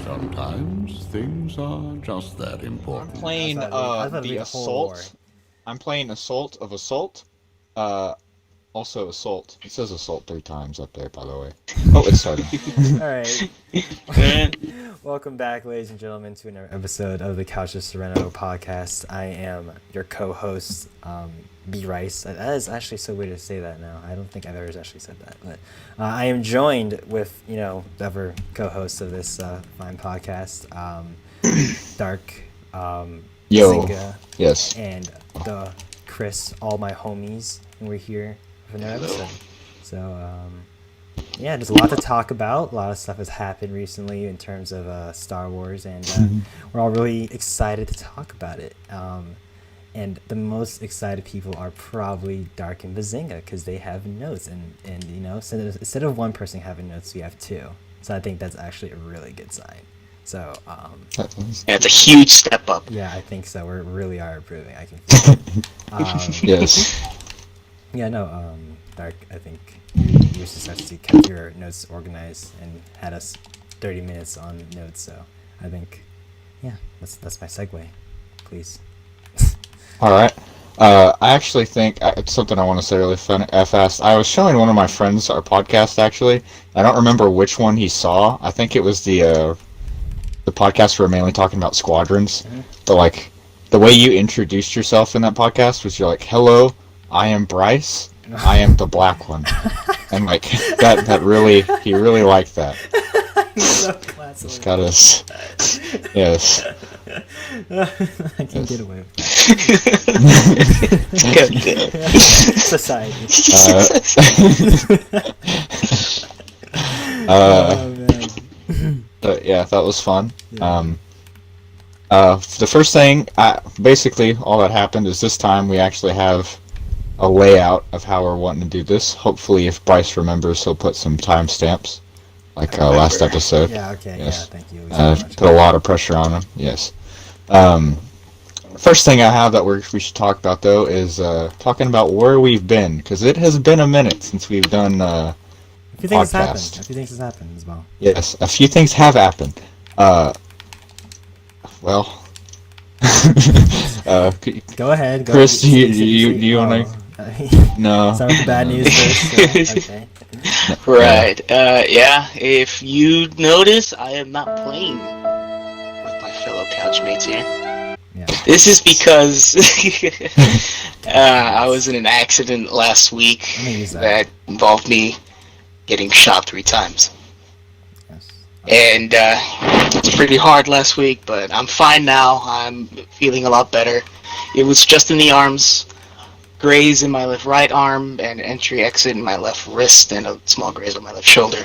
Sometimes things are just that important. I'm playing the Assault. I'm playing Assault of Assault. Uh, Also Assault. It says Assault 3 times up there, by the way. Oh, it's starting. Alright. Welcome back, ladies and gentlemen, to another episode of the Couch of Serenno podcast. I am your co-host, B. Rice. That is actually so weird to say that now. I don't think I've ever actually said that. But I am joined with, the other co-hosts of this fine podcast, Dark, Yo. Zinga, Yes. and the Chris, all my homies, and we're here with another episode. So, yeah, there's a lot to talk about. A lot of stuff has happened recently in terms of Star Wars, and we're all really excited to talk about it. And the most excited people are probably Dark and Bazinga because they have notes, and instead of one person having notes, we have two. So I think that's actually a really good sign. So yeah, it's a huge step up. yeah, I think so. We really are improving. I can feel it. Yes. Yeah, no, Dark, I think you successfully kept your notes organized and had us 30 minutes on notes, so I think, yeah, that's my segue. Please. Alright. I actually think it's something I want to say really fast. I was showing one of my friends our podcast, actually. I don't remember which one he saw. I think it was the podcast where we're mainly talking about squadrons. Mm-hmm. But, the way you introduced yourself in that podcast was you're like, hello, I am Bryce. I am the black one. And that really, he really liked that. So classic. It's got us. Yes. I can't get away with Good. society. Uh, Man. But yeah, that was fun. Yeah. The first thing, basically all that happened is this time we actually have a layout of how we're wanting to do this. Hopefully, if Bryce remembers, he'll put some timestamps, like last episode. Yeah, okay, Yes. yeah, thank you. Put a lot of pressure on him. Yes. First thing I have that we should talk about though is talking about where we've been, because it has been a minute since we've done a few things have happened. podcast. A few things has happened as well. Yes, a few things have happened. Well, Go ahead. Go Chris, do say- you want to? No. Start with the bad news first. Okay. Right. Yeah, if you notice, I am not playing with my fellow couchmates here. Yeah. This is because I was in an accident last week I'm gonna use that. that involved me getting shot 3 times. Yes. And it was pretty hard last week, but I'm fine now. I'm feeling a lot better. It was just in the arms, graze in my left right arm, and entry-exit in my left wrist, and a small graze on my left shoulder.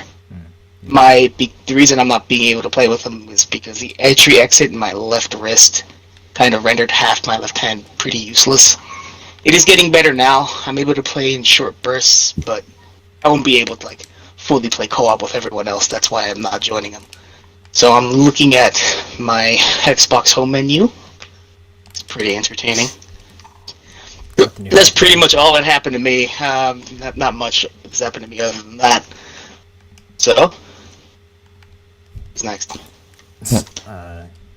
The reason I'm not being able to play with them is because the entry-exit in my left wrist kind of rendered half my left hand pretty useless. It is getting better now. I'm able to play in short bursts, but I won't be able to fully play co-op with everyone else. That's why I'm not joining them. So I'm looking at my Xbox home menu. It's pretty entertaining. That's pretty much all that happened to me. Not much has happened to me other than that. So, what's next?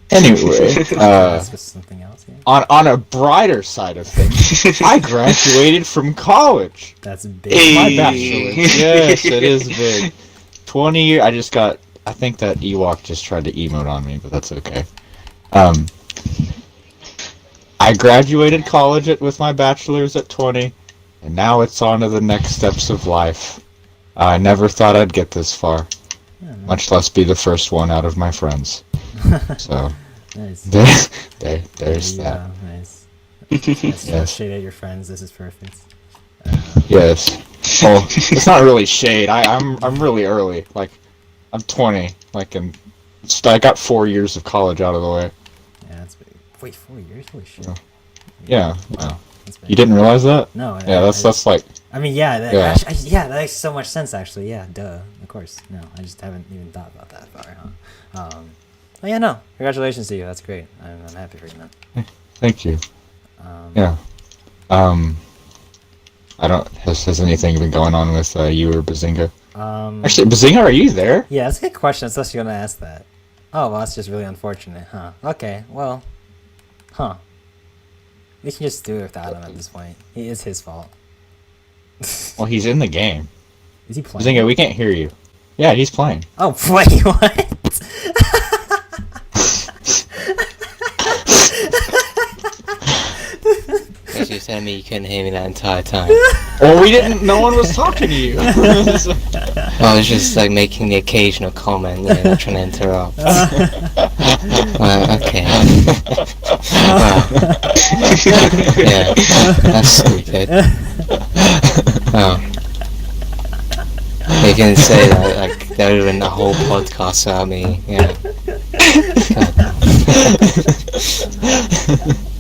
Anyway, That's with something else. Yeah. on a brighter side of things, I graduated from college. That's big. My Hey. bachelor's. Yes, it is big. 20 years. I think that Ewok just tried to emote on me, but that's okay. I graduated college with my bachelor's at 20, and now it's on to the next steps of life. I never thought I'd get this far, Yeah, nice. much less be the first one out of my friends. So, Nice. there's that. Yeah, nice. That's Yes. shade at your friends. This is perfect. Yes. Well, it's not really shade. I'm really early. I'm 20. I got 4 years of college out of the way. Yeah, that's big. Wait, 4 years? Holy shit. Yeah. Wow. That's big. You didn't realize that? No. Yeah, that's like. I mean, yeah, that, Yeah. yeah, that makes so much sense, actually. Yeah, duh. Of course. No, I just haven't even thought about that far, huh? Oh, yeah, no. Congratulations to you. That's great. I'm happy for you, man. Thank you. Um, Yeah. I don't. Has anything been going on with you or Bazinga? Actually, Bazinga, are you there? Yeah, that's a good question. I was actually going to ask that. Oh, well, that's just really unfortunate, huh? Okay, well, huh. We can just do it without him at this point. It is his fault. Well, he's in the game. Is he playing? Zinga, we can't hear you. Yeah, he's playing. Oh, wait, what? Because you telling me you couldn't hear me that entire time. Well, we didn't. No one was talking to you. I was just like making the occasional comment, not trying to interrupt. Okay. Wow. Yeah, that's stupid. Oh. You can say that, like, that would have been a whole podcast without me, yeah.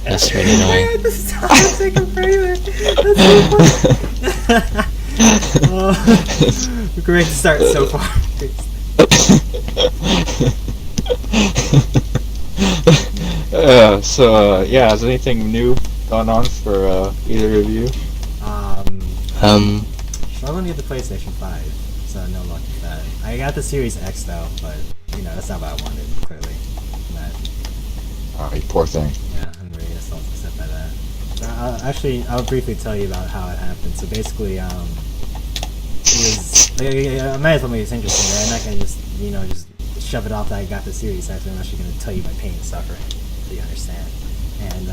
That's really annoying. Stop taking further. That's so funny. Oh, great start so far. Yeah, is anything new going on for either of you? Struggling to get the PlayStation 5, so no luck with that. I got the Series X though, but that's not what I wanted, clearly. Oh, you poor thing. Yeah, I'm really upset by that. I'll briefly tell you about how it happened. So basically, it was. I might as well make this interesting, right? I'm not gonna just shove it off that I got the Series X. I'm actually gonna tell you my pain and suffering, so you understand. And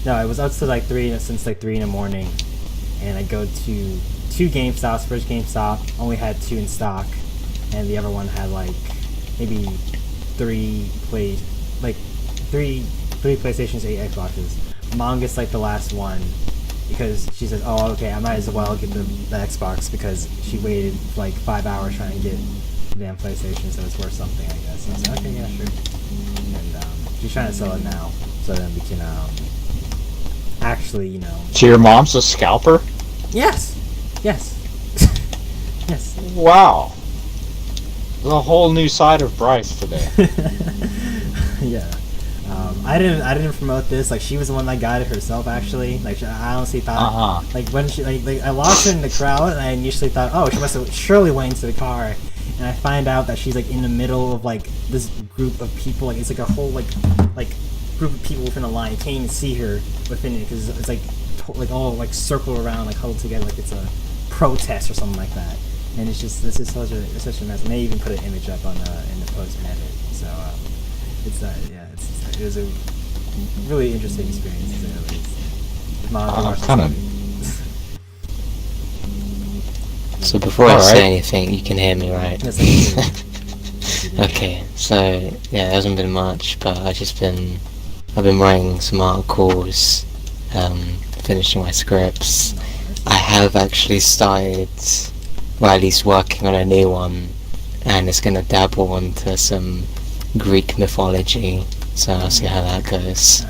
no, I was up to since 3 in the morning, and I go to 2 GameStops. First GameStop only had 2 in stock, and the other one had like maybe 3 PlayStations, 8 Xboxes. Monga's like the last one because she says, "Oh, okay, I might as well get the Xbox because she waited like 5 hours trying to get the damn PlayStation, so it's worth something, I guess." So I was like, "Okay, yeah, sure." And she's trying to sell it now, so then we can actually, So your mom's a scalper? Yes. Yes. Wow. There's a whole new side of Bryce today. Yeah. I didn't promote this. Like, she was the one that got it herself, actually. Like, I honestly thought, like, when she, like, I lost her in the crowd, and I initially thought, oh, she must have surely went into the car, and I find out that she's, like, in the middle of, like, this group of people. Like, it's, like, a whole, like group of people within a line. You can't even see her within it, because it's, like, all, like, circle around, like, huddled together, like it's a protest or something like that. And it's just such a mess. And they even put an image up on in the post and edit. So it was a really interesting experience. To say the least. Kind of. So before I say anything, you can hear me, right? Yes, I can. Okay, so yeah, there hasn't been much, but I've been writing some articles, finishing my scripts. I have actually started, well, at least working on a new one, and it's going to dabble into some Greek mythology, so I'll see how that goes.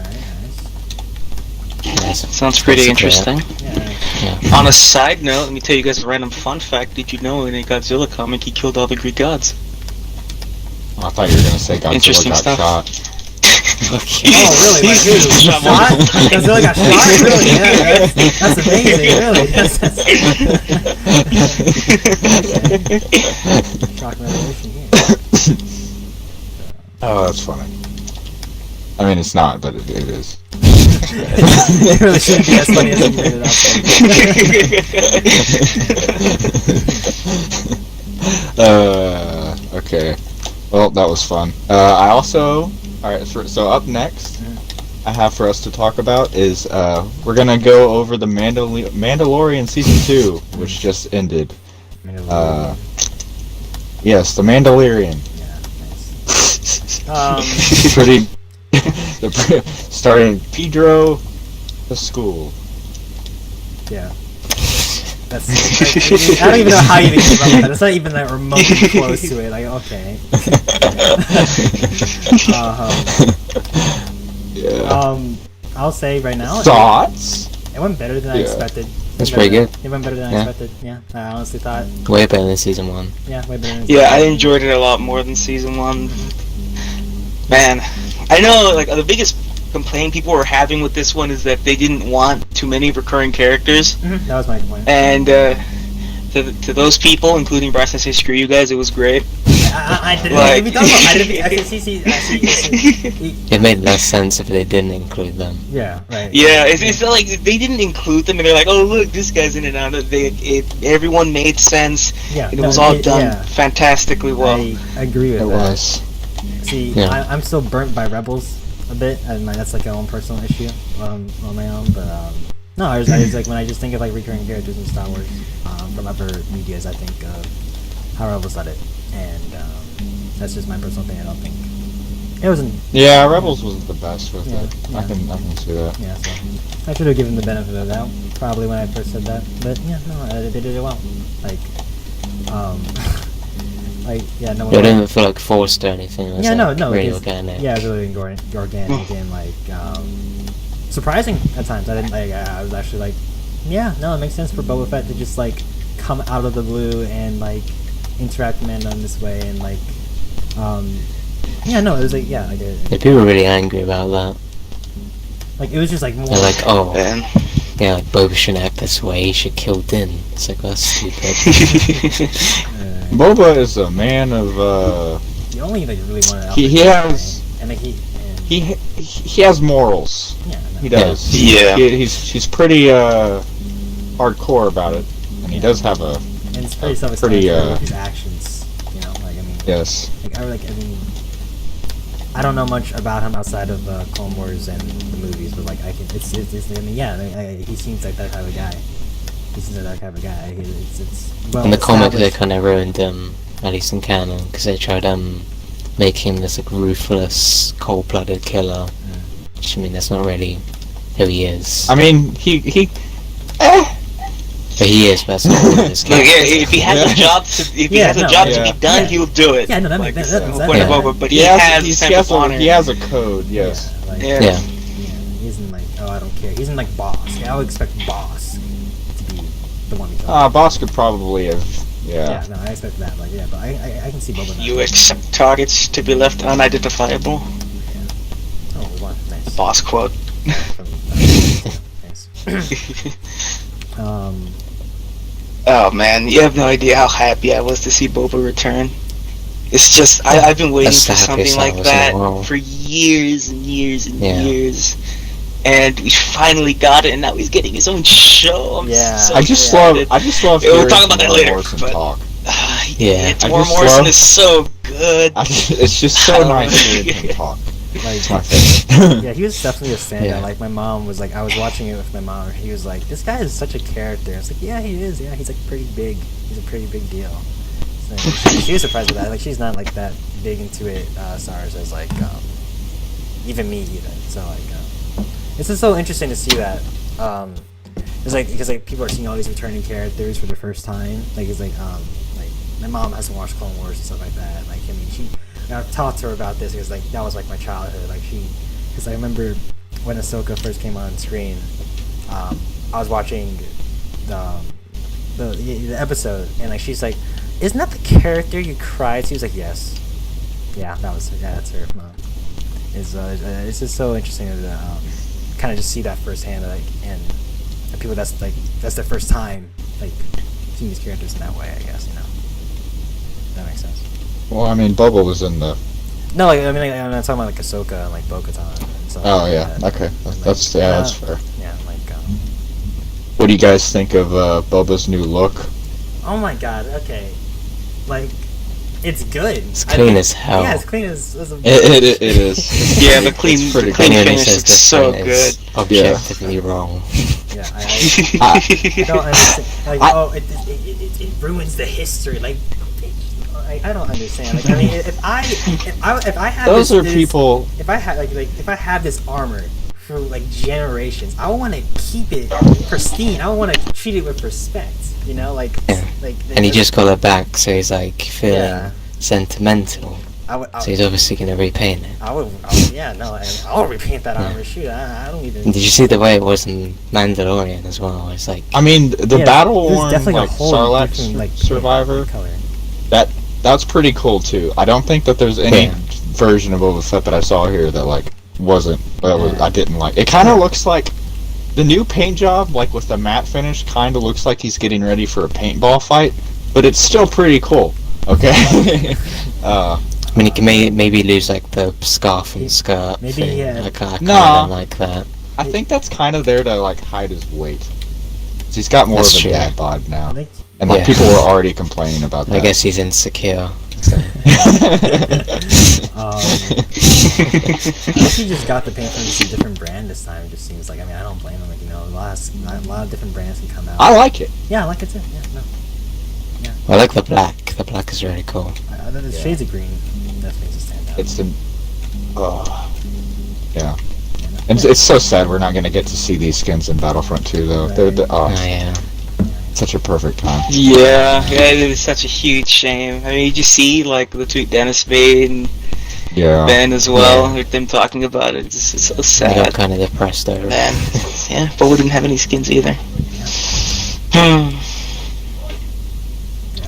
Sounds pretty interesting. Yeah. On a side note, let me tell you guys a random fun fact. Did you know in a Godzilla comic he killed all the Greek gods? I thought you were going to say Godzilla Interesting got stuff. shot. Okay. Oh, really? Like, who? Shot? Godzilla got shot? Really? Yeah, that's amazing, really. That's shock revelation here. Oh, that's funny. I mean, it's not, but it is. It really shouldn't be as funny as you made it out. Okay. Well, that was fun. I also... Alright, so up next, I have for us to talk about is, we're gonna go over the Mandalorian Season 2, which just ended. Yes, the Mandalorian. Yeah, nice. Pretty... starting Pedro the School. Yeah. That's, I don't even know how you even keep up with that. It's not even that remotely close to it. Like, okay. Yeah. I'll say right now, Thoughts? it went better than I expected. That's pretty good. It went better than I expected. Yeah, I honestly thought. Way better than Season 1. Yeah, way better than Yeah, I enjoyed it a lot more than Season 1. Man, I know, like, the biggest complaint people were having with this one is that they didn't want too many recurring characters. Mm-hmm. That was my point. And to those people, including Bryce, I say screw you guys, it was great. I didn't Like- even talk about. I didn't. See. It made less sense if they didn't include them. Yeah, right. Yeah, it felt like they didn't include them, and they're like, "Oh, look, this guy's in and out." Everyone made sense. Yeah, and it was all done yeah. fantastically well. I agree with It that. was. See, Yeah. I'm still burnt by Rebels a bit, and that's like my own personal issue on my own. But no, I was like when I just think of like recurring characters in Star Wars from other medias, I think of how Rebels did it, and that's just my personal thing. I don't think it wasn't. Yeah, Rebels wasn't the best with Yeah, it. I can see that. Yeah, so I should have given the benefit of the doubt probably when I first said that. But yeah, no, they did it well. Like, like yeah, no. It didn't feel like forced or anything. It was Yeah, like no, really it's- organic. Yeah, it was really organic and like surprising at times. I didn't like. I was actually like, yeah, no, it makes sense for Boba Fett to just like come out of the blue and like interact with Mando in this way and like, yeah, no, it was like yeah, I did. Yeah, people were really angry about that. Like it was just like more. They're like, oh, Man. yeah, like Boba shouldn't act this way. He should kill Din. It's like that's stupid. Boba is a man of. You only like really want to. He has. and like he Has morals. yeah. No. He does. Yeah. He's pretty hardcore about it, and he does have a And it's pretty pretty, self-explanatory with his actions. You know, like I mean. yes. Like I mean, I don't know much about him outside of Clone Wars and the movies, but like I mean, yeah, he seems like that type of guy. He seems like that type of guy. It's well In the comic, they established. kind of ruined him, at least in canon, because they tried making him this like ruthless, cold-blooded killer. Which I mean, that's not really who he is. I mean, he. But he is, but that's not who his Look, yeah, character is. if he has a job to, yeah. be done, Yeah. he'll do it. Yeah, no, that Like, makes it's that- the that- point of that- Boba, but he He has has, a sense of honor. he has a code. Yes. Yeah, like, Yeah. Yeah. he isn't like I don't care. He isn't like boss. I would expect boss to be the one. Boss could probably have. Yeah, no, I expect that. Like, yeah, but I can see Boba. You accept targets to be left unidentifiable. Oh, one nice. Boss quote. Nice. Oh man, you have no idea how happy I was to see Boba return. It's just I've been waiting That's for the happiest something I like was in a that while. for years and years and Yeah. years, and we finally got it. And now he's getting his own show. I'm Yeah. so I just excited. love. We'll hearing talk about that Tamora later, Morrison but- talk. Yeah. I Tamora just Morrison love- is so good. It's just so I don't nice know. hearing him talk. Like, It's my favorite. yeah, he was definitely a standout. Yeah. Like my mom was like, I was watching it with my mom. And he was like, "This guy is such a character." I was like, "Yeah, he is. Yeah, he's like pretty big. He's a pretty big deal." So she was surprised with that. Like she's not like that big into it, stars as like even me even. So like, it's just so interesting to see that. It's like because like people are seeing all these returning characters for the first time. Like it's like my mom hasn't watched Clone Wars and stuff like that. Like I mean I've talked to her about this because like that was like my childhood. Like because I remember when Ahsoka first came on screen, I was watching the episode and like she's like, "Isn't that the character you cried?" She was like, "Yes, yeah, that's her mom." It's just so interesting to kind of just see that firsthand, like and people that's their first time like seeing these characters in that way. I guess that makes sense. Well, I mean, Boba was in the. No, like, I mean, like, I'm not talking about like Ahsoka and like Bo-Katan and stuff. Oh like yeah, that. okay, And, like, that's fair. Yeah, like. What do you guys think of Boba's new look? Oh my God. Okay, like, it's good. It's clean as hell. Yeah, it's clean as a It is. Yeah, the clean, It's pretty the clean And when he finish says looks so different, good. it's objectively wrong. Yeah, I don't understand. Like, I- it ruins the history. Like, I don't understand. Like, I mean, if I had Those are this, people. If I had like if I had this armor for like generations, I want to keep it pristine. I want to treat it with respect. You know, like Yeah. like. And he just got it back, so he's like feeling Yeah. sentimental. So he's obviously gonna repaint it. yeah, no, I'll repaint that armor. Shoot, I don't even. And did you see the way it was in Mandalorian as well? It's like I mean, the Yeah, battle there's worn definitely a like whole Sarlacc different, like, survivor. color. That's pretty cool too. I don't think that there's any Yeah. version of Boba Fett that I saw here that like wasn't I didn't like. It kind of looks like the new paint job, like with the matte finish, kind of looks like he's getting ready for a paintball fight, but it's still pretty cool. Okay. I mean, he can maybe lose like the scarf and skirt Maybe, thing. yeah. I kind Nah. of like that. I think that's kind of there to like hide his weight. He's got more That's of a true. dad bod I now, think and like Yeah. people were already complaining about that. I guess he's insecure. So. I wish he just got the paint from just a different brand this time. It just seems like, I mean, I don't blame him. Like, a lot of different brands can come out. I like it. Yeah, I like it too. Yeah, no. I like the black. The black is really cool. The shades of green definitely makes it stand out. It's an. Yeah. And it's so sad we're not going to get to see these skins in Battlefront 2, though. Right. Oh yeah. Such a perfect time. Yeah, it is such a huge shame. I mean, you just see like the tweet Dennis made and Yeah. Ben as well, Yeah. with them talking about it. It's so I got sad, kind of depressed over it. man. Yeah, but we didn't have any skins either.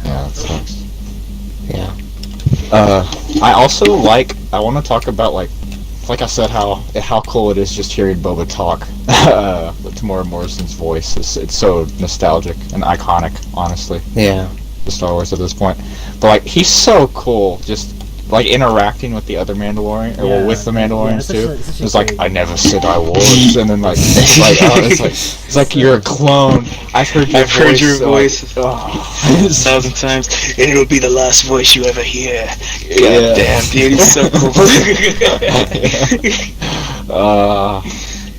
Yeah, it sucks. Yeah. I also I want to talk about like I said, how cool it is just hearing Boba talk with Tamora Morrison's voice. It's so nostalgic and iconic, honestly, Yeah. the Star Wars at this point. But like, he's so cool, just like interacting with the other Mandalorian, or well, with the Mandalorians too. It's like, I never said I was, and then like, it's like you're a clone. I've heard your voice. A thousand times, and it'll be the last voice you ever hear. Yeah. Damn, dude, he's so cool.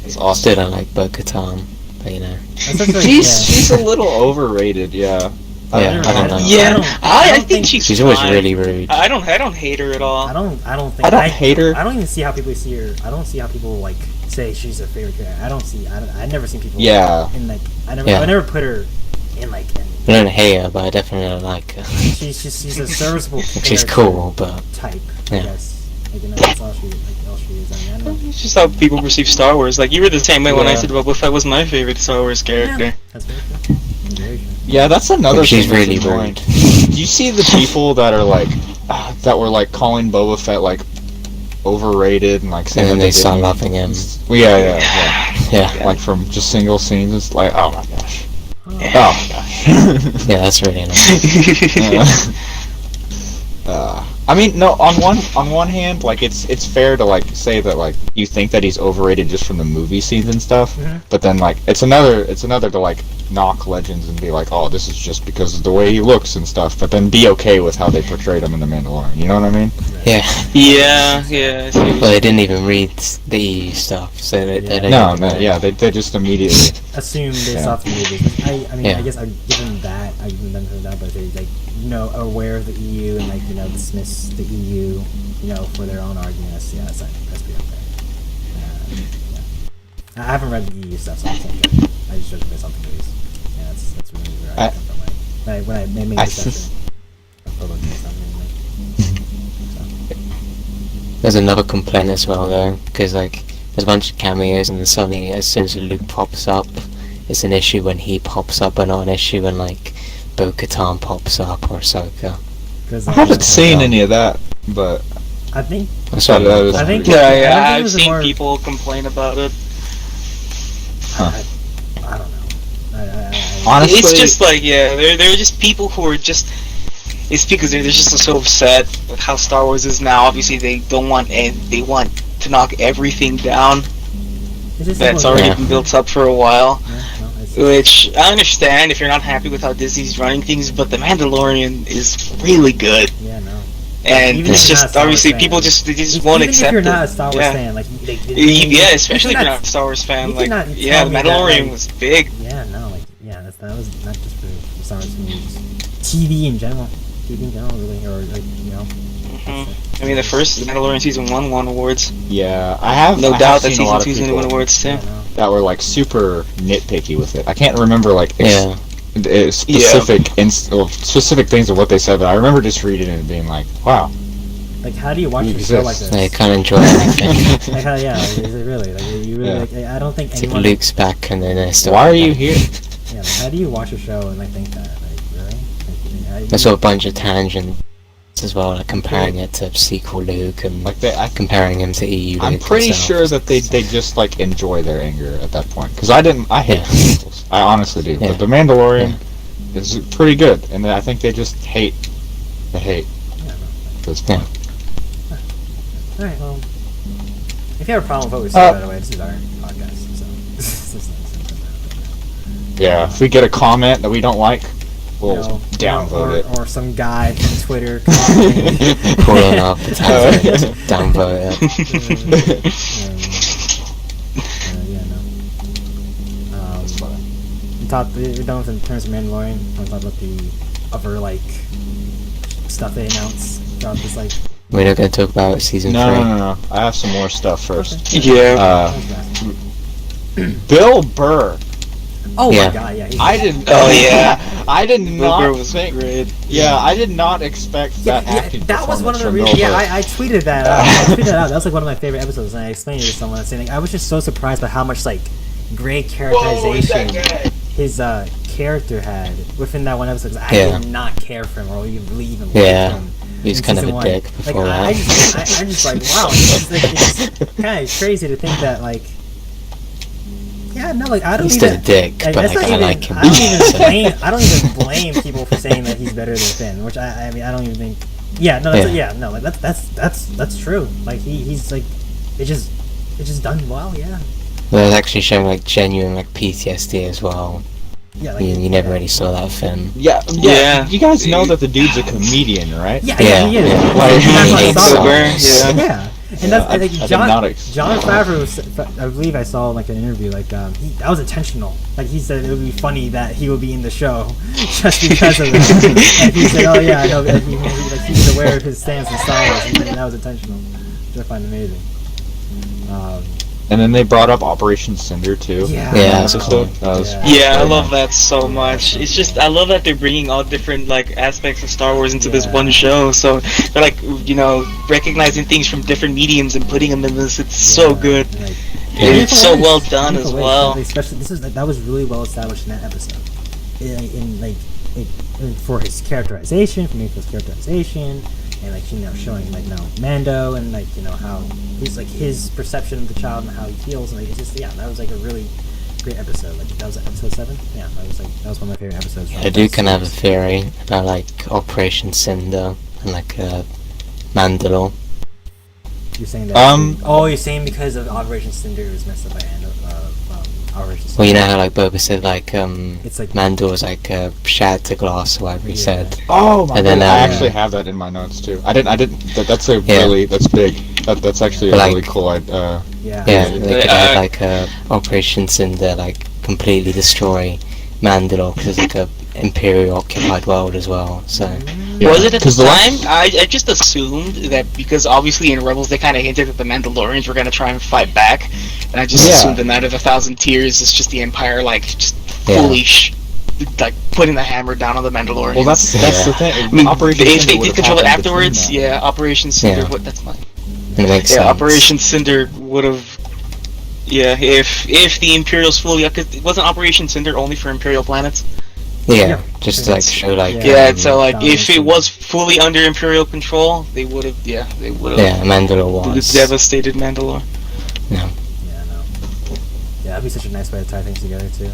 It's awesome. Still don't like Bo-Katan, but you know. She's a little overrated, yeah. Yeah, I don't know. Yeah, I think She's always fine. really rude. I don't hate her at all. I don't think I don't hate her. I don't even see how people see her. I don't see how people like say she's their favorite character. I never seen people. Yeah. In like, I Yeah. never put her in like. I don't hate her, but I definitely don't like her. She's a serviceable. She's character cool, but type. I Yeah. guess. Like, that's all she is. I don't know. It's just how people perceive Star Wars. Like, you were the same way when I Yeah. said Boba Fett was my favorite Star Wars character. Yeah, that's very true. Very true. Yeah, that's another She's thing that's really annoying. rude. Do you see the people that are like, that were like calling Boba Fett like overrated and like saying And then that they start didn't- loving him. Well, yeah. Yeah. Like from just single scenes, it's like, oh my gosh. Yeah. Oh my gosh. Yeah, that's really annoying. I mean, no. On one hand, like it's fair to like say that like you think that he's overrated just from the movie scenes and stuff, but then like it's another to like knock Legends and be like, oh, this is just because of the way he looks and stuff, but then be okay with how they portrayed him in The Mandalorian. You know what I mean? Yeah. Yeah. I see what Well, they didn't even read the EU stuff, so they don't No, even no, know. yeah, they just immediately. Assume based Yeah. off the movies. I mean, Yeah. I guess I've given that. I've given them that, but they like aware of the EU and like dismiss the EU, for their own arguments. Yeah, that's pretty unfair. Yeah. I haven't read the EU stuff, so I can't judge. I just judge it based off the movies. Yeah, that's really where I come from. Like when I made the assessment of public There's another complaint as well, though, because like there's a bunch of cameos, and then suddenly, as soon as Luke pops up, it's an issue when he pops up, but not an issue when like Bo-Katan pops up or Ahsoka. Because I haven't seen any of that, but I think That's what That is- I think Yeah, I think it I've was seen more, people complain about it. I don't know. honestly, It's just like, yeah, they're just people who are just. It's because they're just so upset with how Star Wars is now. Obviously, they don't want they want to knock everything down It's just that's like- already been built up for a while. Yeah, no, it's- Which I understand if you're not happy with how Disney's running things, but The Mandalorian is really good, Yeah, no. and Even it's if you're not a just Star Wars obviously fan. people just Even won't accept if you're it. not a Star Wars yeah. fan, like Yeah, especially if you're not a Star Wars fan. you Like, cannot yeah, tell The me that, Mandalorian like- was big. Yeah, no, like that was not just for Star Wars movies. TV in general, really, or like I mean, the first Mandalorian season 1 won awards. yeah, I have No I doubt have that seen a lot season of 2's gonna win people awards too. Yeah, no. that were like super nitpicky with it. I can't remember like Yeah. specific things of what they said, but I remember just reading it and being like, wow. Like, how do you watch You a show like exist. this? They kind of enjoy everything. Like, how, yeah, like, is it really? Like, you really? Yeah. Like, I don't think It's like anyone. Luke's back, and then they're still. Why are you here? Yeah, like, how do you watch a show and like think that? Like, really? Like, I saw a bunch of tangents as well, like comparing it to sequel Luke and Like comparing him to EU. I'm Luke pretty himself. sure that they just like enjoy their anger at that point. Because I hate Yeah. sequels. I honestly do. Yeah. But The Mandalorian is pretty good, and I think they just hate the hate Yeah, no. at this point. All right. Well, if you have a problem with what we say, by the way, this is our podcast. So. Yeah, if we get a comment that we don't like, we'll You know, downvote it. or some guy from Twitter. Pulling up, downvote it. Yeah, no. We're done with in terms of Mandalorian. I'll talk about the other stuff they announced throughout this We're not going to talk about season 3. No. I have some more stuff first. Yeah. Bill Burr. Oh Yeah. my god, yeah. I didn't. Oh, yeah. I did Bill not Burr was think. great. Yeah, I did not expect that acting. That was one of the performance reasons. from Bill Yeah, Burr. I tweeted that out. I tweeted that out. That was one of my favorite episodes, and I explained it to someone. Saying I was just so surprised by how much great characterization his character had within that one episode. 'Cause I did not care for him or really even like him. He was in kind of season a one. dick before that. I just wow. It's kind of crazy to think that yeah, no, I don't He's even. still a dick, but that's not I even, like him. I don't even blame. I don't even blame people for saying that he's better than Finn, which I mean I don't even think. Yeah, no, that's true. He's it's just done well. Yeah. Well, it was actually showing genuine PTSD as well. Yeah, You never really saw that Finn. Yeah. Yeah. You guys know that the dude's a comedian, right? Yeah, Yeah. he is. Yeah. Like, That's why I hates saw Bill that. Burr, songs. Yeah, and Yeah, that's I did not expect John that. Favreau. I believe I saw an interview that was intentional. He said it would be funny that he would be in the show just because of that. And he said, "Oh yeah, I know." He was aware of his stance and style, and that was intentional, which I find amazing. And then they brought up Operation Cinder too. Yeah, Yeah, That episode. That was Yeah, I love that so much. It's just I love that they're bringing all different aspects of Star Wars into this one show. So they're recognizing things from different mediums and putting them in this. It's so good. And it's so well done as well. Especially that was really well established in that episode. For his characterization, for Mayfield's characterization, and showing Mando and how he's his perception of the child and how he feels, and it's just that was a really great episode. That was episode 7. Yeah, that was one of my favorite episodes. I do kind of have a theory about Operation Cinder and Mandalore. You're saying that? You're saying because of Operation Cinder was messed up by Operation Cinder. Well, you know how Boba said It's Mandor was shattered to glass or whatever he said. Oh my And then, god! I actually have that in my notes too. I didn't. That's Yeah. really that's big. That's actually a But, really cool. Yeah. Yeah, they could have Operation Cinder completely destroy Mandalore because it's a Imperial occupied world as well. So Was it at the 'Cause the time? I just assumed that because obviously in Rebels they kind of hinted that the Mandalorians were going to try and fight back, and I just assumed the Night of a Thousand Tears is just the Empire just fully putting the hammer down on the Mandalorians. Well, that's the thing. I mean, Operation if Cinder they would've did control it happened between afterwards, that. Operation Cinder. Yeah. That's mine. it makes Yeah, sense. Operation Cinder would have. Yeah, if the Imperials fully, because wasn't Operation Cinder only for Imperial planets? Yeah, just to show Yeah, so if it was fully under Imperial control, they would have. Yeah, they would have. Mandalore was. Devastated Mandalore. No. Yeah, no. Yeah, that'd be such a nice way to tie things together too.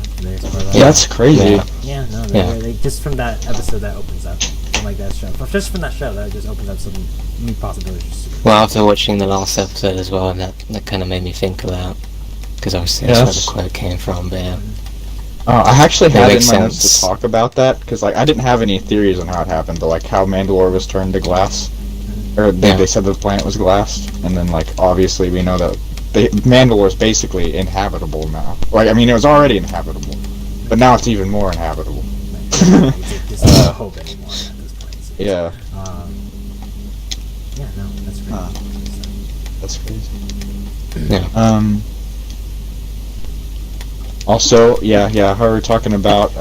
Yeah, that's crazy. Yeah, no, Yeah. just from that episode that opens up, from that show. Just from that show, that just opens up some new possibilities. Well, after watching the last episode as well, that kind of made me think of that. Because obviously Yeah, that's where the quote came from, but yeah. I actually had it in makes my notes sense. to talk about that because I didn't have any theories on how it happened, but how Mandalore was turned to glass, or they said the planet was glassed, and then obviously we know that Mandalore is basically inhabitable now. I mean it was already inhabitable, but now it's even more inhabitable. There's no hope anymore at this point. So, Yeah, yeah, no, that's great. that's crazy. Yeah. Also, how we're talking about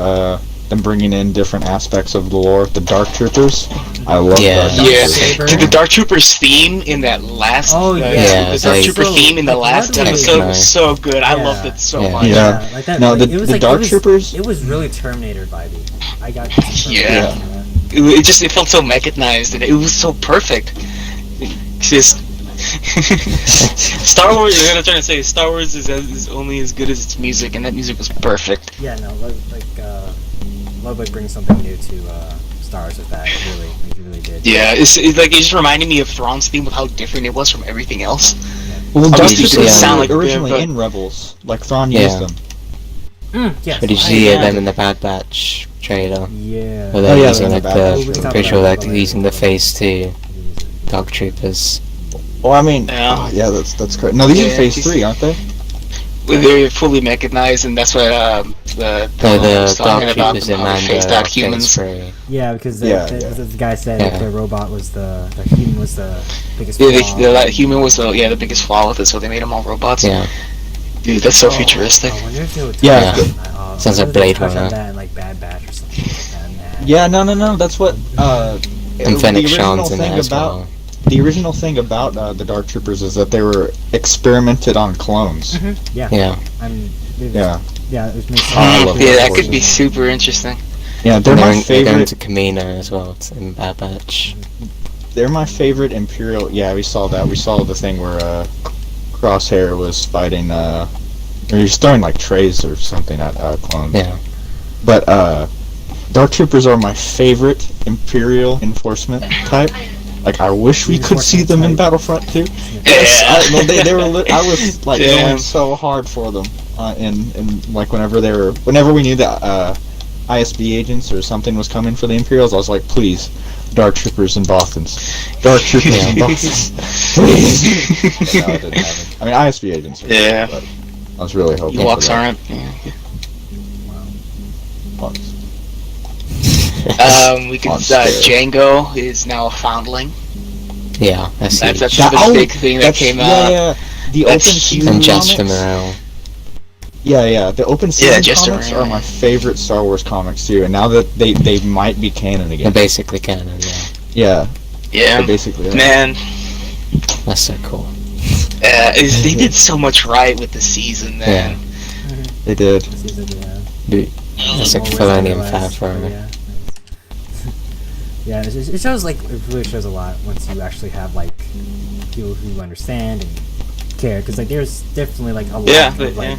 them bringing in different aspects of the lore. The Dark Troopers, I love Yeah. Dark Yeah, Troopers. the Dark Troopers theme in that last. yeah, the Dark like- Trooper theme in the last literally- episode was so good. I Yeah. loved it so Yeah. much. Yeah. like that. No, like, the it was Dark Troopers. It was really Terminator vibey. I got. Yeah. It felt so mechanized and it was so perfect. Just Star Wars. I'm trying to say Star Wars is only as good as its music, and that music was perfect. Yeah, no, Ludwig brings something new to stars with that. It really did. Yeah, it's like it just reminded me of Thrawn's theme of how different it was from everything else. Well, Dark Obviously, it Troopers didn't yeah. sound like originally but- in Rebels, like Thrawn Yeah. used them. Yes. But did you see them in the Bad Batch trailer? Yeah. Where they're yeah, using they're like in the Bad Batch the, trailer. pretty sure like Yeah. using the Phase 2 Dark Troopers. Well, I mean, Yeah. that's correct. No, these are Yeah, Phase he's- 3, aren't they? They're fully mechanized, and that's what the No, was the talking Dark about Troopers in how they phased Mando out are Phase humans. 3. Yeah, because Yeah, the guy said Yeah. the robot was the human was the biggest Yeah, flaw. the human was the biggest flaw with it, so they made them all robots. Yeah. Dude, that's so futuristic. I wonder if they would Yeah. touch Sounds I like wonder if they Blade touch on Runner. that in like Bad Batch or something like that. Yeah, no. That's what. And Fennec the original Shan's in thing there as about well. the original thing about the Dark Troopers is that they were experimented on clones. Yeah. Yeah. Yeah, Yeah, it was made I love Yeah, Dark that could be Troopers. super interesting. yeah. They're And my they're going favorite. to Kamino as well in Bad Batch. They're my favorite Imperial. Yeah, we saw that. We saw the thing where Crosshair was fighting. Or he was throwing like trays or something at clones. Yeah. But Dark Troopers are my favorite Imperial enforcement type. Like, I wish we could see them in Battlefront 2. Yes, they were. I was like going so hard for them, and like whenever we knew that ISB agents or something was coming for the Imperials, I was like, please, Dark Troopers and Bothans, Dark Troopers and Bothans, please. But no, it didn't happen. I mean, ISB agents. Are Yeah. cool, but I was really hoping. Ewoks for that. aren't. Yeah. Bugs. We could. Monster. Django is now a foundling. Yeah, that's That's huge. another big thing that came out. Yeah. The That's open huge. season And Jester comics. Morale. Yeah. The open season Jester comics Morale. are my favorite Star Wars comics too. And now that they might be canon They're again. basically canon, yeah. Yeah. Yeah, They basically are. man. That's so cool. They did so much right with the season, man. They did. It's like Filoni and Favreau. Yeah. Yeah, it shows it really shows a lot once you actually have like people who understand and care, because like there's definitely like a lot of like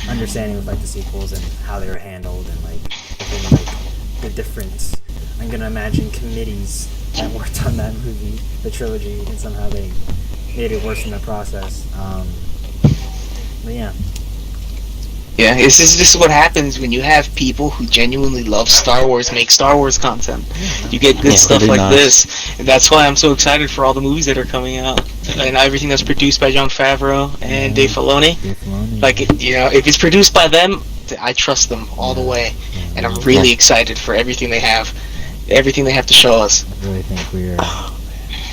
understanding with like the sequels and how they were handled and like within like the different, I'm gonna imagine, committees that worked on that movie, the trilogy, and somehow they made it worse in the process. But yeah. Yeah, this is what happens when you have people who genuinely love Star Wars make Star Wars content. You get good stuff pretty like nice. this, and that's why I'm so excited for all the movies that are coming out and everything that's produced by Jon Favreau and Dave Filoni. Like, if it's produced by them, I trust them all the way, and I'm really excited for everything they have to show us. I really think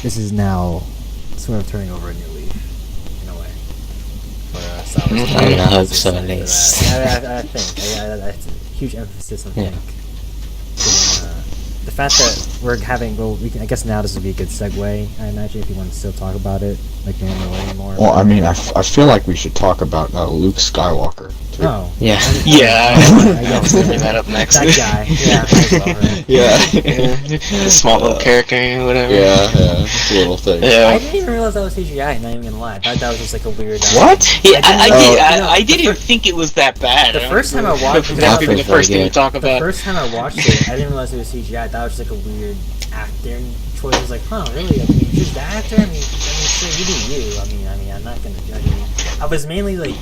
this is now sort of turning over a new leaf, in a way. For Star Wars. I mean, I hope so, at least. I think. That's a huge emphasis, I think. Given, the fact that we're having, I guess now this would be a good segue, I imagine, if you want to still talk about it, like Mandalorian more. Well, I mean, I feel like we should talk about Luke Skywalker too. Oh. Yeah. Yeah, I I guess, was bring that up next. That guy. Yeah, might as well, right? Yeah. A small little character or whatever. Yeah, it's a little thing. I Yeah. didn't even realize that was CGI, not even gonna lie. I thought that was just like a weird... What? Yeah, I I didn't think it was that bad. The first time I watched it, that would be the Alfred's first thing very to talk The about. first time I watched it, I didn't realize it was CGI. I thought it was just like a weird acting choice. I was like, huh, really? I mean, who's the actor? I mean, sure, you do you. I mean, I'm not gonna judge you. I was mainly like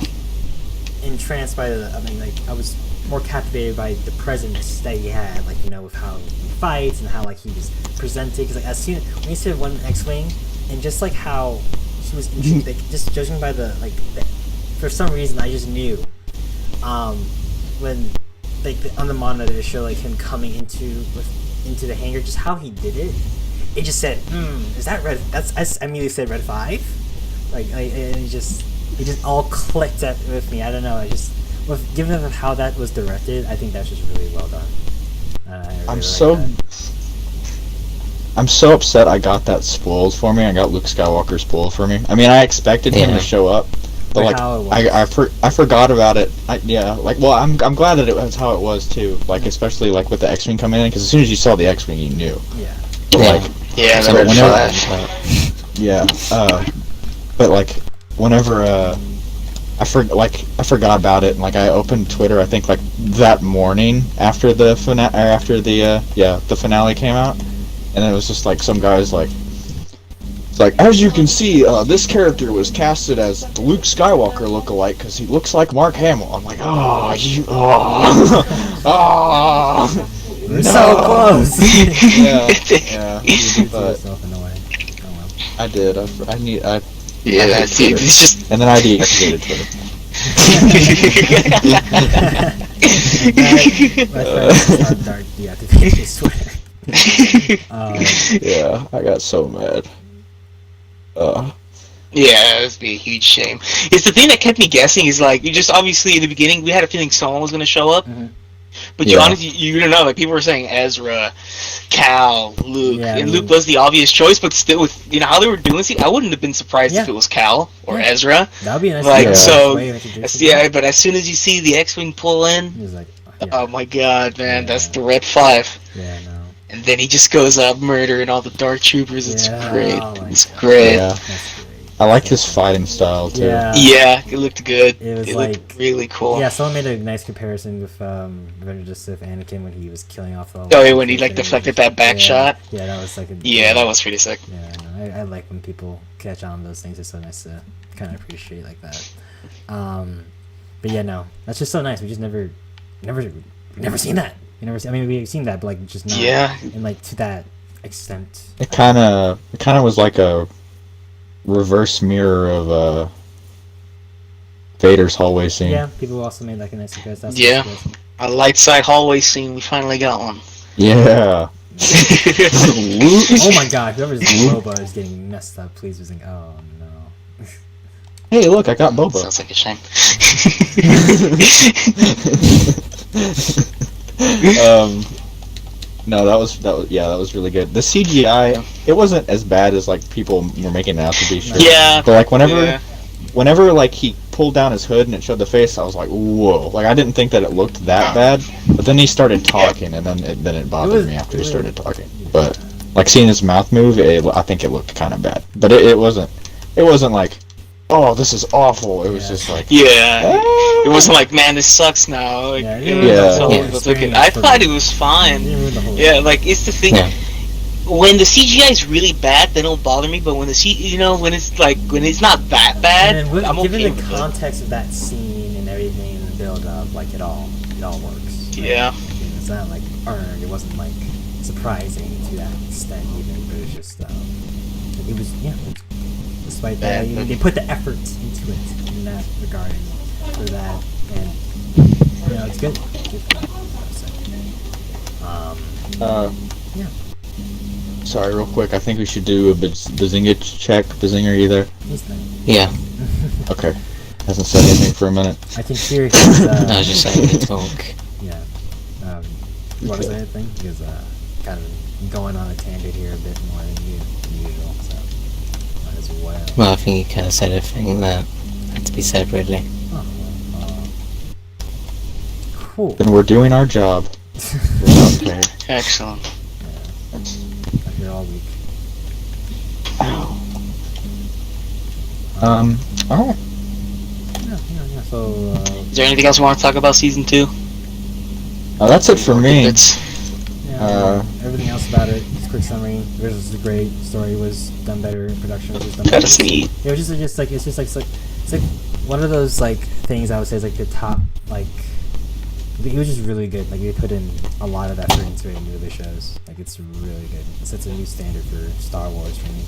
entranced by I was more captivated by the presence that he had, like, with how he fights and how like he was presented. Because like, as soon when he said one X-wing, and just like how he was, like, just judging by for some reason I just knew, when like on the monitor to show like him coming into the hangar, just how he did it. It just said, is that red? I immediately said red 5. And it just all clicked with me. I don't know. Given how that was directed, I think that's just really well done. I really I'm so upset I got that spoiled for me. I got Luke Skywalker spoiled for me. I mean, I expected him to show up, but like how it was. I forgot about it. I'm glad that it was how it was too. Like, especially like with the X-wing coming in, because as soon as you saw the X-wing, you knew. Yeah. But like, Yeah, so that whenever- Flash. yeah. But like, whenever I forgot about it, and like I opened Twitter, I think like that morning after the the finale came out, and it was just like some guys like, it's like, as you can see, this character was casted as the Luke Skywalker lookalike because he looks like Mark Hamill. I'm like, We're so close. yeah, You threw but yourself in the way. Oh well. I did. Yeah, that's it. It's just. And then I deactivated Twitter. My friend started deactivating his Twitter. Yeah, I got so mad. Yeah, that would be a huge shame. It's the thing that kept me guessing is like, you just obviously in the beginning we had a feeling someone was going to show up, but you honestly you don't know. Like people were saying Ezra, Cal, Luke, and Luke was the obvious choice. But still, with how they were doing it, I wouldn't have been surprised if it was Cal or Ezra. That would be a nice. Like so, yeah. But as soon as you see the X-wing pull in, He's like, oh my god, man, that's the Red 5. Yeah, no. And then he just goes up murdering all the Dark Troopers. It's great. It's God. great. Yeah. I liked his fighting style too. Yeah, it looked good. It looked really cool. Yeah, someone made a nice comparison with Revenge of the Sith Anakin when he was killing off all. Oh, yeah, when he like deflected that back shot. Yeah, that was like. That was pretty sick. Yeah, no, I like when people catch on to those things. It's so nice to kind of appreciate like that. But yeah, no, that's just so nice. We just never seen that. I mean, we've seen that, but like just not. Yeah. And like to that extent. It kind of was like a reverse mirror of Vader's hallway scene. Yeah, people also made like a nice comparison. A light side hallway scene. We finally got one. Yeah. Oh my god, whoever's Boba is getting messed up. Please was like, oh no. Hey, look, I got Boba. Sounds like a shame. No, that was really good. The CGI, it wasn't as bad as like people were making it out to be. Sure. Yeah. But like whenever like he pulled down his hood and it showed the face, I was like, whoa! Like I didn't think that it looked that bad. But then he started talking, and then it bothered me after he started talking. But like seeing his mouth move, I think it looked kind of bad. But it wasn't like, oh, this is awful. It was just like, it wasn't like, man, this sucks now. Like, I thought it was fine. Yeah, like it's the thing. Yeah. When the CGI is really bad, then it'll bother me. But when the when it's not that bad, I'm okay given the with context of that scene and everything and the build up, like it all works. Right? Yeah. It's not like earned. It wasn't like surprising to that extent even, but it was just it was despite that they put the effort into it in that regard and for that, and it's good. Yeah. Sorry, real quick. I think we should do a Bazinga check. Bazinga, you there? He's not. Yeah. Okay. Hasn't said anything for a minute. I can hear his. I was just saying to talk. Yeah. What was that thing? He was kind of going on a tangent here a bit more than usual, so might as well. Well, I think you kind of said everything that had to be said, really. Oh, well, cool. Then we're doing our job. Okay. Excellent. I'm here all week. Ow. Alright. Yeah. So, Is there anything else you want to talk about season 2? That's it for me. Everything else about it, just a quick summary. It was great. Story was done better. Production was done better. That's neat. It was just like it's like one of those like things I would say is like the top like. It was just really good. Like they put in a lot of effort into it, and it really shows. Like it's really good. It sets a new standard for Star Wars for me.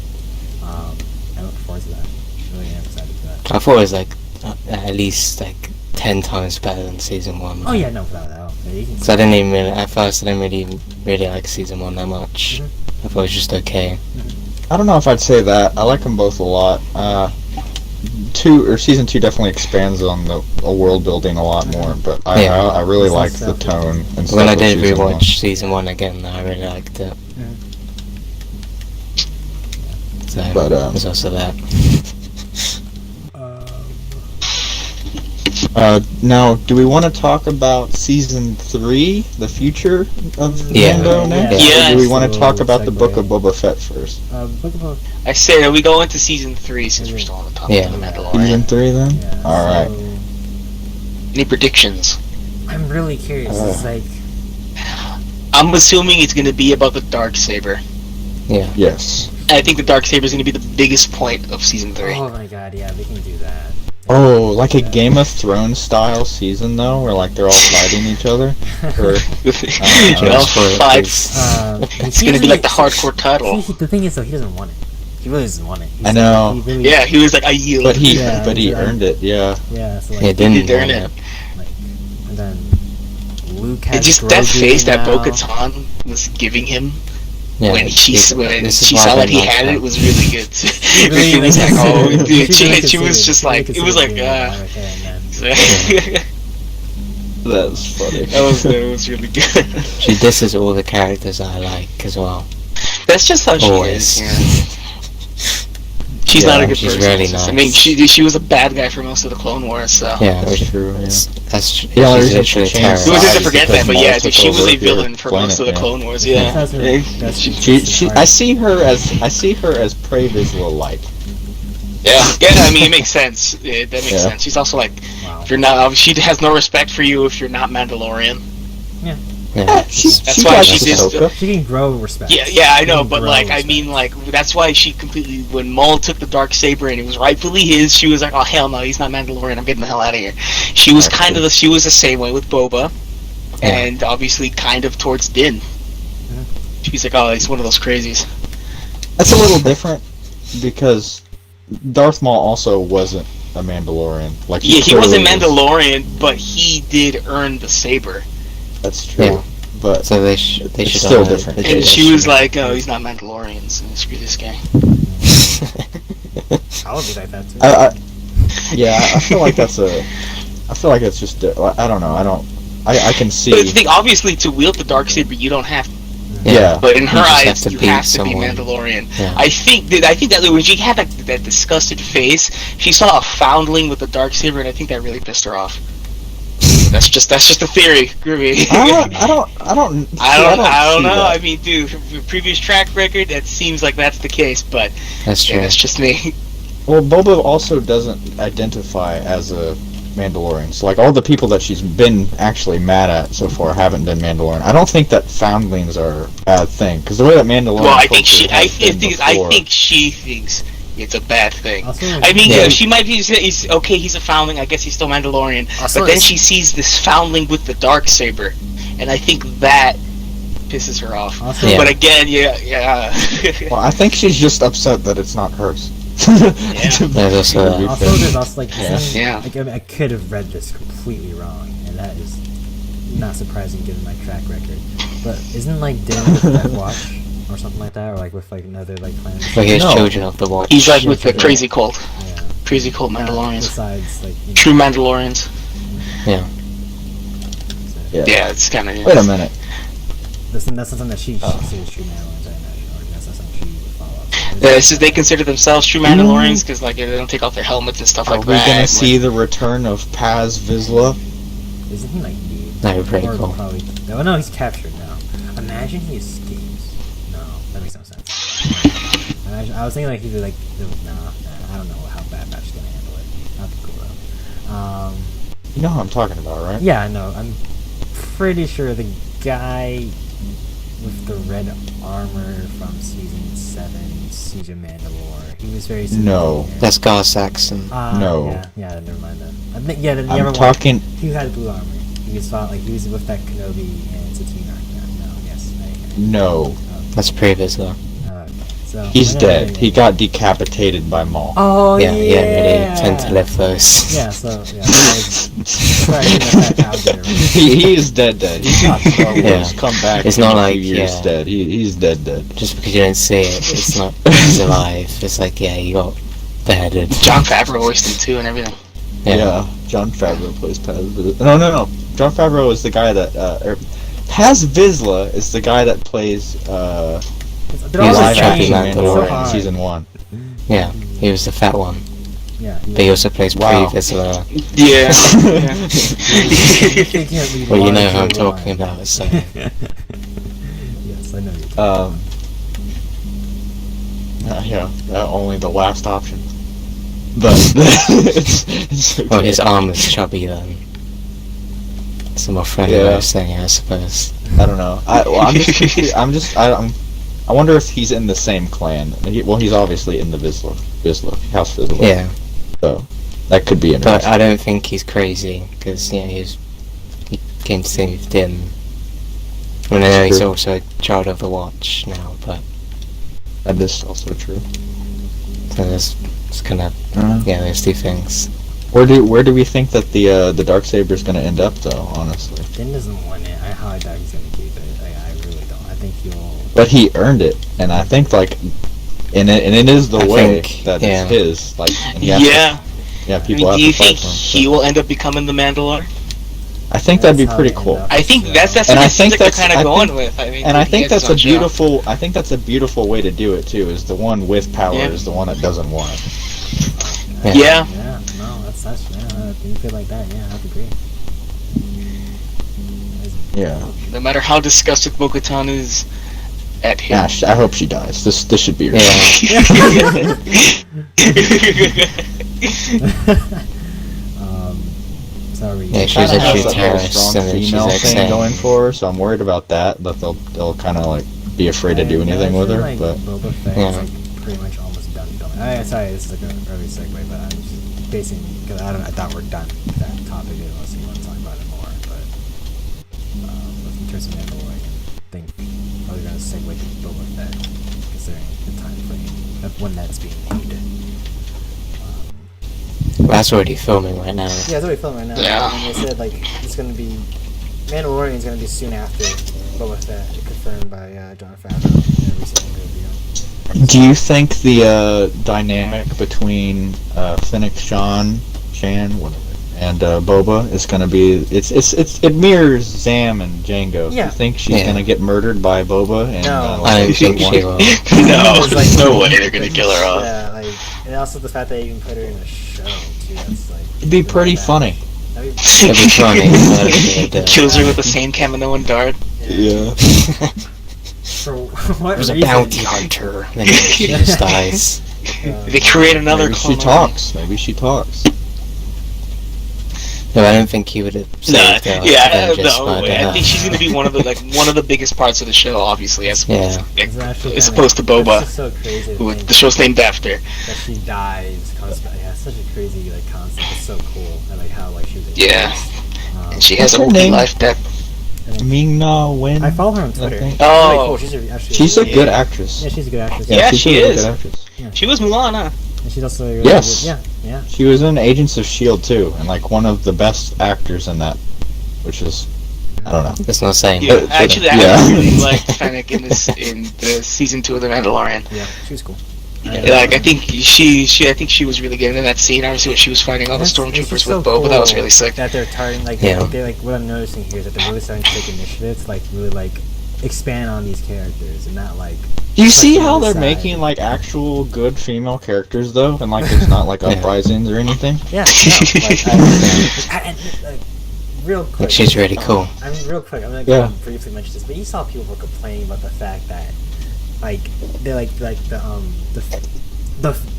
I look forward to that. Really am excited for that. I thought it was like at least like 10 times better than season 1. Oh yeah, no, without a doubt. So I didn't even really. At first, I didn't really like season 1 that much. I thought it was just okay. I don't know if I'd say that. I like them both a lot. Season 2 definitely expands on the world building a lot more, but I really liked the tone and stuff. When I did rewatch season 1 again, I really liked it. So there's also that. Now, do we want to talk about season 3, the future of Mando next? Yeah. Or do we want to talk about the Book of Boba Fett first? I say that we go into season 3 since we're still on the topic of the Mandalorian. Season 3 then? Yeah, Alright. So, Any predictions? I'm really curious. It's like, I'm assuming it's going to be about the Darksaber. Yeah. Yes. I think the Darksaber is going to be the biggest point of season 3. oh my god, yeah, they can do that. Oh, like a Game of Thrones style season though, where like they're all fighting each other. Or Well, fight. It's going to be like the hardcore title. See, the thing is though, he doesn't want it. He really doesn't want it. I know. He really, Yeah, he was like, I yield. but he Yeah, he yeah. earned it. Yeah. Yeah, so like, He didn't did earn want it. like, and then Luke has It's just that Grogu face that now. Bo-Katan was giving him Yeah, when she this is why saw I that he like had that. it was really good. Really She was like, oh, considered- dude, she really was just considered- like, it was really like, considered doing that right there and then. That's funny. that was really good. She disses all the characters I like as well. That's just how she Always. is. Yeah. She's Yeah, not a good she's person. really It's just- I nice. mean, she was a bad guy for most of the Clone Wars, so. Yeah, That's true. Yeah. That's Yeah, she's there's literally a a chance. It was terrorist. just to forget that, but Because yeah, Maul dude, she took was a over your villain for planet, most of the yeah. Clone Wars. Yeah, Yeah. that's her best She, interest she, in I art. see her as Prey Vizsla light. Yeah, I mean, it makes sense. That makes Yeah. sense. She's also like, Wow. if you're not, she has no respect for you if you're not Mandalorian. Yeah, That's why she did- Ahsoka. She can grow respect. Yeah, I know, She can but grow like, I respect. mean, like, that's why she completely, when Maul took the Darksaber and it was rightfully his, she was like, oh hell no, he's not Mandalorian, I'm getting the hell out of here. She was kind of, she was the same way with Boba, Yeah. and obviously kind of towards Din. She's like, oh, he's one of those crazies. That's a little different because Darth Maul also wasn't a Mandalorian. Like Yeah, he clearly wasn't was- Mandalorian, but he did earn the saber. That's true. Yeah. But So they should It's should still honor different. the And she tradition. was like, oh, he's not Mandalorian, so screw this guy. I would be like that too. I feel like that's just I don't know. I can see. But the thing, obviously, to wield the Darksaber, you don't have to. Yeah. But in her just eyes, have to you beat have to be someone. Mandalorian. Yeah. I think that when she had that disgusted face, she saw a foundling with the Darksaber, and I think that really pissed her off. That's just a theory, Groovy. I don't know. I mean, dude, previous track record, it seems like that's the case, but That's true. yeah, that's just me. Well, Boba also doesn't identify as a Mandalorian. So, like, all the people that she's been actually mad at so far haven't been Mandalorian. I don't think that foundlings are a bad thing, because the way that Mandalorian Well, I think culture has been I before- think she thinks it's a bad thing. Also, I mean, Yeah. she might be. He's okay. He's a foundling. I guess he's still Mandalorian. Also, But then it's- she sees this foundling with the Darksaber, and I think that pisses her off. Also, Yeah. But again, yeah. Well, I think she's just upset that it's not hers. There's also that. Also, there's also like, isn't- Yeah. like, I mean, I could have read this completely wrong, and that is not surprising given my track record. But isn't like Din with Death Watch or something like that, or like with like another like planet? But here's No. Children of the Watch. He's like Yeah, with the yeah. crazy cult, Yeah. crazy cult Mandalorians, Besides, like, you know, true Mandalorians. Yeah. Yeah, it's kind of. Wait a minute. that's something that she considers true Mandalorians, I imagine, or that's not something she would follow up. Yeah, it's just they consider themselves true Mandalorians because like they don't take off their helmets and stuff Are like we that. gonna Like, see the return of Paz Vizsla? Isn't he like dead? That would be pretty Or cool. probably, no, he's captured now. Imagine he escapes. No, that makes no sense. I was thinking like he would like, I don't know how Bad Batch is gonna handle it. That'd be cool though. You know who I'm talking about, right? Yeah, I know. I'm pretty sure the guy with the red armor from season 7, Siege of Mandalore. He was very similar. No. That's Gar Saxon. No. Yeah, never mind then. I think, yeah, the I'm other talking. one. He had blue armor. He was fought, like he was with that Kenobi and Satine arc. No, yes. No. That's previous though. Okay. So He's yeah, dead. yeah, He yeah. got decapitated by Maul. Oh Yeah, really tend to live those. Yeah, so yeah. Sorry, I'll get it right. He is dead. He's not Star Wars. Yeah. Come back. It's in not a like, few years yeah. dead. He's dead. Just because you don't see it, it's not he's alive. It's like, yeah, you got beheaded. John Favreau voiced him too and everything. Yeah. John Favreau plays Paz Vizsla. No. John Favreau is the guy that. Paz Vizsla is the guy that plays. They're all He's the a live trappy same. action It's so Mandalorian hard. season 1. Yeah, he was the fat one. Yeah. But he also plays Wow. Pre Vizsla. Yeah. Well, you know who I'm talking about, so. Yes, I know you're talking Yeah, only the last option. But it's okay. Well, his arm is chubby then. It's a more friendly way of saying it, I suppose. I don't know. I'm just confused. I wonder if he's in the same clan. He's obviously in the Vizsla, House Vizsla. Yeah. So that could be But interesting. I don't think he's crazy, because, he came to think with Dim. I mean, I know he's True. also a child of the Watch now, but That is also true. so it's kind of, those two things. Where do we think that the Darksaber's going to end up, though? Honestly, Din doesn't want it. I highly doubt he's gonna keep it. I really don't. I think he'll. but he earned it, and I think and it is the I way think, that yeah. it's his. And he has Yeah. to, people I have mean, do you to fight think for him. he will end up becoming the Mandalore? I think that'd be That's how pretty they end cool. up. I think that's And what I it seems think like they're that's- kind I of going think- with. I mean, And I he think has his that's a own show. beautiful. I think that's a beautiful way to do it too. Is the one with power Yeah. is the one that doesn't want it. Yeah. Yeah. No, that's yeah. If you feel like that, yeah, I'd agree. Yeah. No matter how disgusted Bo-Katan is at him. Gosh, I hope she dies. This should be her. Yeah. Sorry. Yeah, she was Kinda a has true that very terrorist, strong and then she's female like thing saying, going for her, so I'm worried about that. That they'll kind of be afraid to do anything with her. Like, But Boba Fett Yeah. is like pretty much almost done. Sorry, this is like an early segue, but I'm just basing because I thought we're done with that topic unless you want to talk about it more. But in terms of Mandalorian, I think I was gonna segue to Boba Fett considering the time frame of when that's being made. well, that's already filming right now. Yeah, it's already filming right now. Yeah. And they said like it's gonna be Mandalorian is gonna be soon after Boba Fett, confirmed by Jon Favreau in a recent interview. do you think the dynamic between Fennec Shan, whatever, and Boba is going to be? It mirrors Zam and Jango. Do Yeah. you think she's Yeah. going to get murdered by Boba? And, No. I don't think season she one? will. No, It's like- no way they're gonna kill her off. Yeah, like, and also the fact that they even put her in a show too. That's like It'd be really pretty bad. funny. That'd be, It'd be funny, but it'd be Kills her with the same Kaminoan dart. Yeah. for what There's a reason? bounty hunter, and then she just dies. They create another Maybe she clone. talks. Maybe she talks. No, I don't think he would have Nah, saved her. yeah, Avengers, no but, way. I think she's gonna be one of the biggest parts of the show, obviously, as opposed, It's actually as kinda- opposed to It's Boba, just so crazy to who think the show's named after. that she dies constantly. Yeah, it's such a crazy like concept. It's so cool. I like how like she was. Yeah. And she has What's a her name? multi-life death. Ming Na Wen. I follow her on Twitter. think. She's Oh. really cool. Actually She's a really good actress. Yeah, she's a good actress. Yeah, she's she a really is. good actress. She was Mulan, huh? And she's also really Yes. good. Yeah. She was in Agents of S.H.I.E.L.D. too, and one of the best actors in that, which is, I don't know. It's not saying. Yeah, actually, I Yeah. really liked Fennec in the season 2 of The Mandalorian. Yeah, she was cool. Like, I think she was really good in that scene. Obviously, when she was fighting all the It's stormtroopers just with so Boba, that was cool really sick. That they're targeting, like, Yeah. they like what I'm noticing here is that they're really starting to take initiative to like really like expand on these characters and not like. Do you push see them how to the they're side. making actual good female characters though, and it's not Yeah. uprisings or anything? Yeah, no, and, real quick. She's really cool. I mean, real quick. I'm gonna Yeah. briefly mention this, but you saw people were complaining about the fact that they're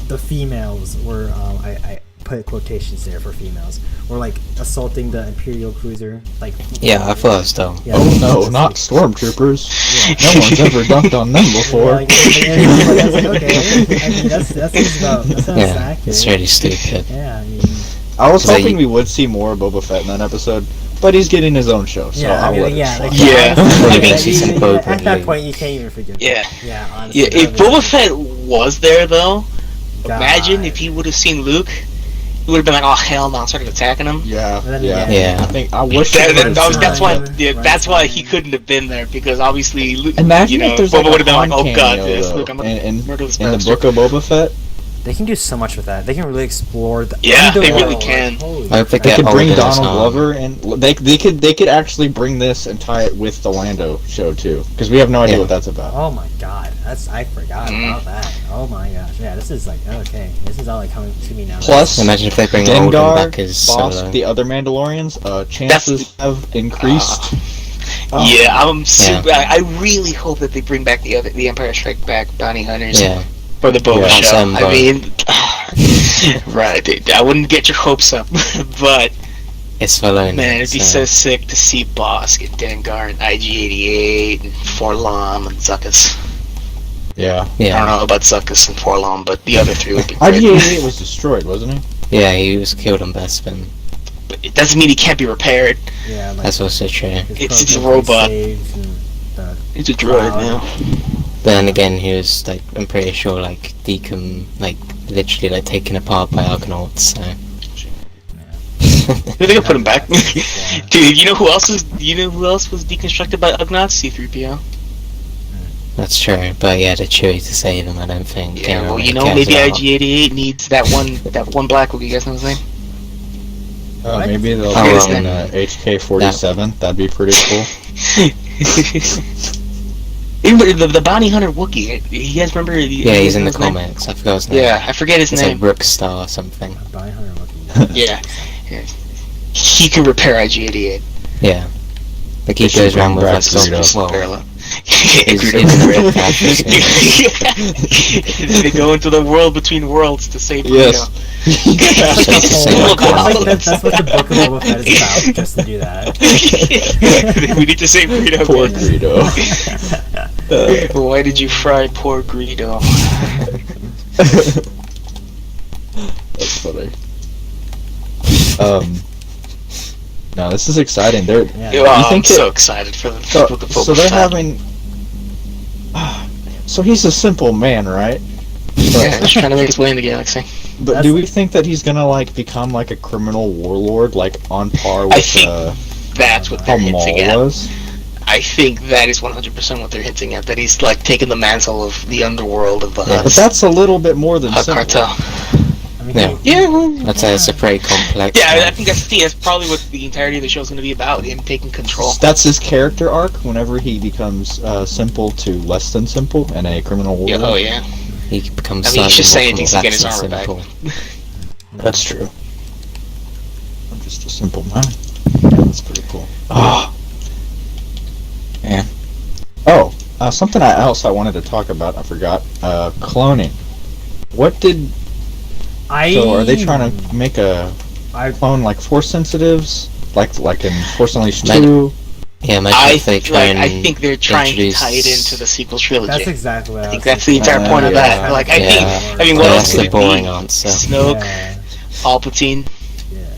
the females were I put quotations there for females were assaulting the Imperial cruiser Yeah, I thought it was dumb. Yeah. Oh no, not stormtroopers. No one's ever dunked on them before. I was like, okay, I mean that sounds Yeah, accurate. it's really stupid. Yeah, I mean, I was So hoping you- we would see more of Boba Fett in that episode, but he's getting his own show, so yeah, I'll let it yeah, slide. Yeah. Probably honestly, makes you some at Boba that Fett. point you can't even forgive. Yeah. Yeah, honestly. Yeah, if Boba Fett was there, though, God. imagine if he would have seen Luke, he would have been like, oh, hell no, and started attacking him. Yeah, Then yeah. again- Yeah. I wish That- they that- would've that's seen why. that. Yeah, Right. that's why he couldn't have been there because obviously, Luke, Imagine if there's Boba a would have been like, Han "Oh God, cameo, this though, Luke, I'm gonna in murder this the bastard." book of Boba Fett. They can do so much with that. They can really explore the Yeah, they underworld, really can. holy I hope they They get could bring older Donald as Glover, and they could actually bring this and tie it with the Lando show too, because we have no idea Yeah. what that's about. Oh my god, I forgot about that. Oh my gosh, yeah, this is okay. This is all coming to me now. Plus, Imagine if they bring Alden Dengar, back as Bosk, Solo. the other Mandalorians, chances have increased. Yeah, I'm super. Yeah. I really hope that they bring back the Empire Strike Back bounty hunters Yeah. for the Boba Yeah. show. Ensemble. I mean, right? I wouldn't get your hopes up, but It's following. Man, it'd be so sick to see Boss get Dengar and IG-88 and Forlom and Zuckuss. Yeah. I don't know about Zuckuss and Forlom, but the other three would be great. IG-88 was destroyed, wasn't he? Yeah, he was killed on Bespin. But it doesn't mean he can't be repaired. Yeah, like, That's also true. It's a robot. It's a droid now. But then again, he was like, I'm pretty sure, like literally like taken apart by Argonauts. So. They're gonna put him back. Dude, you know who else was deconstructed by Ugnaughts? C-3PO. That's true, but he had a Chewie to save him. I don't think. Yeah, well, really you know, cares maybe about. IG-88 needs that one black Wookiee. You guys know his name? Maybe they'll Oh, put in HK-47. That'd be pretty cool. Even the bounty hunter Wookiee. You guys remember? Yeah, he's in the his name? comics. I forgot his name. Yeah, I forget his It's name. like Rookstar or something. Yeah. He can repair IG-88. Yeah. Like he They should goes around with bring like back Greedo. well, He's he's in the red patches. They go into the world between worlds to save Yes. That's what the Book of Boba Fett is about, just to do that. We need to save Greedo. Poor man. Greedo. Why did you fry poor Greedo? That's funny. No, this is exciting. I'm so excited for the So Book of Boba they're Fett. having. So he's a simple man, right? Yeah, just trying to make his way in the galaxy. But do we think that he's gonna like become like a criminal warlord, like on par with I think that's what how they're hinting Maul at. was? I think that is 100% what they're hinting at. That he's like taking the mantle of the underworld of the But Hutt. that's a little bit more than simple. Cartel. I mean, Yeah. Yeah, well, I'd say it's a pretty complex. yeah. I one. think that's probably what the entirety of the show is going to be about. Him taking control. That's his character arc. Whenever he becomes simple to less than simple and a criminal warlord. Yeah, oh yeah. He becomes. I mean, he's just slightly saying more things to get his complex armor and back. simple. That's true. I'm just a simple man. Yeah, that's pretty cool. Oh, man. Oh, something else I wanted to talk about. I forgot. Cloning. What did? So are they trying to make a clone like Force sensitives, like in Force Unleashed 2? Yeah, imagine if they try and I think they're trying to introduce- tie it into the sequel trilogy. That's exactly what I I think was that's the thinking. entire point of that. Yeah. Like, Yeah. I mean, what Well, else that's could the it boring be? answer. Snoke, Yeah. Palpatine.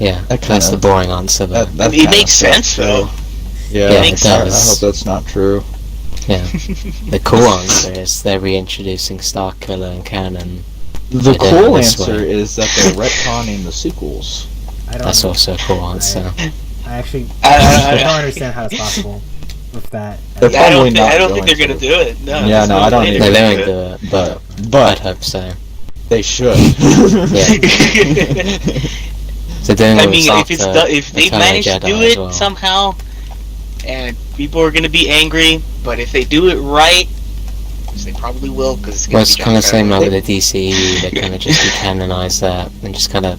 Yeah, That that's the kinda- boring answer. Though. That It kinda makes sucks, sense, though. Yeah, Yeah, makes it I does. hope that's not true. Yeah, the cool answer is they're reintroducing Starkiller and canon. The They did it cool this answer way. is that they're retconning the sequels. I don't, That's also a cool answer. I actually I- don't understand how it's possible with that. They're Yeah, probably not I don't think going they're going to do it. No, Yeah, there's no, I don't way either. They they're don't gonna do it, but I'd But hope so. they should. Yeah. So doing I all mean, this if it's after if they Return of manage to Jedi do as it well. somehow, and people are going to be angry, but if they do it right, which they probably will, because it's Well, going it's to be kind of the same like Jon with the DCEU. They kind of just decanonize that and just kind of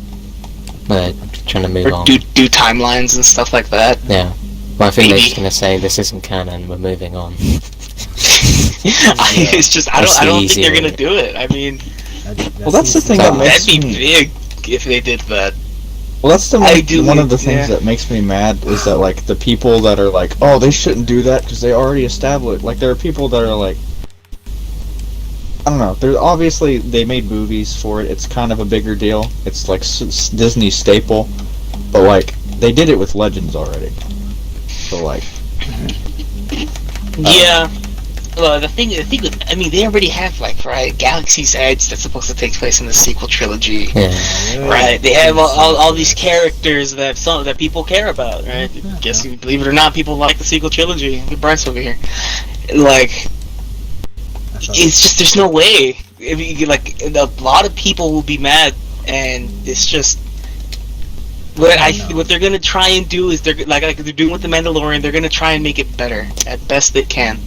trying to move Favreau. Or on. do timelines and stuff like that. Yeah. Well, I think they're Maybe. just gonna say this isn't canon. We're moving on. It's just I That's don't the think they're easy going to do it. I mean, Well, that's the thing that that'd be me- big if they did that. Well, that's I do- one of the things yeah. that makes me mad is that like the people that are like, oh, they shouldn't do that because they already established. Like there are people that are like, I don't know. They're obviously they made movies for it. It's kind of a bigger deal. It's like Disney staple, but like they did it with Legends already. So like, Yeah. Well, the thing with, I mean, they already have like right Galaxy's Edge that's supposed to take place in the sequel trilogy. Yeah. Right, they have all these characters that people care about, right? Guess believe it or not, people like the sequel trilogy. Look at Bryce over here. Like, it's just there's no way. I mean, like a lot of people will be mad, and it's just what they're gonna try and do is they're they're doing with the Mandalorian. They're gonna try and make it better at best they can.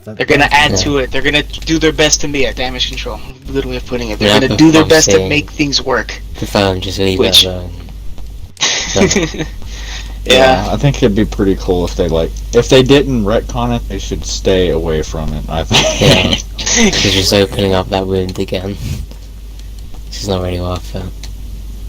They're gonna add to it. They're gonna do their best to be at damage control. Good way of putting it. They're Yeah, gonna do their I'm best to saying- make things work. Prefer just leave Which- it alone. Yeah. I think it'd be pretty cool if they if they didn't retcon it, they should stay away from it. I think. Yeah. Because just opening up that wound again. It's not really worth it.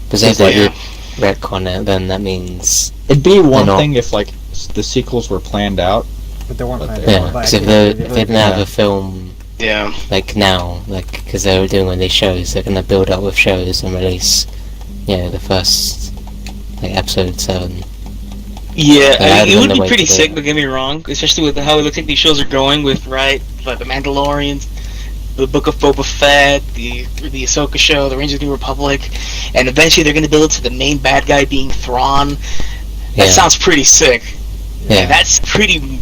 Because It's they like- did retcon it, then that means It'd be one not- thing if like the sequels were planned out. But they weren't But planned they- out. yeah. But Because if actually, they didn't have Yeah. a film Yeah. like now, like because they were doing all these shows, they're gonna build up with shows and release, the first like episode 7. Yeah, Yeah, I mean, it would the be way pretty to do sick, it. don't get me wrong, especially with how it looks like these shows are going with, right, like the Mandalorians, the Book of Boba Fett, the Ahsoka show, the Rangers of the New Republic, and eventually they're going to build it to the main bad guy being Thrawn. That Yeah. sounds pretty sick. Yeah. And that's pretty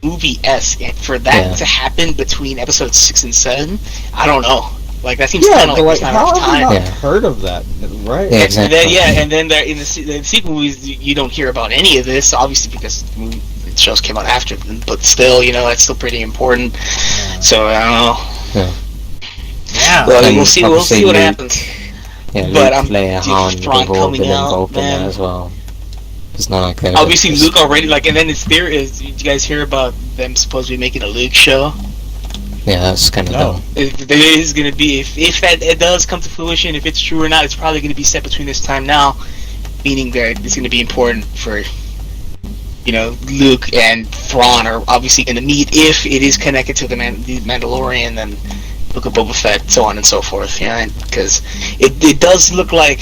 movie-esque, and for that Yeah. to happen between episodes 6 and 7, I don't know. Like, that seems Yeah, kind of but like like, there's not how enough have we time. not Yeah. heard of that? Right? Yeah, And exactly. then, and then in the sequel movies, you don't hear about any of this, obviously, because the shows came out after them. But still, that's still pretty important. So I don't know. Yeah. Well, And we'll see. We'll obviously see what Luke- happens. Yeah, But Luke, Leia, Han, Thrawn they've all coming been out, involved in man. that as well. It's not like they're Obviously, just- Luke already and then it's there is. Did you guys hear about them supposedly making a Luke show? Yeah, that's kind of No. dumb. There is going to be if that it does come to fruition, if it's true or not, it's probably going to be set between this time now, meaning that it's going to be important for Luke and Thrawn are obviously going to meet if it is connected to the Mandalorian and Book of Boba Fett, so on and so forth. Yeah, because it does look like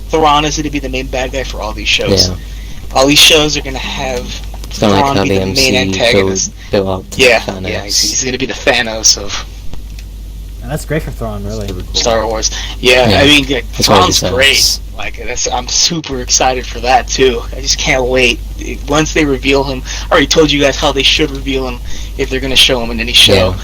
Thrawn is going to be the main bad guy for all these shows. Yeah. All these shows are going to have It's kind of like Thrawn how be the the main MCU antagonist. built up to Yeah, Thanos. yeah, he's going to be the Thanos of And that's great for Thrawn, really. Pretty cool. Star Wars. Yeah, Yeah. I mean, That's what he Thrawn's says. great. Like, I'm super excited for that too. I just can't wait. Once they reveal him, I already told you guys how they should reveal him if they're gonna show him in any show. Yeah.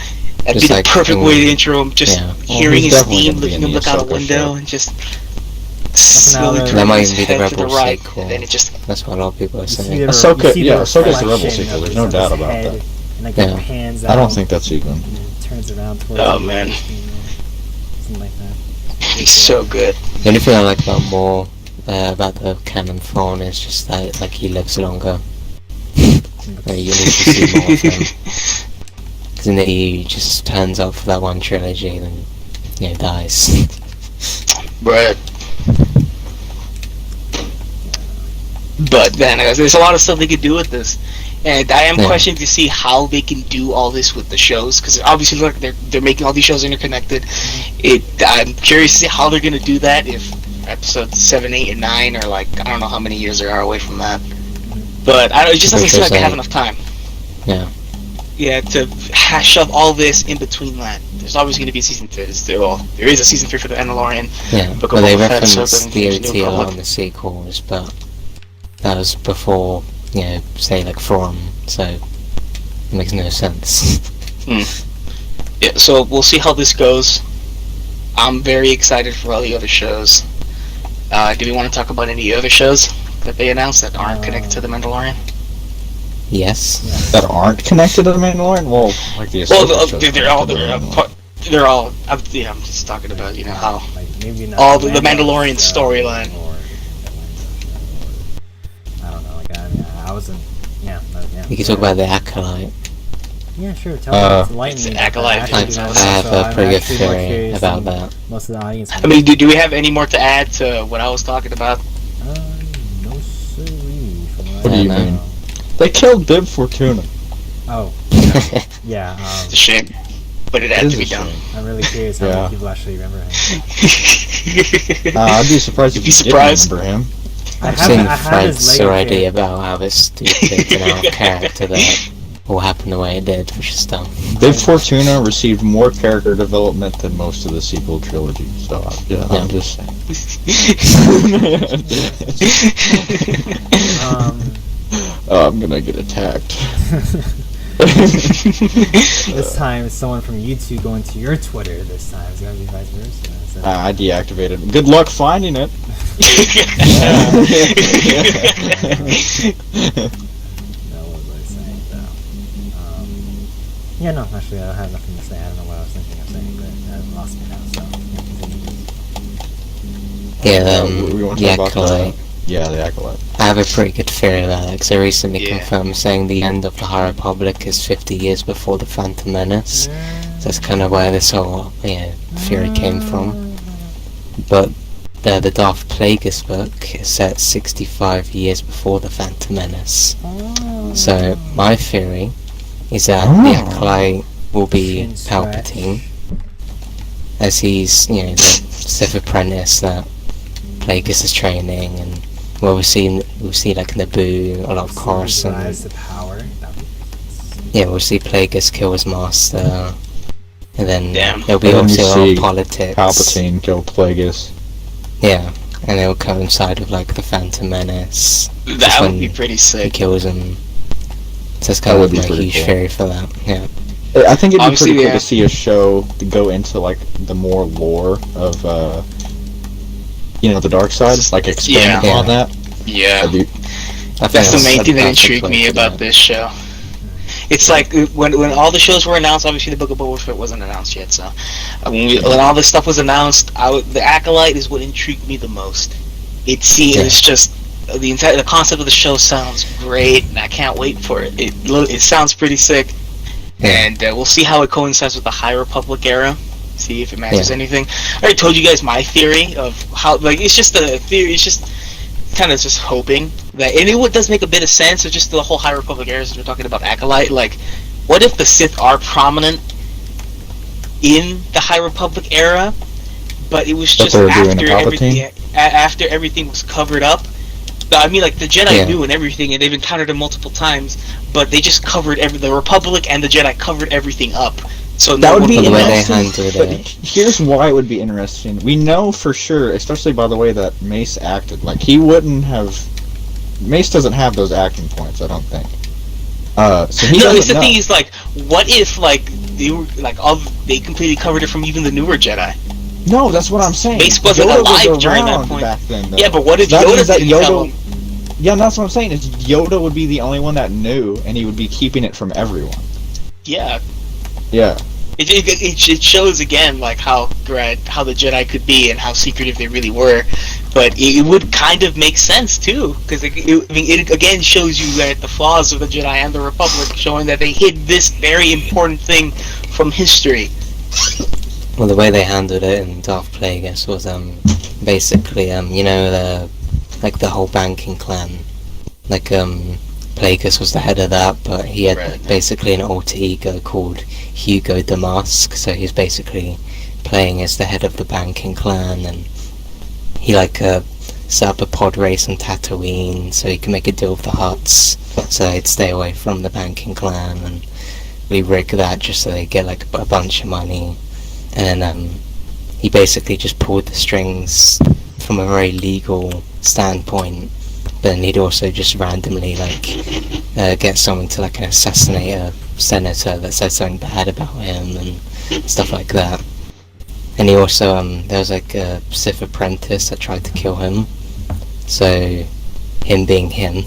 That'd Just be the like perfect in- way to intro him. Just Yeah. hearing he's his definitely theme, gonna be looking in him the look out a Ahsoka window, show. and just now slowly they're- turn That might his even be the head to the Rebel right, sequel. and then it just That's what a lot of people are You see saying. the- Ahsoka- you see the yeah, Ahsoka's the reflection Rebel sequel, of there's his- no of doubt his about head, that. And like Yeah. it pans out. I don't think that's even. And it turns around towards Oh, you, man. something like that. he's so good. The only thing I like about the canon Thrawn is just that like he lives longer. Like, you need to see more of him. Because then he just turns up for that one trilogy and then dies. Right. But then there's a lot of stuff they could do with this, and I am Yeah. questioning to see how they can do all this with the shows, because obviously look, they're making all these shows interconnected. I'm curious to see how they're gonna do that if episodes 7, 8, and 9 are like I don't know how many years they are away from that. But it just doesn't seem like they have enough time. Yeah. Yeah, to shove all this in between that. There's always going to be a season 3. There is a season 3 for the Mandalorian. Yeah, Book but of they Boba Fett, referenced Ahsoka, the and New OT a lot Republic. in the sequels, but that was before, say like Thrawn, so it makes no sense. Yeah, so we'll see how this goes. I'm very excited for all the other shows. Do we want to talk about any other shows that they announced that aren't connected to the Mandalorian? Yes. That aren't connected to the Mandalorian? Well, like the Well, Ahsoka show's they're connected all to the Mandalorian. they're all. I'm just talking about how Like maybe not all the the Lando Mandalorian show storyline. or I don't know. Like I wasn't. Yeah. You can talk about the Acolyte. Yeah, sure. Tell me. It's enlighten It's me. the Acolyte. I, Actually, I do that, have so a I'm pretty good actually more theory curious about than that. Most of the audience. I mean, do we have any more to add to what I was talking about? No siree. What do you mean? They killed Bib Fortuna. Oh. Yeah. It's a shame, but it had It to be is a done. shame. I'm really curious how Yeah. many people actually remember him. I'd be surprised You'd if be you surprised. didn't remember him. I've have- seen I have his threads Lego already kit. about how this stupid and out of character that all happened the way it did, which is dumb. Bib Fortuna received more character development than most of the sequel trilogy, so Yeah. I'm just saying. Oh, I'm gonna get attacked. This time, it's someone from YouTube going to your Twitter. This time, it's gonna be vice versa. So, I deactivated it. Good luck finding it. no, what was I saying though? Yeah, no, actually, I have nothing to say. I don't know what I was thinking of saying, but it lost me now. So, yeah, continue. We want to The talk about Acolyte. Yeah, the Acolyte. I have a pretty good theory about it, because I recently Yeah. confirmed saying the end of the High Republic is 50 years before the Phantom Menace. That's kind of where this whole theory came from. But the Darth Plagueis book is set 65 years before the Phantom Menace. So my theory is that the Acolyte will be Chin stretch. Palpatine, as he's, you know, the Sith apprentice that Plagueis is training, and we'll see like Naboo, a lot of Coruscant. Rise to power. Yeah, we'll see Plagueis kill his master, and then Damn. there'll be And then you also a lot see of politics. Palpatine kill Plagueis. Yeah, and it'll coincide with like the Phantom Menace. That when would be pretty He sick. kills him. So that's That kind would of be my pretty huge cool. theory for that. Yeah. I think it'd be Obviously, pretty cool yeah. to see a show to go into like the more lore of the dark side, like expand Yeah. on that. Yeah. That'd be- I think That's the main thing that that's a intrigued perfect me way to about do it. this show. It's like when all the shows were announced. Obviously, the Book of Boba Fett wasn't announced yet. So when all this stuff was announced, the Acolyte is what intrigued me the most. It's just the concept of the show sounds great, and I can't wait for it. It sounds pretty sick, Yeah. and we'll see how it coincides with the High Republic era. See if it matches Yeah. anything. I already told you guys my theory of how. Like, it's just a theory. It's just kind of just hoping that, and it does make a bit of sense. It's just the whole High Republic era, since we're talking about Acolyte. Like, what if the Sith are prominent in the High Republic era, but it was But just they were doing after a Palpatine? everything, after everything was covered up. I mean, like, the Jedi Yeah. knew and everything, and they've encountered him multiple times, but they just covered the Republic and the Jedi covered everything up. So That would be the way they interesting, handled but it. here's why it would be interesting. We know for sure, especially by the way that Mace acted, like he wouldn't have. Mace doesn't have those acting points, I don't think. So he no, doesn't it's the know. thing is, like, what if, like, they were like they completely covered it from even the newer Jedi? No, that's what I'm saying. Mace wasn't Yoda alive was during that around point. back then, though. Yeah, but what if That Yoda means that didn't tell him? Yeah, that's what I'm saying. Is Yoda would be the only one that knew, and he would be keeping it from everyone. Yeah, Yeah. it shows again like how the Jedi could be and how secretive they really were, but it would kind of make sense too, because it again shows you that the flaws of the Jedi and the Republic, showing that they hid this very important thing from history. Well, the way they handled it in Darth Plagueis was basically the whole banking clan. Like Plagueis was the head of that, but he had Right. basically an alter ego called Hugo Damask, so he's basically playing as the head of the banking clan, and he set up a pod race on Tatooine so he can make a deal with the Hutts so they'd stay away from the banking clan, and we rig that just so they get like a bunch of money. And then he basically just pulled the strings from a very legal standpoint, but then he'd also just randomly get someone to assassinate a senator that said something bad about him and stuff like that. And he also there was a Sith apprentice that tried to kill him, so him being him,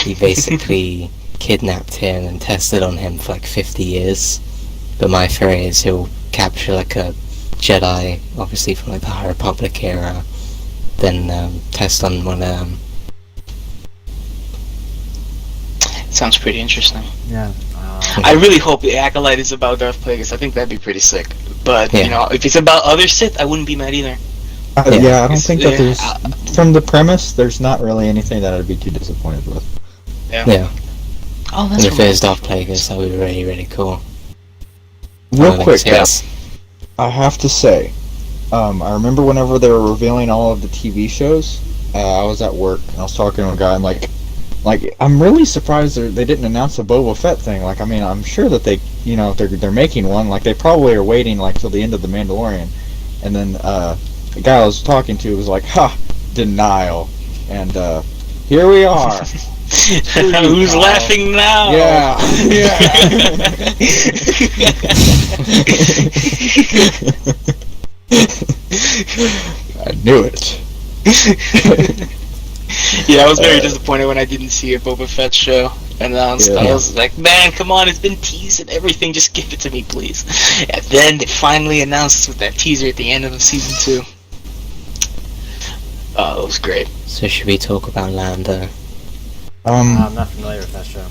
he basically kidnapped him and tested on him for 50 years. But my theory is he'll capture a Jedi, obviously from the High Republic era, then test on one of them. Sounds pretty interesting. Yeah. I really hope the Acolyte is about Darth Plagueis. I think that'd be pretty sick. But Yeah. if it's about other Sith, I wouldn't be mad either. Yeah, I don't It's- think that yeah, there's from the premise. There's not really anything that I'd be too disappointed with. Yeah. Oh, And that's if it is Darth Plagueis, that would be really, really cool. Real That quick, makes sense. I have to say, I remember whenever they were revealing all of the TV shows, I was at work and I was talking to a guy and I'm really surprised they didn't announce a Boba Fett thing. I'm sure that they, they're making one. They probably are waiting till the end of the Mandalorian, and then the guy I was talking to was like, "Ha, denial," and here we are. Who's Kyle. laughing now? Yeah, I knew it. Yeah, I was very disappointed when I didn't see a Boba Fett show announced. Yeah. I was like, man, come on, it's been teased and everything, just give it to me, please. And then they finally announced with that teaser at the end of season 2. Oh, it was great. So should we talk about Lando? I'm not familiar with that show.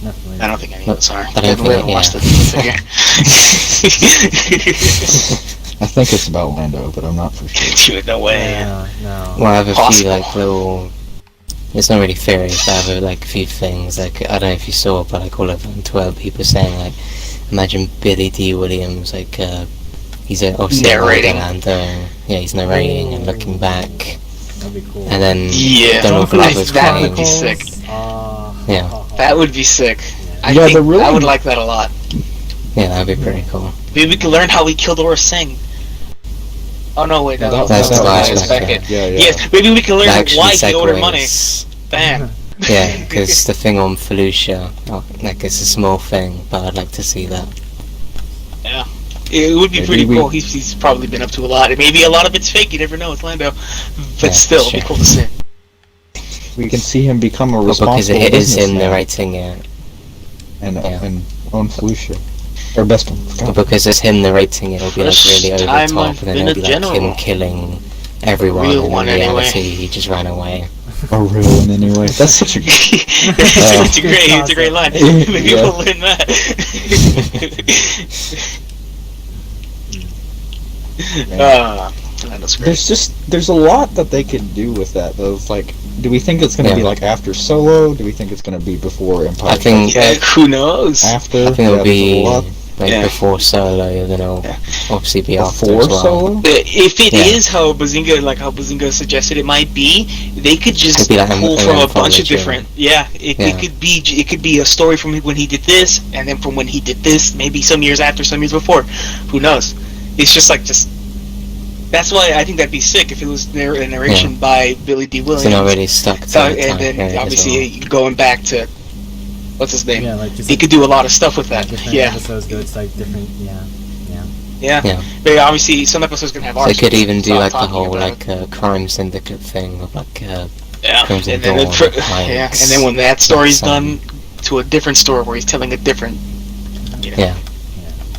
Not familiar. I don't think any of us are. I don't We haven't think- watched yeah. it, figure. I think it's about Lando, but I'm not for sure. Dude, no way. Yeah, no. Well, I have a few Possible. like little. It's not really theories, but I have like a few things. Like I don't know if you saw, but like all over on Twitter, people saying like, imagine Billy D. Williams like he's obviously Narrating. Lando. Yeah, he's narrating and looking back, That'd be cool. and then Yeah, Donald Glover's that playing. would be sick. Yeah. That would be sick. I Yeah, think the really- I would like that a lot. Yeah, that'd be pretty cool. Maybe we could learn how he killed Aura Singh. Oh no, wait, No, that's the last second. Yeah, yeah. Yes, maybe we can learn That actually why he owed her money. segues. Bam. Yeah, because the thing on Felucia, like it's a small thing, but I'd like to see that. It would be Maybe pretty we- cool. He's probably been up to a lot. And maybe a lot of it's fake. You never know. It's Lando, but Yeah, still, it'd be sure. cool to see. We can see him become a Well, responsible because it is him businessman narrating it. and yeah. and own Felicia. Or best one. But because it's him narrating it, it'll be like First really over the time top, I've and then been it'll a be like him general. killing everyone. Real and one in anyway. reality, he just ran away. A real one anyway. That's such a it's a great line. Maybe Yeah. we'll learn that. Lando's great. there's a lot that they could do with that though. It's like, do we think it's gonna be Yeah. like after Solo? Do we think it's gonna be before Empire? I think Yeah, who knows? Strikes After. I think it'll Yeah, be there's a lot like Yeah. before Solo, and then it'll Yeah. obviously be after before as well. Solo. If it Yeah. is how Bazinga suggested it might be, they could just Could be like pull an from a bunch of anthology. different. Yeah, it Yeah. could be a story from when he did this, and then from when he did this, maybe some years after, some years before. Who knows? It's just. That's why I think that'd be sick if it was a narration by Billy D. So Williams. they're not really stuck to So, the time and then period as obviously going back to what's his name? Yeah, like just He could do a lot of stuff with that. different Yeah, episodes go. It's like different. Yeah. yeah. Yeah. But obviously, some episodes gonna have So arcs. they could even do Stop like the talking whole about like crime syndicate thing of like yeah. Crimson And then Dawn, yeah, Pikes, and then when that story's some- done, to a different story where he's telling a different, Yeah.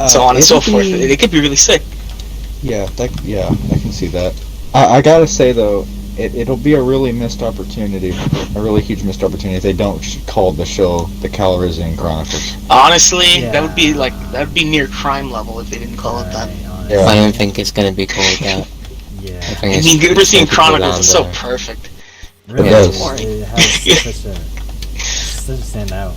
so on and so it'll forth. be- It could be really sick. Yeah, I can see that. I gotta say though, it'll be a really missed opportunity, a really huge missed opportunity if they don't call the show the Calrissian Chronicles. Honestly, Yeah. that would be near crime level if they didn't call it that. Yeah. I don't think it's gonna be called that. Yeah. I think I it's mean, it's Gilbertine gonna be Chronicles is so Lando. perfect. Really, It it does. has such a standout.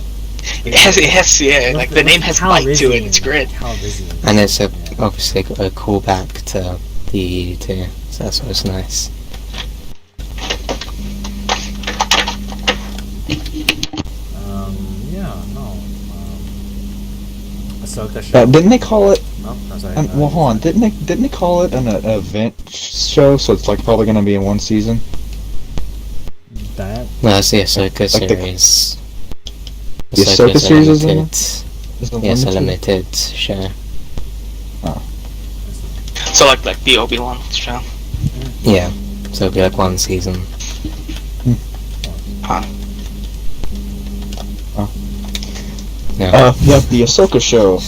It has, yeah, like the name has bite to it. It's great. Calrissian. And it's obviously a callback to the EU too, so that's what's nice. Yeah, no. Ahsoka show. Didn't they call it? Oh, I'm sorry. Well, hold on. Didn't they call it an event show? So it's like probably gonna be in one season. That. No, it's the Ahsoka Like the- series. The Ahsoka's Ahsoka a series is in limited- Is it Yes, a limited? limited show. So like the Obi-Wan show. Yeah, so it'll be like one season. Huh. Yeah. Yeah, the Ahsoka show.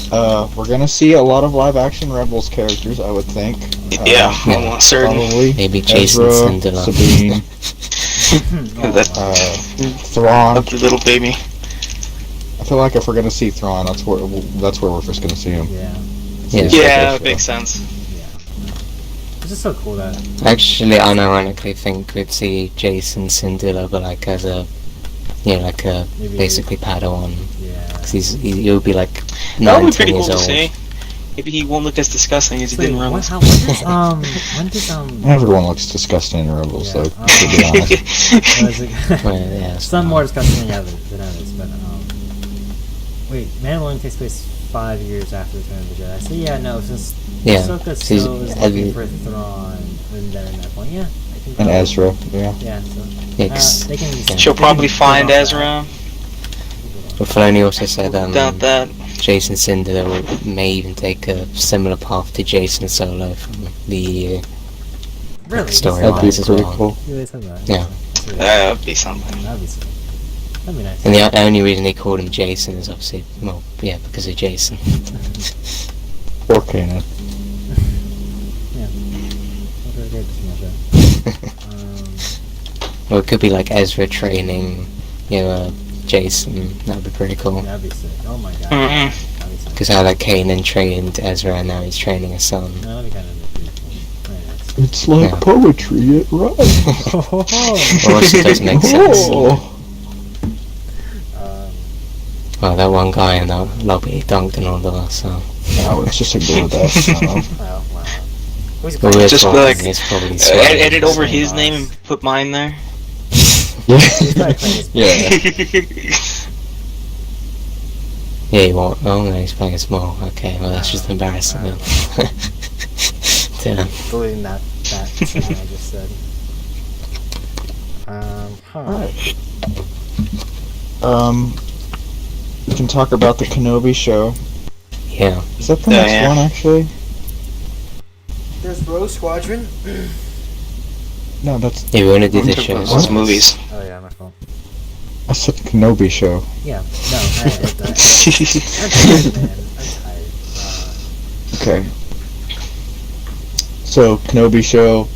We're gonna see a lot of live-action Rebels characters, I would think. Yeah, almost certain. Probably. Maybe Jason Ezra, Syndulla. Sabine, That Thrawn. the little baby. I feel like if we're gonna see Thrawn, that's where we're first gonna see him. Yeah. Yeah. Yeah, it makes sense. It's just so cool that. Actually, I unironically think we'd see Jason Syndulla, but like as a, like a Maybe- basically Padawan. Yeah. 'Cause he'll be like That 9, would be 10 pretty cool years to old. see. Maybe he won't look as disgusting as he did in Wait, Rebels. when does Everyone looks disgusting in Rebels, Yeah, though. To be honest. what is it? Well, yeah, it's Some not- more disgusting than others, but wait, Mandalorian takes place 5 years after the Return of the Jedi. So yeah, no, since Yeah, Ahsoka so still is have looking you- for Thrawn when they're in that point, yeah. I think And Ezra, yeah. Yeah, so It's- they can. yeah. She'll they probably can find build off Ezra. But Filoni also said Doubt that. Jason Syndulla may even take a similar path to Jason Solo from the EU that. Really? story That'd be lines as pretty well. cool. You always said that. Yeah. That's really- That'd be something. That'd be sick. That'd be nice. And the only reason they called him Jason is obviously, because of Jason. Or Kanan. Yeah. That's really great to see that. Or it could be like Ezra training, Jason. That'd be pretty cool. That'd be sick. Oh my god. Mhm. That'd be sick. Because how like Kanan trained Ezra and now he's training his son. No, that'd be kind of. It's like Yeah. poetry, it rhymes. Oh, Well, it does make sense. Oh. Well, that one guy in the lobby dunked and all that, so... No, let's just ignore that. wow. Who's But playing we're Just be talking, like, he's probably sweating. edit over Sweating his boss. name and put mine there. He's probably playing his Yeah. Yeah, he won't. Oh, no, he's playing small. Okay, well, that's just embarrassing. Wow. then. Damn. deleting that thing I just said. Alright. We can talk about the Kenobi show. Yeah. Is that the Yeah, next yeah. one, actually? There's Rogue Squadron. No, that's... Yeah, we want to do this show. Those movies. Oh yeah, my fault. I said Kenobi show. Yeah, no, I'm tired, man. I'm tired. Okay. So, Kenobi show,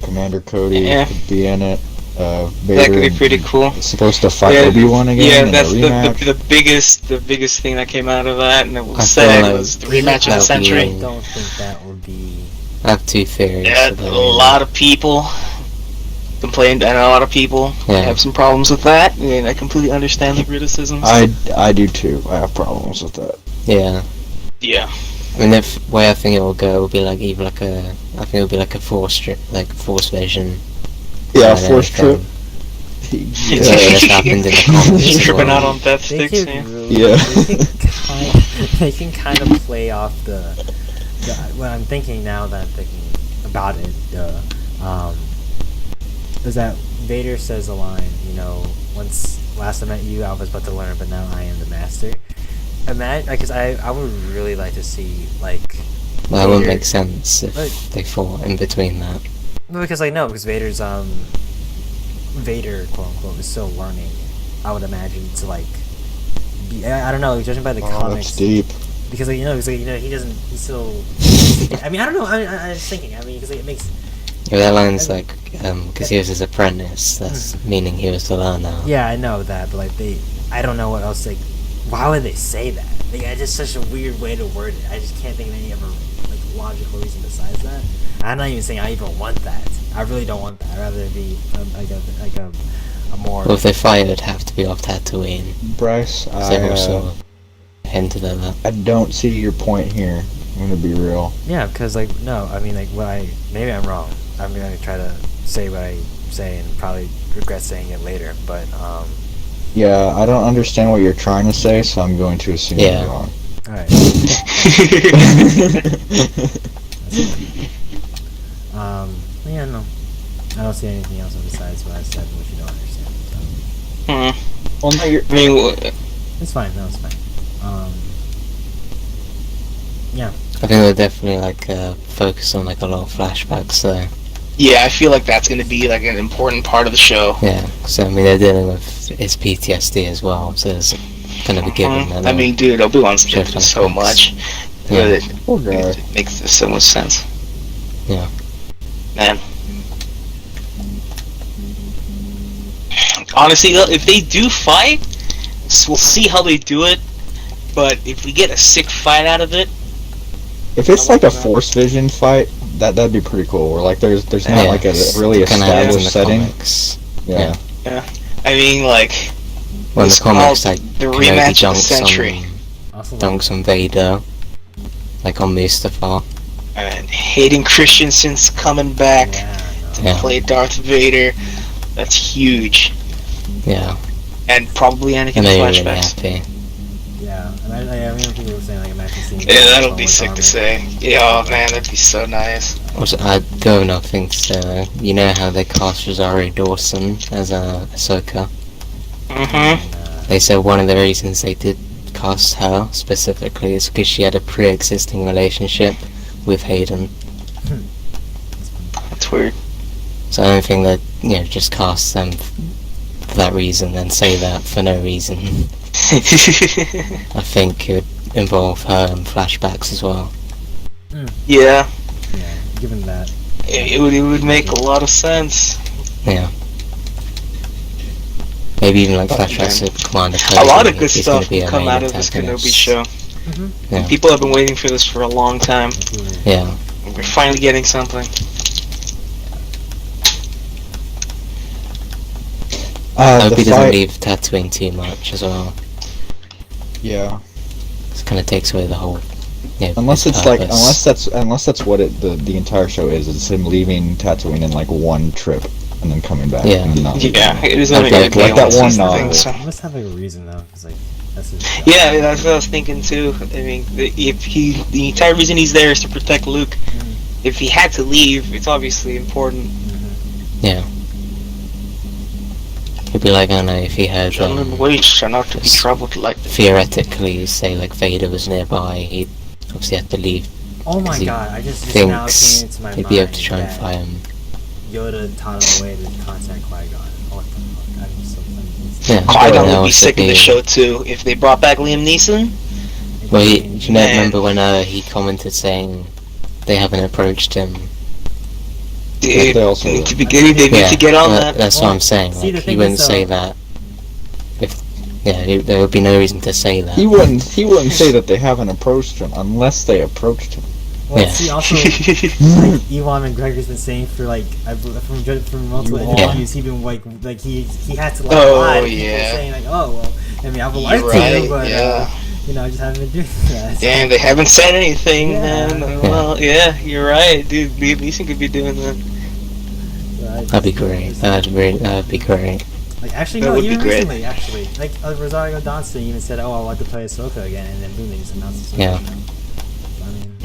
Commander Cody Yeah. could be in it. That Vader could be pretty cool. is supposed to fight Yeah, Obi-Wan again Yeah, in that's a rematch. the biggest thing that came out of that, and it I was feel said like was the rematch of the that'll be century. I don't think that would be. I have two theories. Yeah, about a lot of people complained, and a lot of people Yeah. have some problems with that, and I completely understand the criticisms. I do too. I have problems with that. Yeah. Yeah. I mean, the way I think it will go will be like either like a, I think it'll be like a force vision. Yeah, kind of force trip. thing. Yeah, that's happened in the comics as Tripping well. out on death They sticks, can yeah. really, Yeah. they can kind of play off the what I'm thinking now that I'm thinking about it. Is that Vader says a line, you know, once last I met you, I was about to learn, but now I am the master. Imagine, because I would really like to see like. Well, that wouldn't Vader- make sense if Like- they fought in between that. No, because because Vader's Vader, quote unquote, is still learning. I would imagine to like be. I don't know, judging by the Oh, comics. that's deep. Because he doesn't. He's still. I mean, I don't know. I'm just thinking. I mean, because it makes. Yeah, that line's like, because he was his apprentice, that's meaning he was the learner. Yeah, I know that, but like I don't know what else. Like, why would they say that? Like, it's just such a weird way to word it. I just can't think of any other like logical reason besides that. I'm not even saying I even want that. I really don't want that. I'd rather it be like a more. Well, if they fight, it'd have to be off Tatooine. Bryce, They also hinted at that. I don't see your point here. I'm gonna be real. Yeah, because like no, I mean like maybe I'm wrong. I'm gonna try to say what I say and probably regret saying it later. But Yeah, I don't understand what you're trying to say, so I'm going to assume Yeah. you're wrong. all right. Yeah, no, I don't see anything else besides what I said, which you don't understand. So Hmm. Well, no, you're. I mean, it's fine. No, it's fine. Yeah. I think they'll definitely like focus on like a lot of flashbacks there. yeah, I feel like that's going to be like an important part of the show. Yeah, so I mean they're dealing with his PTSD as well, so it's gonna be given. I mean, dude, Obi-Wan's been Sure, through so thanks. much. Yeah. It, Poor guy. it makes so much sense. Yeah. Man. Honestly, if they do fight, we'll see how they do it. But if we get a sick fight out of it, If it's like a force vision fight, that'd be pretty cool. Where like there's not Yeah, like a really kinda happens in established the setting. comics. Yeah. I mean, like, Well, in the It's comics, called like the Kenobi rematch of the dunks century. Also, dunks on Vader, like on Mustafa. and Hayden Christensen's coming back to Yeah. play Darth Vader. That's huge. Yeah, And probably and Anakin they're really flashbacks. happy. Yeah, and I mean, people were saying like imagine seeing. Yeah, that'll be with sick armor. to say. Yeah, oh man, that'd be so nice. Also, I do have another thing to say though. You know how they cast Rosario Dawson as Ahsoka? Mm-hmm. And, They said one of the reasons they did cast her specifically is because she had a pre-existing relationship with Hayden. That's weird. So I don't think that, just cast them for that reason and say that for no reason. I think it would involve her in flashbacks as well. Yeah, yeah, given that. it would make a lot of sense. Yeah. Maybe even like flashbacks to Commander Cody. A lot of good He's gonna stuff be will a come main out of this antagonist. Kenobi show. Yeah. People have been waiting for this for a long time. Yeah. We're finally getting something. I hope The he doesn't fight, leave Tatooine too much as well. yeah. It kind of takes away the whole. Unless its it's like, purpose. unless that's what the entire show is. It's him leaving Tatooine in like one trip and then coming back. Yeah. And not Yeah, it is Like only that- like that one season novel. thing, so. He must have like a reason though, because like that's his job. Yeah, that's what I was thinking too. I mean, if the entire reason he's there is to protect Luke. Mhm. If he had to leave, it's obviously important. Yeah. It'd be like, I don't know, if he had, Minimum wage are not to be troubled like this. theoretically, say, like, Vader was nearby, he'd obviously have to leave. Oh my He god! I just now Thinks came into my he'd mind be able to try and that fight him. Yoda taught him a way to contact Qui-Gon. What the fuck? I'm so Yeah. Qui-Gon Well, would be also sick of the show too if they brought back Liam Neeson. Well, you know, Man. remember when he commented saying they haven't approached him? Dude, they also they will. need to be good. They need to get on that. That's what Well, I'm saying. see, the Like, thing he wouldn't is, say that. There would be no reason to say that. He wouldn't say that they haven't approached him unless they approached him. Well, Yeah. see, also, like Ewan McGregor's been saying for like from multiple Ewan. interviews, he's been like he had to like Oh, lie to people yeah. saying like, oh well, I mean I would You're like to, right, but yeah. you know I just haven't been doing that. Damn, they haven't said anything, Yeah. man. Well, yeah, you're right, dude. Liam Neeson could be doing that. So I just- That'd be great. That'd be great. Like actually, That no, would be even great. recently, actually, like Rosario Dawson even said, "Oh, I want to play Ahsoka again," and then boom, they just announced Ahsoka. Yeah. You know? I mean,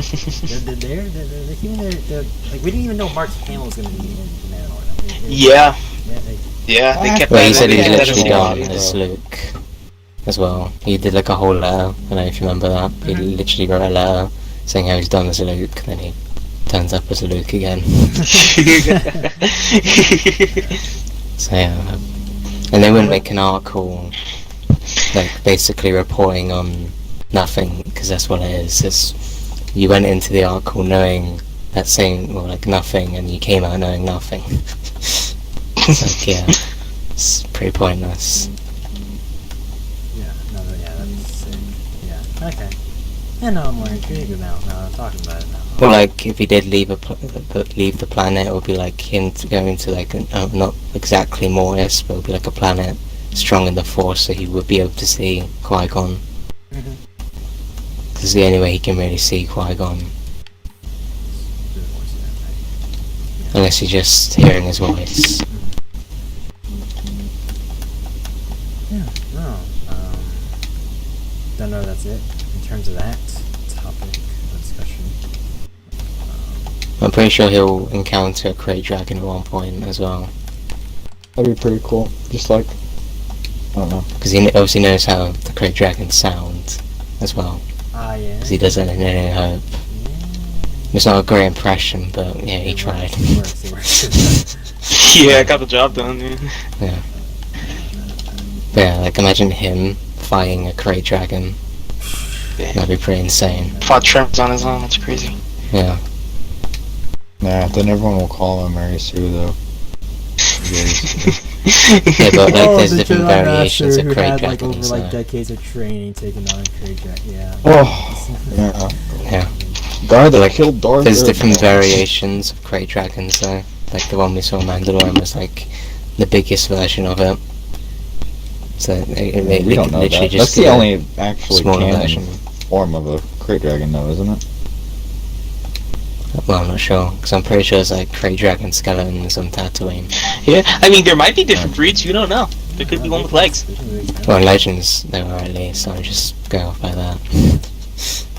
they're keeping their like we didn't even know Mark Hamill was gonna be in Mandalorian. Yeah, Like, yeah, they kept Well, that. he said they he's kept that literally in gone mind. as Luke as well. He did like a whole letter. I don't know if you remember that. He literally wrote a letter saying how he's done as Luke, then he turns up as Luke again. So yeah. And they wouldn't make an article like basically reporting on nothing, because that's what it is. It's, you went into the article knowing that saying, well, like nothing, and you came out knowing nothing. It's like, yeah, it's pretty pointless. yeah, no, yeah, that'd be sick. Yeah, okay. Yeah, no, I'm more intrigued now. Now I'm talking about it now. Well, like if he did leave leave the planet, it would be like him going to like not exactly Mortis, but it would be like a planet strong in the Force, so he would be able to see Qui-Gon. Mhm. Because the only way he can really see Qui-Gon, unless you're just hearing his voice. Yeah, no. Don't know if that's it in terms of that topic of discussion. I'm pretty sure he'll encounter a Krayt Dragon at one point as well, That'd be pretty cool. Just like, I don't know. because he obviously knows how the Krayt Dragons sound as well, Ah, yeah. because he does it in New Hope. Yeah. It's not a great impression, but yeah, he It tried. works, it works. Yeah, I got the job done, man. Yeah. But yeah, like imagine him fighting a Krayt Dragon. That'd be pretty insane. Fought Tremors on his own, that's crazy. Yeah. Nah, then everyone will call him Mary Sue though. Yeah, but like Oh, there's the different Jedi variations Master of who Krayt had, like, Dragons. over like decades of training taking on Krayt Dragon. Yeah. Oh, yeah. Yeah. Guy that Like, killed Darth. There's Vader. different variations of Krayt Dragons though. Like the one we saw in Mandalorian was like the biggest version of it. So We don't know literally that. just That's the do a only actually smaller canon version. form of a Krayt Dragon, though, isn't it? Well, I'm not sure, because I'm pretty sure it's like Krayt Dragon skeletons on Tatooine. Yeah, I mean, there might be different breeds, you don't know. There could be one with legs. Well, in Legends they were at least, so I'm just going off by that.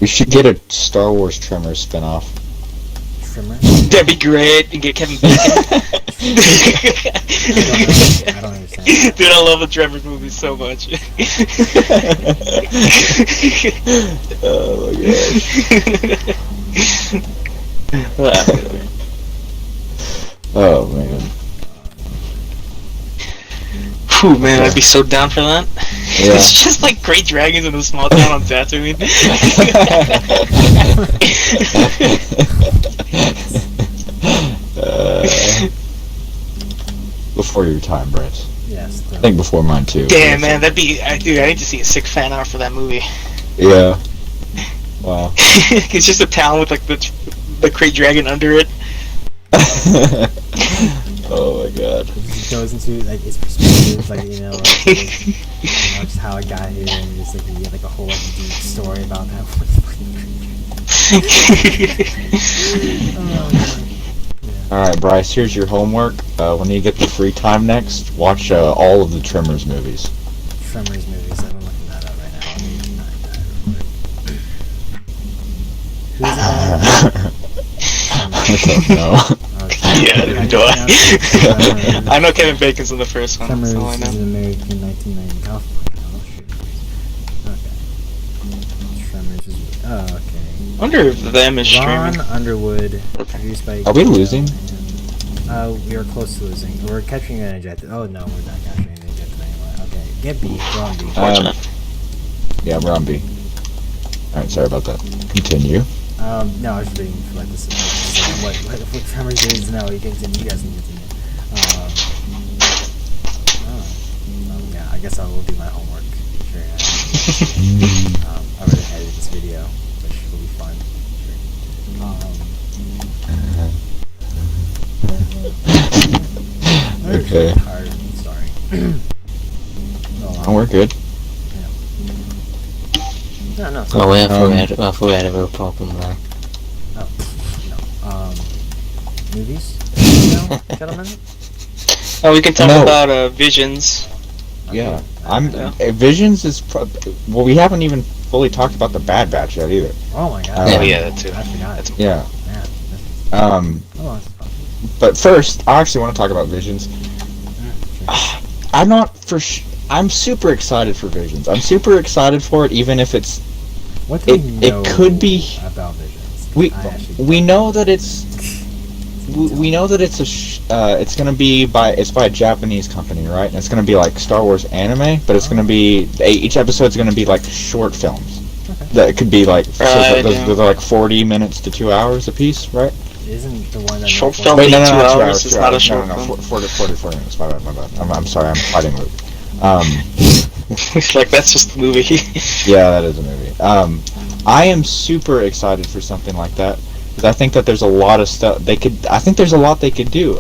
We should get a Star Wars Tremors spin-off. Trimmer? That'd be great. And get Kevin Bacon. I don't understand. Dude, I love the Tremors movies so much. Oh my gosh. Oh man. Whew, man, I'd be so down for that. Yeah. It's just like great dragons in a small town on Tatooine. Before your time, Brett. Yes. I think before mine too. Damn, man, that'd be... dude, I need to see a sick fan art for that movie. Yeah. Wow. It's just a town with like the great dragon under it. Oh my god. goes into like his perspective, like just how I got here, and just like he had like a whole like deep story about that. Alright, Bryce, here's your homework. When you get the free time next, watch all of the Tremors movies. Tremors movies. I'm looking that up right now. Let me find that real quick. Who's I don't know. Okay. Yeah, neither do I. I know Kevin Bacon's in the first one. Tremors That's all I is know. an American 1990. Oh, okay. Tremors is. Oh, okay. I wonder if them is Ron streaming. Underwood, produced by. Are we losing? We are close to losing. We're capturing an ejected. Oh no, we're not capturing an ejected anymore. Okay, get B. We're on B. Yeah, we're on B. Alright, sorry about that. Continue. No, I was just waiting for like this. What Tremors is? No, you guys can continue. Yeah, I guess I will do my homework. Sure. I'm gonna edit this video, which will be fun. Sure. Okay. I'm tired. I'm sorry. Oh, we're good. No. Oh, I thought we had a real problem there. Oh, no. Movies? No, gentlemen? Oh, we can talk No. about Visions. Yeah. Yeah. Visions is... well, we haven't even fully talked about the Bad Batch yet, either. Oh my god. Oh, yeah, that too. I forgot. Yeah. Man, Um... But first, I actually want to talk about Visions. I'm not I'm super excited for Visions. I'm super excited for it, even if it's... What do we know it could be... about Visions? We know that it's... We know that it's it's gonna be by a Japanese company, right? And it's gonna be like Star Wars anime, but it's gonna be each episode's gonna be like short films. Okay. That could be like those yeah. are like 40 minutes to 2 hours a piece, right? Isn't the one that Short Netflix- film Wait, being no, 2 2 hours is not a short no, film. 40 minutes. My bad. I'm sorry. I'm fighting Luke. Like, that's just a movie. Yeah, that is a movie. I am super excited for something like that because I think that there's a lot of stuff they could. I think there's a lot they could do.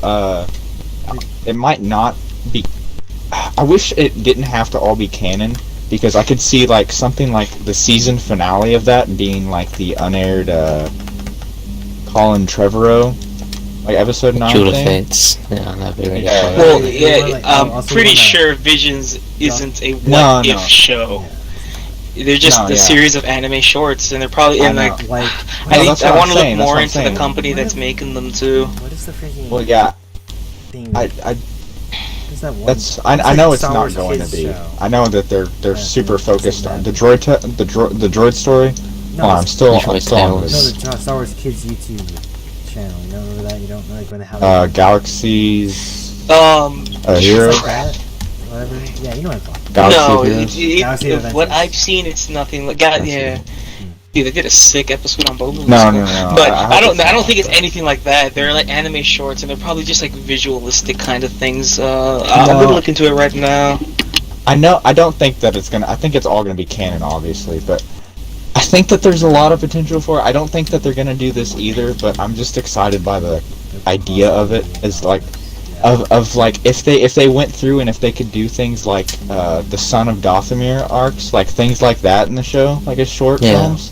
It might not be. I wish it didn't have to all be canon because I could see like something like the season finale of that being like the unaired Colin Trevorrow, like episode 9 Jewel of thing. Fates. Yeah, that'd be really Yeah. fun. Well, Yeah, yeah, like, I'm also pretty wanna- sure Visions isn't a No, what-if no. show. They're just No, a yeah. series of anime shorts, and they're probably in like. Like, I think that's I what want I'm to saying, look that's more what I'm into the saying. company that's making them too. what is the freaking Well, yeah, thing? I What is that one? that's It's I like know it's Star not Wars going to kids be. show. I know that they're Yeah, super it's focused like on that. the droid story. No, Oh, I'm it's- still Detroit on Tales. No, this. the Star Wars Kids YouTube channel. You don't remember that? You don't like when they have Galaxies, It's Hero, like that? Whatever. Yeah, you know what I'm talking Galaxy No, of Heroes. Galaxy of what Adventures. I've seen, it's nothing like. God, yeah. Dude, they did a sick episode on both of them. No. But I I hope don't. it's I don't not think it's like that. anything like that. They're like anime shorts, and they're probably just like visualistic kind of things. I'm gonna look into it right now. I know. I don't think that it's gonna. I think it's all gonna be canon, obviously, but I think that there's a lot of potential for it. I don't think that they're gonna do this either, but I'm just excited by the idea of it. Is like. Of like if they went through and if they could do things like the Son of Dothamir arcs, like things like that in the show, like as short Yeah. films,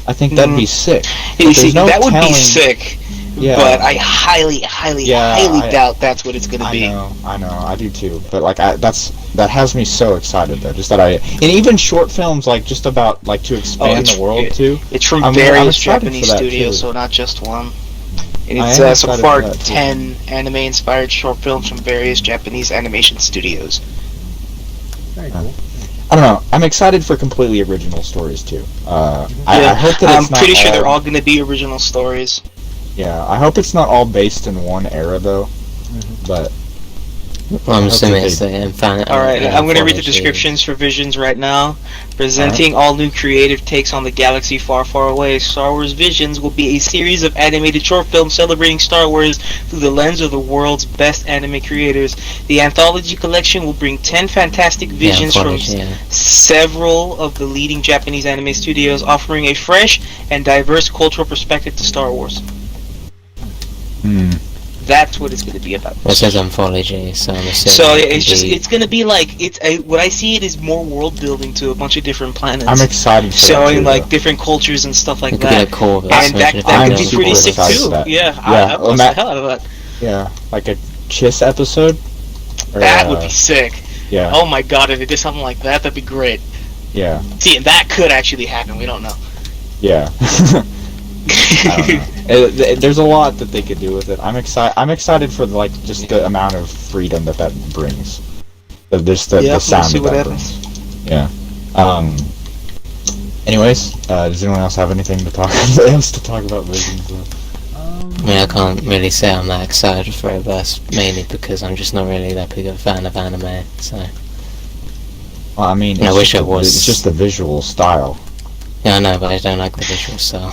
I think that'd be sick. You But see, there's no that would be telling- sick. Yeah. But I highly, highly, Yeah, highly I- doubt that's what it's gonna I be. know, I do too. But like, that has me so excited though. Just that and even short films like just about like to expand it's- the world too. It's from I'm various excited Japanese for that, studios, too. so not just one. And I it's am so excited far for that, too. 10 anime-inspired short films from various Japanese animation studios. Very cool. I don't know. I'm excited for completely original stories too. I Yeah, hope that I'm it's not pretty sure they're all going to be original stories. Yeah, I hope it's not all based in one era though. But I'm hope assuming that it's the infinite. Alright, I'm going to read the descriptions for Visions right now. Presenting all new creative takes on the galaxy far, far away, Star Wars Visions will be a series of animated short films celebrating Star Wars through the lens of the world's best anime creators. The anthology collection will bring 10 fantastic visions from several of the leading Japanese anime studios, offering a fresh and diverse cultural perspective to Star Wars. That's what it's going to be about. Well, it says anthology, so I'm assuming. So it it's can just be- it's going to be like what I see it is more world building to a bunch of different planets. I'm excited for that showing too, like though. different cultures and stuff like It could be that. like Corvus. And that imagine if could they be did pretty Corvus. sick excited too. for that. Yeah, Yeah, I watched the hell out of that. Yeah, like a Chiss episode. Or, That would be sick. Yeah. Oh my god, if they did something like that, that'd be great. Yeah. See, and that could actually happen. We don't know. Yeah. I don't know. There's a lot that they could do with it. I'm excited for like just the amount of freedom that brings. The We'll sound see what that happens. brings. Yeah. Anyways, does anyone else have anything to talk about Visions of? I mean, I can't really say I'm that excited for it, but that's mainly because I'm just not really that big of a fan of anime, so... Well, I mean, I wish I was. It's just the visual style. Yeah, I know, but I don't like the visual style.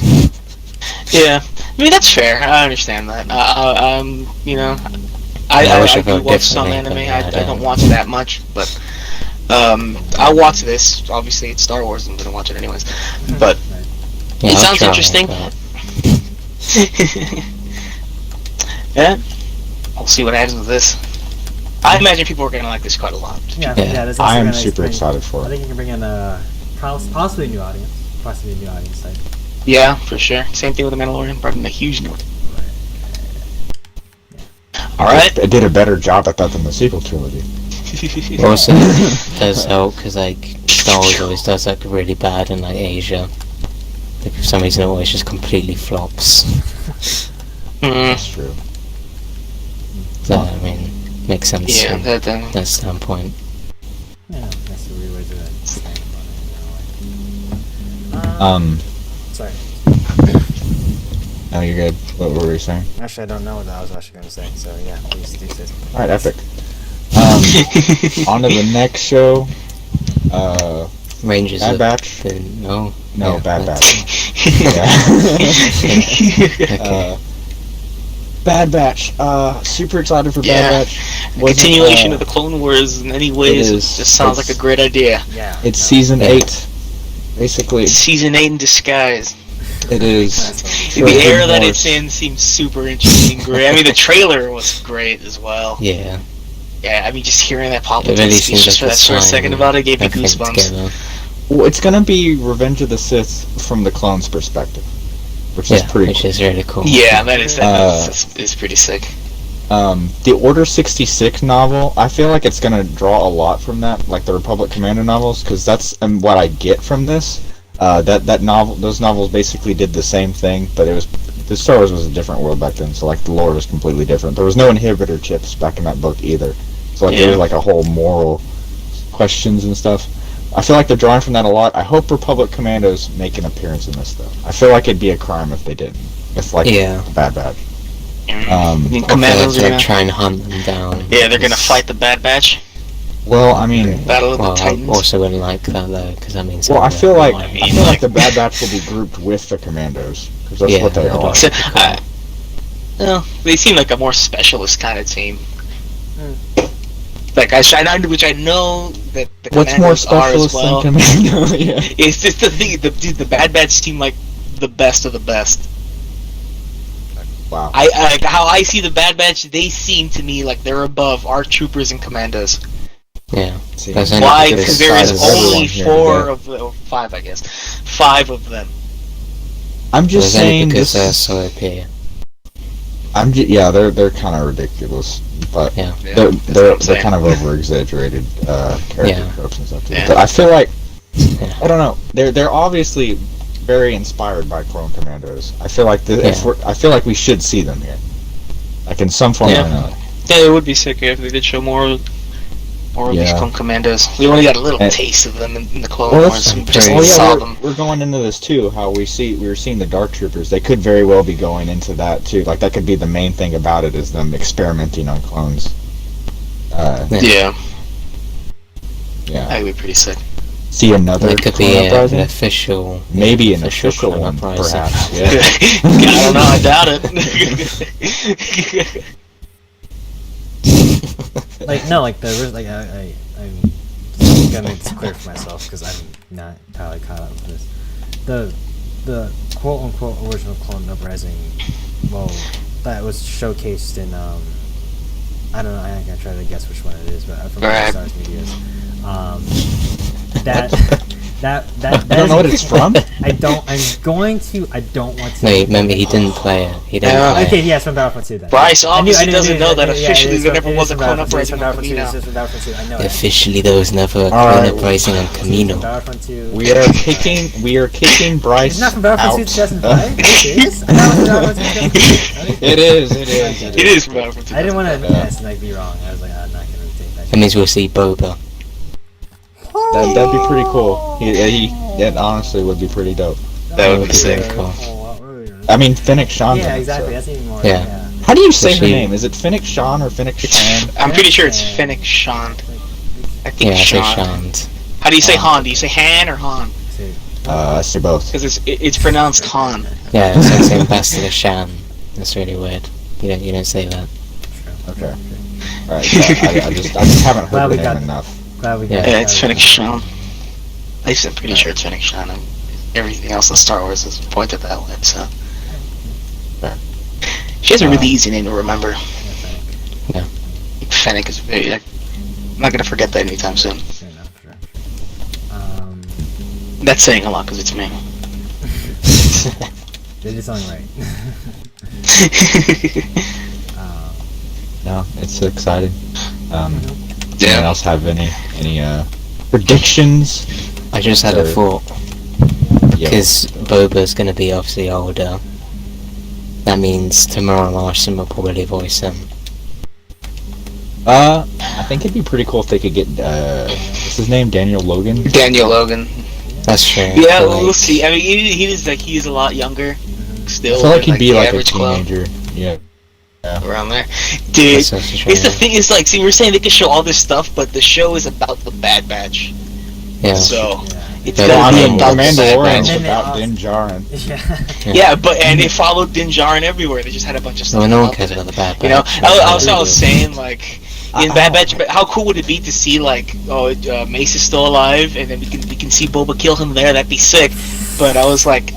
Yeah, I mean that's fair. I understand that. You know, I wish I I do felt watch some differently, anime. but I don't watch that much, but I'll watch this. Obviously, it's Star Wars. I'm gonna watch it anyways. But Yeah, it I'll sounds try, interesting. but- Yeah, we'll see what happens with this. I imagine people are gonna like this quite a lot. Yeah, Yeah. there's I also am gonna super bring- excited for I it. think you can bring in possibly a new audience. Possibly a new audience type. Yeah, for sure. Same thing with the Mandalorian. Probably a huge note. All right. It did a better job at that than the sequel trilogy. Also, it does help because like Star Wars always does like really bad in like Asia. Like, for some reason, it always just completely flops. That's true. So I mean, makes sense Yeah, from that. that standpoint. Yeah, that's the weird way to stand Sorry. No, you're good. What were we saying? Actually, I don't know what I was actually going to say. So yeah, please do say. All right, epic. On to the next show. Rangers Bad of Batch. the no. No, Yeah, Bad that's- Batch. Yeah. Okay. Bad Batch. Super excited for Yeah. Bad Batch. Continuation of the Clone Wars in any ways. It is. just sounds like a great idea. Yeah. It's no. season Yeah. 8. Basically, Season 8 in disguise. it is. The era that it's in seems super interesting. Great. I mean, the trailer was great as well. Yeah. Yeah, I mean, just hearing that pop It up really speech seems just for like that short second about it gave me everything goosebumps. together. Well, it's gonna be Revenge of the Sith from the clone's perspective, which is Yeah, pretty which cool. is really cool. Yeah, that's pretty sick. The Order 66 novel, I feel like it's gonna draw a lot from that, like the Republic Commando novels, because that's what I get from this. That novel, those novels basically did the same thing, but the Star Wars was a different world back then, so like the lore was completely different. There was no inhibitor chips back in that book either, so like there was like a whole moral questions and stuff. I feel like they're drawing from that a lot. I hope Republic Commandos make an appearance in this though. I feel like it'd be a crime if they didn't. It's like Yeah. Bad Batch. I mean, I Commandos are feel like gonna, try and hunt them down. yeah, they're gonna fight the Bad Batch. Well, I mean, Battle of Well, the I Titans. also wouldn't like that though, because that means. well, I feel like I mean, I feel like like- the Bad Batch will be grouped with the Commandos because that's Yeah, what they I'd are. like- So, well, they seem like a more specialist kind of team. Like which I know that the What's more Commandos are as specialist well. than Commando? Yeah. It's just the thing. The Bad Batch seem like the best of the best. Wow. I how I see the Bad Batch, they seem to me like they're above our troopers and commandos. Yeah. See, That's only Why? because Because there is size of everyone only here, four yeah. of the, or five, I guess, 5 of them. I'm just It's only saying because they're this. so OP. Yeah, they're kind of ridiculous, but Yeah. Yeah, they're that's what they're, I'm they're saying. kind of over exaggerated character Yeah. tropes and stuff too. Yeah. But I feel like Yeah. I don't know. They're obviously very inspired by Clone Commandos. I feel like I feel like we should see them here, like in some form or Yeah. another. Yeah, it would be sick if they did show more of these Yeah. Clone Commandos. We only got a little And- taste of them in the Clone Well, Wars. that's We just pretty- saw we're, them. we're going into this too. How we were seeing the Dark Troopers. They could very well be going into that too. Like that could be the main thing about it is them experimenting on clones. Yeah, Yeah. that'd be pretty sick. See another It could clone be an uprising. official. Maybe an official official clone one, uprising. perhaps. Yeah. I don't know. I doubt it. Like no, like I'm gonna make this clear for myself because I'm not entirely caught up with this. The quote unquote original Clone Uprising, well, that was showcased in I don't know. I'm not gonna try to guess which one it is, but from Right. Stars Media's. That I don't know what it's from. I don't. I'm going to. I don't want to. No, remember he didn't play it. He didn't Yeah. play Okay, it. yeah, it's from Battlefront 2 then. Bryce I knew- obviously I knew- doesn't know that yeah, officially it is there from- never it was is a from clone Battlefront 2, uprising on Battlefront 2, Camino. it's from Battlefront 2, I know it. Officially, there was never a All clone right. uprising on From Camino. Battlefront 2. We are kicking Bryce It's not from Battlefront 2 out. 2005? Are you serious? I thought it was Battlefront 2 2005. It is. It is from Battlefront 2. I didn't want to Yeah. guess and like be wrong. I was like, I'm not gonna take that. That means we'll see Boba. That'd be pretty cool. That honestly would be pretty dope. That would be sick. Cool. I mean, Fennec Shan's in Yeah, it, exactly. so- That's even more. Yeah. Yeah. How do you say her Especially- name? Is it Fennec Shan or Fennec Shan? I'm pretty sure it's Yeah. Fennec Sean. I think Yeah, I say Sean. Shant. How do you say Han? Do you say Han or Han? I say both. Because it's pronounced Han. Yeah, it's like saying Bastila Shan. That's really weird. You don't say that. Okay. All right. Yeah, I just haven't Glad heard we the got- name enough. Glad we Yeah. got Yeah, it's that. Fennec Sean. At least I'm pretty sure it's Fennec Sean. And everything else in Star Wars is pointed that way, so. She has a really easy name to remember. Fennec is very. I'm not gonna forget that anytime soon. Fair enough, sure. That's saying a lot because it's me. They did something right. No, it's exciting. Mm-hmm. Anyone else have any predictions? I just had a thought. Yeah. Because Boba's gonna be obviously older. That means Tamara Larson will probably voice him. I think it'd be pretty cool if they could get what's his name, Daniel Logan. Daniel Logan. That's true. Yeah, but, we'll like, see. I mean, he's a lot younger. Still, I feel like than, he'd be the like a average clone teenager. Yeah. around there. Dude, That's also true, it's the yeah. thing is like, see, we're saying they can show all this stuff, but the show is about the Bad Batch. Yeah. So it's Yeah, Well, I gonna be mean, about the Bad Mandalorian's Batch. And then about they Din Djarin. Yeah. Yeah, but and they followed Din Djarin everywhere. They just had a bunch of stuff. Well, no one about cares it. about the Bad Batch. You know, I was Really. saying like in Bad Batch, but how cool would it be to see like, Mace is still alive, and then we can see Boba kill him there. That'd be sick. But I was like,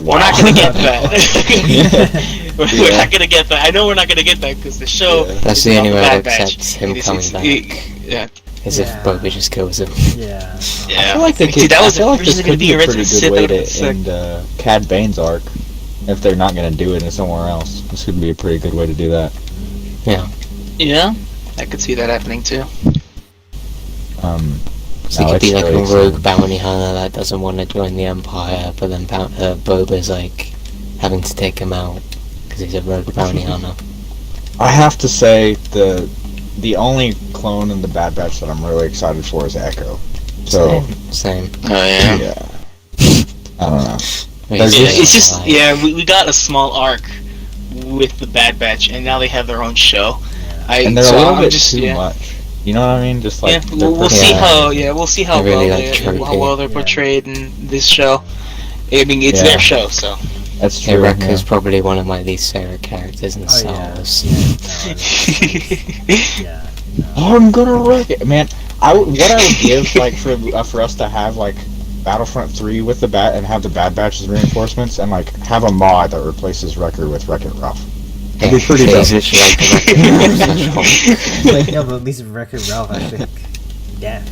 we're not gonna get that. We're not gonna get that. I know we're not gonna get that because the show. That's is the about only way Bad I'd Batch. accept him It's- coming it's- back. Is if Yeah. Boba just kills him. Yeah. Yeah. I feel like they Dude, could. that I was feel like this originally gonna could be be a a pretty Resident good Sith. way That would've been to sick. end Cad Bane's arc. If they're not going to do it in somewhere else, this could be a pretty good way to do that. Yeah. Yeah, I could see that happening too. So No, he could be it's like really a rogue exciting. bounty hunter that doesn't want to join the Empire, but then Boba's like having to take him out because he's a rogue bounty hunter. I have to say the only clone in the Bad Batch that I'm really excited for is Echo. So Same. Oh yeah. yeah, I don't know. He's There's It's just- just we got a small arc with the Bad Batch, and now they have their own show. And they're so a little I'm bit just, too yeah. much. You know what I mean? Just like Yeah, they're we'll pretty- see Yeah. we'll see how They're really, like, how well they're tropey. portrayed in this show. I mean, it's Yeah. their show, so That's Yeah, true. Wrecker's yeah. probably one of my least favorite characters in Oh, Star yeah. Wars. Yeah. I'm gonna wreck it, man. What I would give like for us to have like Battlefront 3 with the bat and have the Bad Batch as reinforcements and like have a mod that replaces Wrecker with Wreck-It Ralph. That'd be pretty dope. He's literally like the Wrecker. Like, no, but at least Wreck-It Ralph actually death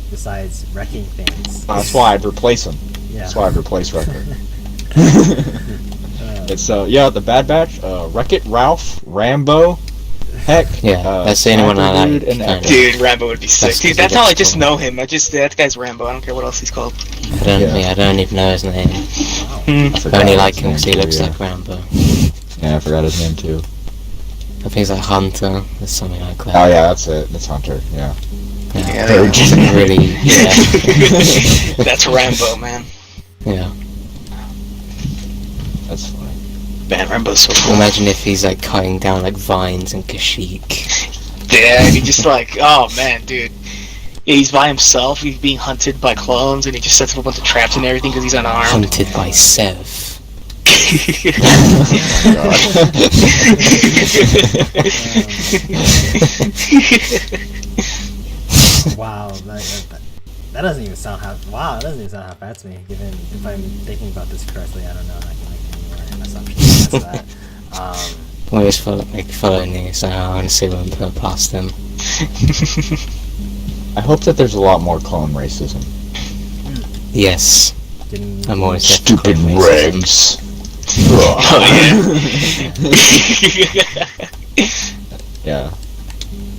besides wrecking things. That's why I'd replace him. Yeah. That's why I'd replace Wrecker. It's the Bad Batch, Wreck-It Ralph, Rambo, heck. Yeah, that's the only one I Sniper Dude, like, and kinda. Echo. dude, Rambo would be sick. That's Dude, 'cause that's he how I looks just cool. know him. That guy's Rambo. I don't care what else he's called. I don't even know his name. I I forgot only his like him name because he too, looks yeah. like Rambo. Yeah, I forgot his name too. I think he's like Hunter or something like that. Oh yeah, that's it. That's Hunter. Yeah. Yeah, Very yeah. generic. Really, yeah. That's Rambo, man. Yeah. That's funny. Man, Rambo's so cool. Imagine if he's like cutting down like vines and Kashyyyk. Yeah, and he just like, oh man, dude. Yeah, he's by himself. He's being hunted by clones, and he just sets up a bunch of traps and everything because he's unarmed. Hunted by Sev. Wow, that doesn't even sound half. Wow, that doesn't even sound half bad to me. Given if I'm thinking about this correctly, I don't know. I can make any more assumptions as to that. always following me, so I honestly won't put past them. I hope that there's a lot more clone racism. Yes, Didn't I'm always Stupid definitely regs. Yeah.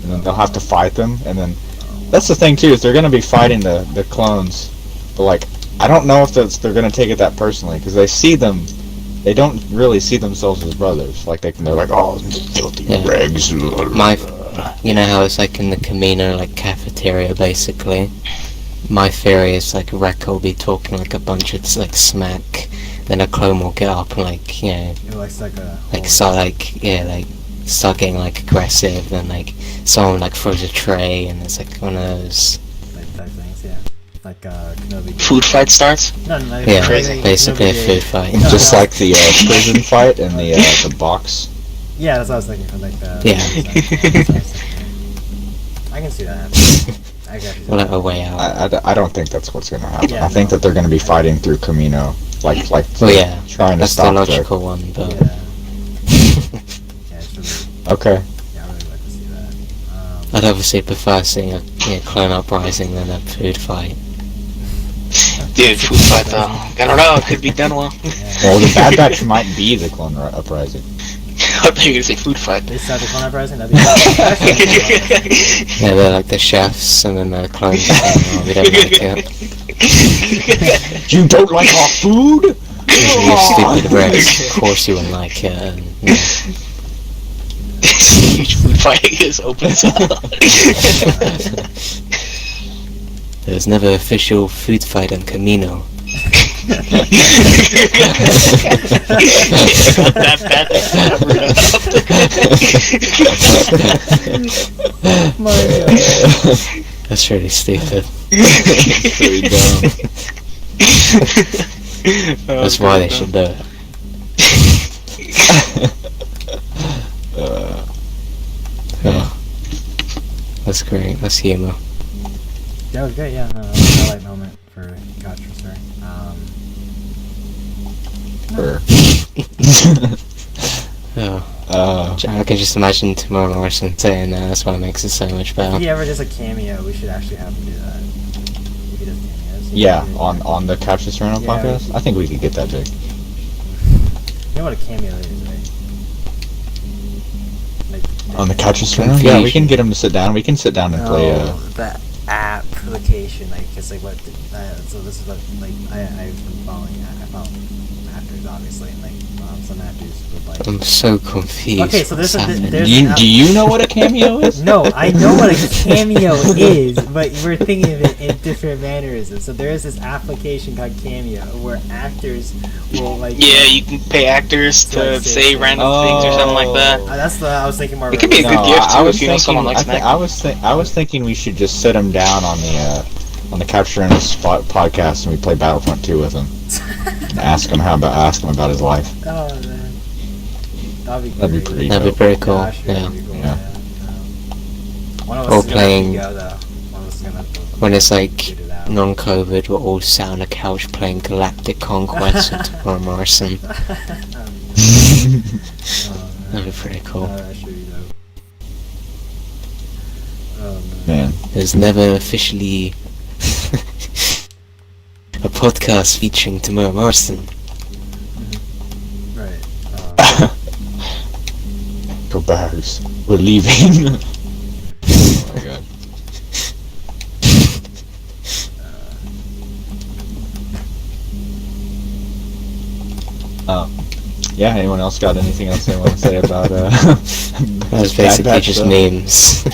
And then they'll have to fight them, and then that's the thing too, is they're gonna be fighting the clones, but like I don't know if they're gonna take it that personally, because they don't really see themselves as brothers. Like they're like, oh, filthy Yeah. regs. You know how it's like in the Camino, like cafeteria, basically. My theory is like Rekka will be talking like a bunch of like smack, then a clone will get up and like It looks like a like start getting like aggressive, then like someone like throws a tray and it's like one of those. like type things, yeah. Like Kenobi. Food fight starts. No, no, Yeah, Kenobi- basically a Kenobi- food fight. No, Just no. like the prison fight and the box. Yeah, that's what I was thinking. Like the. Yeah. That's what I was thinking. I can see that happening. I got you. Well, like a way out. I don't think that's what's gonna happen. Yeah, I think no. that they're gonna be fighting through Camino, like Well, yeah, trying to that's the stop logical one, Yeah. but Yeah, it's really. Okay. Yeah, I really like to see that. I'd obviously prefer seeing a clone uprising than a food fight. Dude, food fight though. I don't know, it could be done well. Well, the Bad Batch might be the clone uprising. I thought you were gonna say food fight. They start the clone uprising. That'd be actually, Yeah, they're like the chefs, and then the clones are saying, oh, we don't like it. You don't like our food? You stupid Rex, of course you wouldn't like it. And, yeah. Huge food fight just opens up. There was never official food fight on Camino. That my God. That's really stupid. Pretty dumb. That's why they should do it. Yeah. That's great. That's humor. That was great. Yeah, no, that was a highlight moment for Couch Whisperer. Oh. Uh, I can just imagine Tamara Morrison saying that. That's why it makes it so much If better. he ever does a cameo, we should actually have him do that. If he does cameos. yeah, on the Couch to Serenno Yeah. podcast, I think we could get that big. You know what a cameo is, right? Like, On the Couch to Serenno, yeah, we can get him to sit down. We can sit down and play. the application, like, it's like what. So this is what, like, I've been following. I follow actors, obviously, and like some actors would like. I'm so confused. Okay, so what's there's a- happening. there's- Do you know what a cameo is? No, I know what a cameo is, but we're thinking of it in different mannerisms. So there is this application called Cameo where actors will like. Yeah, you can pay actors to say random things or something like that. That's the I was thinking more. It could be a good gift, too, if you know someone likes an I was thinking we should just sit him down on the Couch to Serenno podcast and we play Battlefront 2 with him. And ask him about his life. Oh man, that'd be That'd be great. pretty That'd be dope. pretty cool. Gosh, Yeah. that'd be cool, Yeah. One of Or us is gonna playing- go, though. One of us is gonna When it's like get it out. non-COVID, we're all sat on a couch playing Galactic Conquest with Tamara Morrison. Oh, That'd be pretty cool. that should be dope. Oh man. Man. There's never officially a podcast featuring Tamara Morrison. Right. Go bags. We're leaving. Oh my god. Yeah, anyone else got anything else they want to say about That was Bad basically Batch just stuff? memes.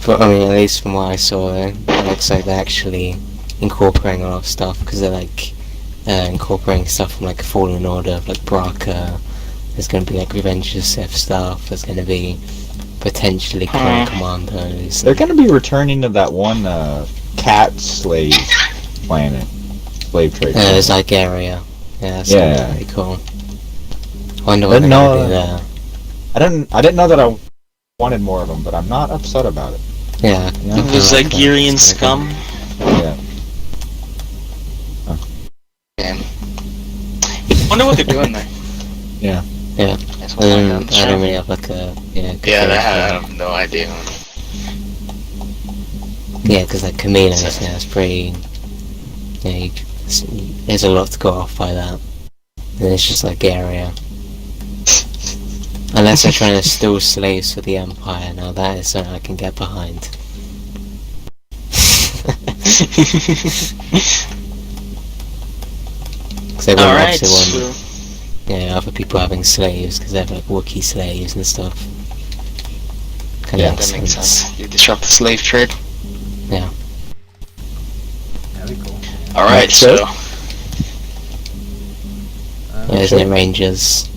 But I mean, at least from what I saw, it looks like they're actually incorporating a lot of stuff, because they're like incorporating stuff from like Fallen Order, like Braka. There's going to be like Revenge of the Sith stuff. There's going to be potentially Clone Commandos. They're gonna be returning to that one cat slave planet. Slave trade. There's Zygaria. Yeah, that's Yeah. gonna be pretty cool. I wonder what But they're no, gonna do there. I didn't know that I wanted more of them, but I'm not upset about it. Yeah. Yeah. I The feel like Zygerian that's gonna scum. Yeah. Man. I wonder what they're doing there. Yeah. Yeah. That's what I got. I don't really have like a good Yeah, favorite I film. have no idea. Yeah, because like Camino, it's pretty. There's a lot to go off by that. And it's just like area. Unless they're trying to steal slaves for the Empire, now that is something I can get behind. Because they Alright, obviously want, so other people having slaves, because they have like Wookiee slaves and stuff. Kinda Yeah, makes that makes sense. You disrupt the slave trade. Yeah. That'd be cool. Alright, Next so... Yeah, isn't it Rangers?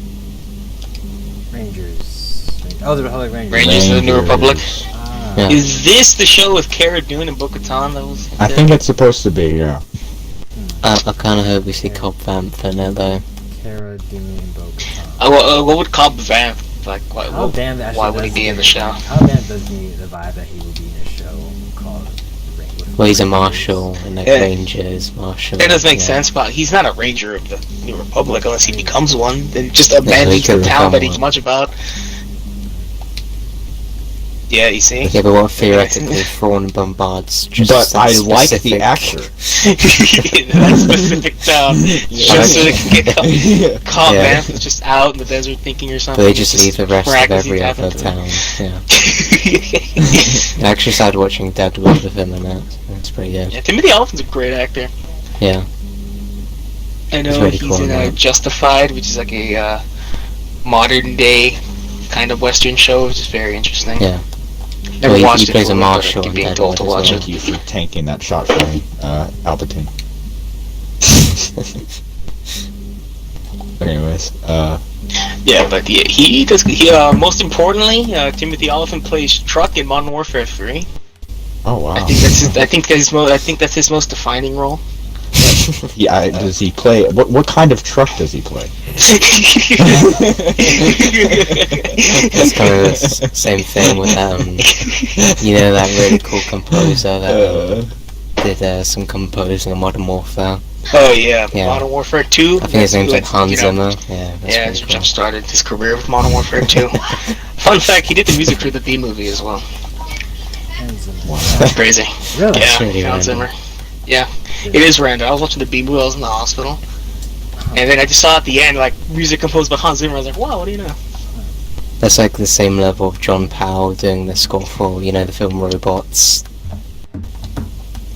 Rangers. Oh, the Republic Rangers. Rangers of the New Republic. Ah. Yeah. Is this the show with Cara Dune and Bo-Katan that was... I think it's supposed to be, yeah. I kind of hope we see Cobb Vanth in it though. Cara Dune and Bo-Katan. what would Cobb Vanth like? Why, How damn actually why would he does be in the give- show? How damn does me the vibe that he would be in a show called Well, he's a marshal in like Yeah. Rangers, marshal. That does make yeah. sense, but he's not a ranger of the New Republic unless he becomes one. Then just he abandons could the town become that he's one. much about. Yeah, you see. Yeah, but what theoretically Thrawn bombards just But that I like specific- the actor. That specific town, just so they can get Cobb Yeah. Vanth is just out in the desert thinking or But something. they just leave the rest of miraculously every happen other to town. Yeah. him. I actually started watching Deadwood with him and that. That's pretty good. Yeah, Timothy Olyphant's a great actor. Yeah. I know really he's cool, in man. Justified, which is like a modern day kind of Western show, which is very interesting. Yeah. Never Well, he watched it plays a fully, but I marshal keep in being Deadwood told to as watch well. Thank you for tanking that shot for me, Palpatine. But anyways, Yeah, but he does. Most importantly, Timothy Olyphant plays Truck in Modern Warfare 3. oh wow. I think that's his most defining role. Yeah, does he play? What kind of truck does he play? It's kind of the same thing with that really cool composer that did some composing of Modern Warfare. Oh yeah, Yeah. Modern Warfare 2. I think his name's like Hans You know, Zimmer. Yeah, that's Yeah, pretty cool. jump started his career with Modern Warfare 2. Fun fact: he did the music for the B movie as well. That's crazy. Really? Yeah, really Hans random. Zimmer. Yeah, it is random. I was watching the B movie. I was in the hospital, and then I just saw at the end like music composed by Hans Zimmer. I was like, wow, what do you know? That's like the same level of John Powell doing the score for, the film Robots.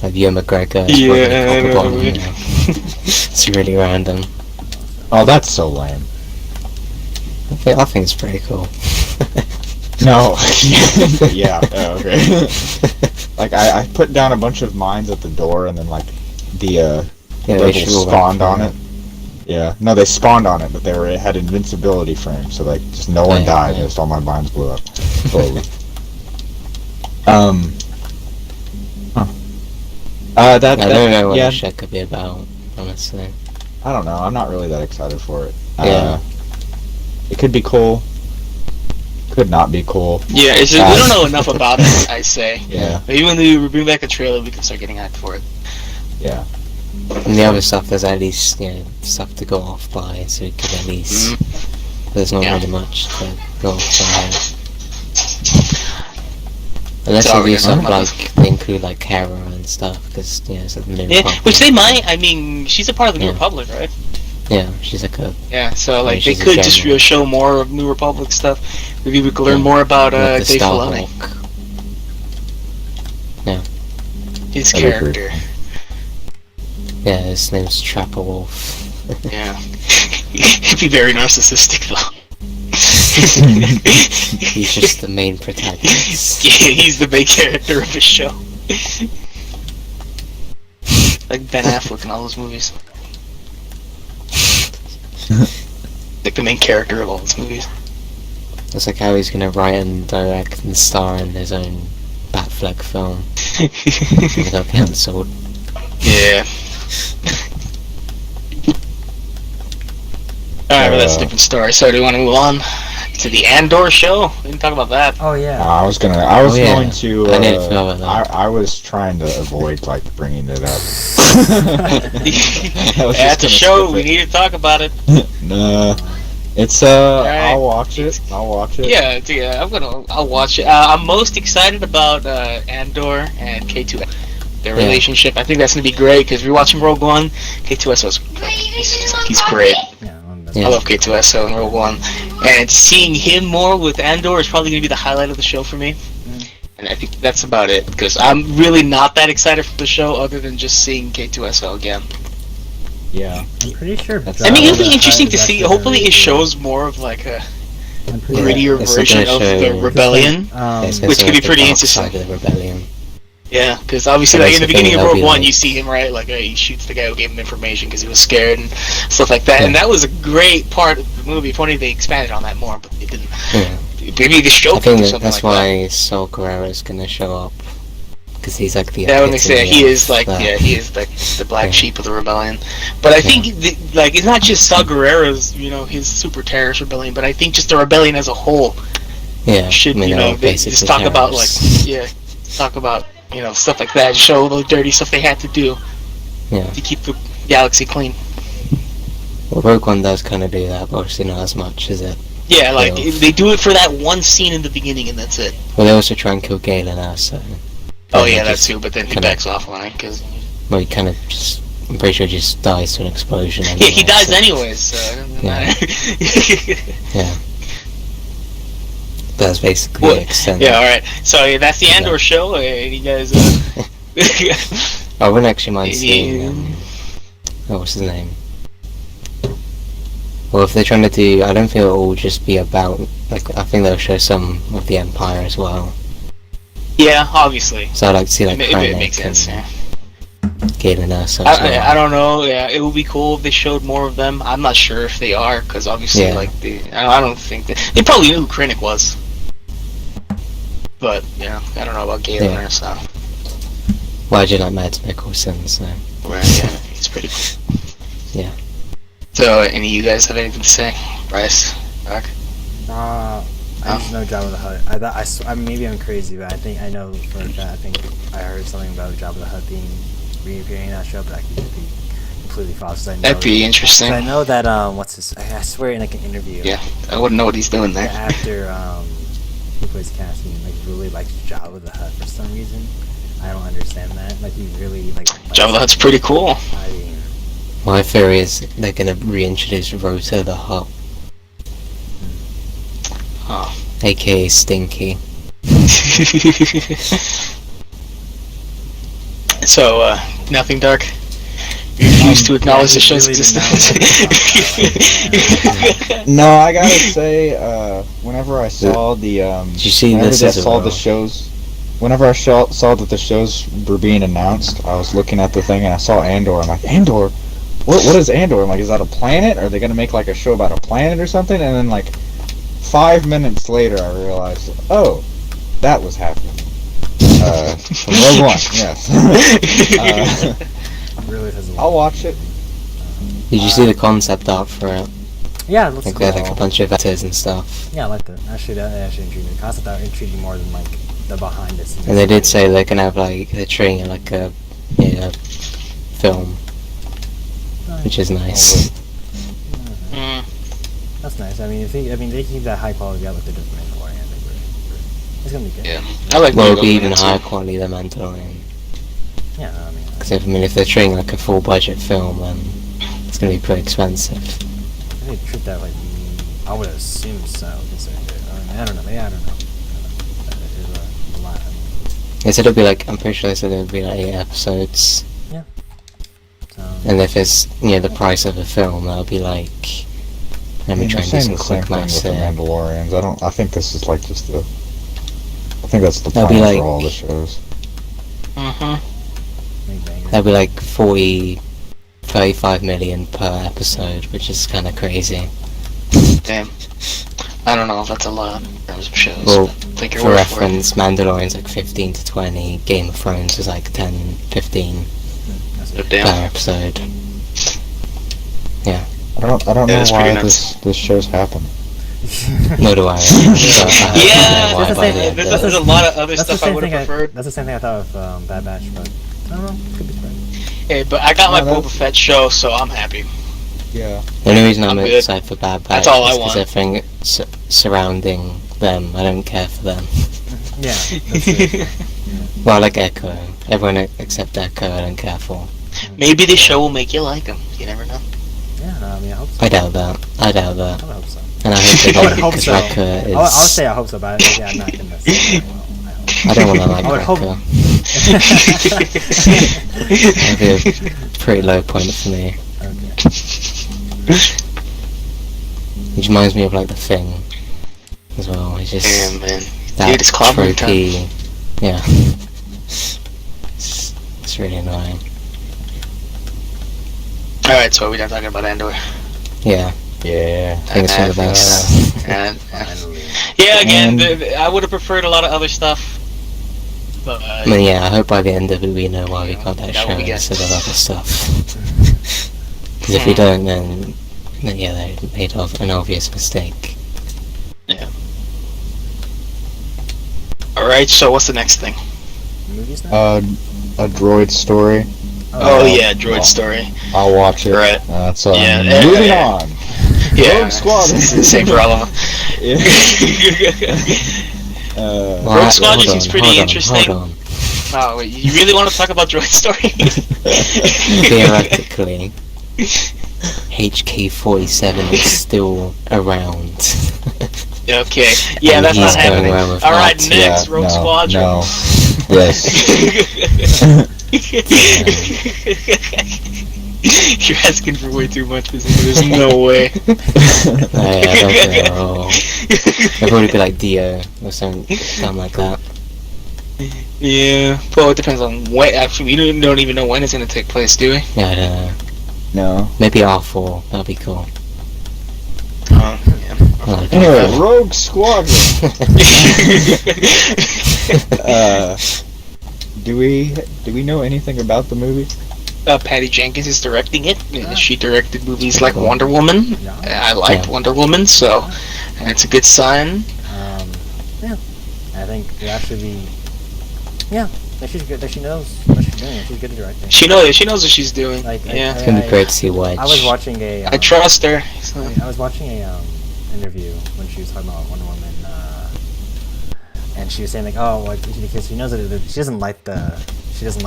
Like Ewan McGregor. is Yeah, working I know Copperbottom, what you It's really random. Oh, that's so lame. I think it's pretty cool. No. Yeah. Oh, okay. Like I put down a bunch of mines at the door, and then like the Yeah, they rebels should all spawned run on for it. Yeah. No, they spawned on it, but it had invincibility frames, so like just no one Yeah, died. yeah. Just all my mines blew up slowly. I don't know what yeah. the shit could be about, honestly. I don't know. I'm not really that excited for it. Yeah. It could be cool. Could not be cool. Yeah, it's just, we don't know enough about it. I say. Yeah. Maybe when we bring back a trailer, we can start getting hyped for it. Yeah. And the other stuff, there's at least, stuff to go off by, so it could at least... There's not Yeah. really much to go off by. Unless So they are we do gonna something talk like, about they include like Kara and stuff, because, it's like the New Yeah, Republic. which they might. I mean, she's a part of the New Yeah. Republic, right? Yeah, she's like a... Yeah, so like they she's a could just general. show more of New Republic stuff. Maybe we could learn Yeah. more about like the Dave Filoni, Starhawk. his That'd be character. Yeah, his name's Trapper Wolf. Yeah, he'd be very narcissistic though. He's just the main protagonist. Yeah, he's the main character of the show. Like Ben Affleck in all those movies. Like the main character of all those movies. That's like how he's gonna write and direct and star in his own Batfleck film. It got cancelled. Yeah. Alright, but that's a different story. So do you want to move on to the Andor show? We didn't talk about that. Oh yeah. I was Oh, yeah. going to. I didn't know about that. I was trying to avoid like bringing it up. I was At just the gonna show, skip we it. need to talk about it. Nah. It's I'll watch it. I'll watch it. Yeah, I'll watch it. I'm most excited about Andor and K2. Their relationship. I think that's gonna be great because we're watching Rogue One. K2SO's he's great. Yeah, I love K2SO and Rogue One, and seeing him more with Andor is probably gonna be the highlight of the show for me. And I think that's about it because I'm really not that excited for the show other than just seeing K2SO again. Yeah. I'm pretty sure. I mean, it'll be interesting to see. Hopefully, it shows more of like a grittier version of the rebellion, which could be pretty interesting. Side of the rebellion. Yeah, because obviously, like in the beginning of Rogue One, you see him right, like he shoots the guy who gave him information because he was scared and stuff like that, and that was a great part of the movie. Funny they expanded on that more, but they didn't. Yeah. Maybe the show I think could do something that's like why Saul Guerrero is gonna show up because he's like the. That would make sense. He is like he is like the black sheep of the rebellion. But I think like it's not just Saul Guerrero's, his super terrorist rebellion, but I think just the rebellion as a whole. Yeah. Should they just talk about like talk about stuff like that, show the dirty stuff they had to do to keep the galaxy clean. Well, Rogue One does kind of do that, but obviously not as much as it. Yeah, like they do it for that one scene in the beginning, and that's it. Well, they also try and kill Galen now, so. Oh yeah, that too. But then he backs off on it because. Well, he kind of just. I'm pretty sure he just dies to an explosion. Anyway, yeah, he dies anyways, so it doesn't matter. Yeah. That's basically the extent. Yeah, alright. So that's the Andor show. You guys. I wouldn't actually mind seeing. What's his name? Well, if they're trying to do, I don't think it'll all just be about. Like, I think they'll show some of the Empire as well. Yeah, obviously. So I'd like to see like it makes sense. Galen Erso. I don't know. Yeah, it would be cool if they showed more of them. I'm not sure if they are because obviously, I don't think they probably knew who Krennic was. But I don't know about Galen Erso. Well, I do like Mads Mikkelsen, so. Right. Yeah, he's pretty cool. Yeah. So, any of you guys have anything to say? Bryce? Doc? I just know Jabba the Hutt. Maybe I'm crazy, but I know for a fact. I think I heard something about Jabba the Hutt being reappearing in that show, but I could just be completely false. That'd be interesting. I know that I swear in like an interview. Yeah, I wouldn't know what he's doing there. The actor who plays Cassian really likes Jabba the Hutt for some reason. I don't understand that. Like he really likes Jabba the Hutt's pretty cool. I mean, my theory is they're gonna reintroduce Rota the Hutt. Oh. AKA Stinky. So, nothing, Dark? You refuse to acknowledge the show's really existence? no, I gotta say, whenever I saw the, Did you see whenever this I as saw well? the shows, whenever I saw that the shows were being announced, I was looking at the thing and I saw Andor. I'm like, Andor? What is Andor? I'm like, is that a planet? Are they gonna make like a show about a planet or something? And then like 5 minutes later, I realized, oh, that was happening. From Rogue One, yes. really doesn't. I'll watch it. Did you see the concept art for it? Yeah, it looks Like cool. they had like a bunch of actors and stuff. Yeah, I like that. Actually, that actually intrigued me. The concept art intrigued me more than like the behind the scenes. And they did say they're gonna have like they're treating it like a film, which is nice. That's nice. I mean, they keep that high quality out with the different Mandalorian. It's gonna be good. Yeah, I like. Well, it'll be even higher quality than Mandalorian. Yeah, I mean. Because if they're treating like a full budget film, then it's gonna be pretty expensive. If they treat that like, I would assume so. Considering I don't know. Maybe I don't know. There's a lot. I mean, They said it'll be like, I'm pretty sure they said it'll be like 8 episodes. yeah. So, And if it's the price of a film, that'll be like. Let me try and do some quick maths with the here. Mandalorians. I think this is like just the. I think that's the That'll plan be like- for all the shows. big bang. That'll be like 35 million per episode, which is kind of crazy. Damn. I don't know if that's a lot in terms of shows. Well, but take your for word reference, Mandalorian's like 15 to 20, Game of Thrones is like 10, 15 That's for it. it. per Damn. episode. I don't Yeah, know that's why pretty nuts. this show's happened. Nor do I. Yeah, Why, that's by the the same- end, there's a lot of other That's the stuff I same would thing. have preferred. That's the same thing I thought of Bad Batch, but I don't know. Could be spread. Hey, but I got my No, Boba Fett show, so I'm happy. Yeah. The only reason I'm I'm good. excited for Bad Batch That's all I is because want. everything surrounding them, I don't care for them. Yeah. That's it. Well, I like Echo. Everyone except Echo I don't care for. Maybe the show will make you like him. You never know. Yeah, no, I mean, I hope so. I doubt that. I doubt I that. would hope so. And I hope they I would don't hope because so. Wrecker is... I would say I hope so, but yeah, I'm not gonna say I will. I don't want to like I would hope- Wrecker. That'd be a pretty low point for me. Okay. He reminds me of like The Thing as well. He's just Yeah, man. that Dude, it's clobbering time. tropey. Yeah. It's really annoying. Alright, so we're done talking about Andor. Yeah. Yeah. I think it's one of the best. Finally. Yeah, again, And- I would have preferred a lot of other stuff. But, I mean, yeah, I hope by the end of it we know why we got that That show would be good. instead of other stuff. Because if we don't, then yeah, they made an obvious mistake. Alright, so what's the next thing? Movies now? A droid story. Oh, yeah, Droid Story. I'll watch it. Right. That's Yeah, moving yeah. on. Yeah, Rogue Squadron. Same for all of them. Well, Rogue Squadron hold seems on, pretty hold on, interesting. Hold on. Oh, wait, you really want to talk about Droid Story? Theoretically, HK-47 is still around. Okay. Yeah, And that's he's not going happening. around with Alright, Marty. next, Rogue Squadron. No. Yes. You're asking for way too much. There's no way. I don't think at all. It'd probably be like Dio or something dumb like that. Yeah. Well, it depends on when. Actually, we don't even know when it's going to take place, do we? Yeah, I don't know. No. Maybe R4, that'd be cool. Yeah. I like Anyway, R4. Rogue Squadron. Do we know anything about the movie? Patty Jenkins is directing it. She directed movies like Wonder Woman. Yeah. I liked Yeah. Wonder Woman, so it's a good sign. Yeah. I think it actually be. Yeah, that she's good. That she knows what she's doing. She's good at directing. She knows what she's doing. Like, Yeah. It's gonna be great to see Wedge. I was watching a. I trust her. So. I was watching a interview when she was talking about Wonder Woman, and she was saying like, oh, like because she knows that she doesn't like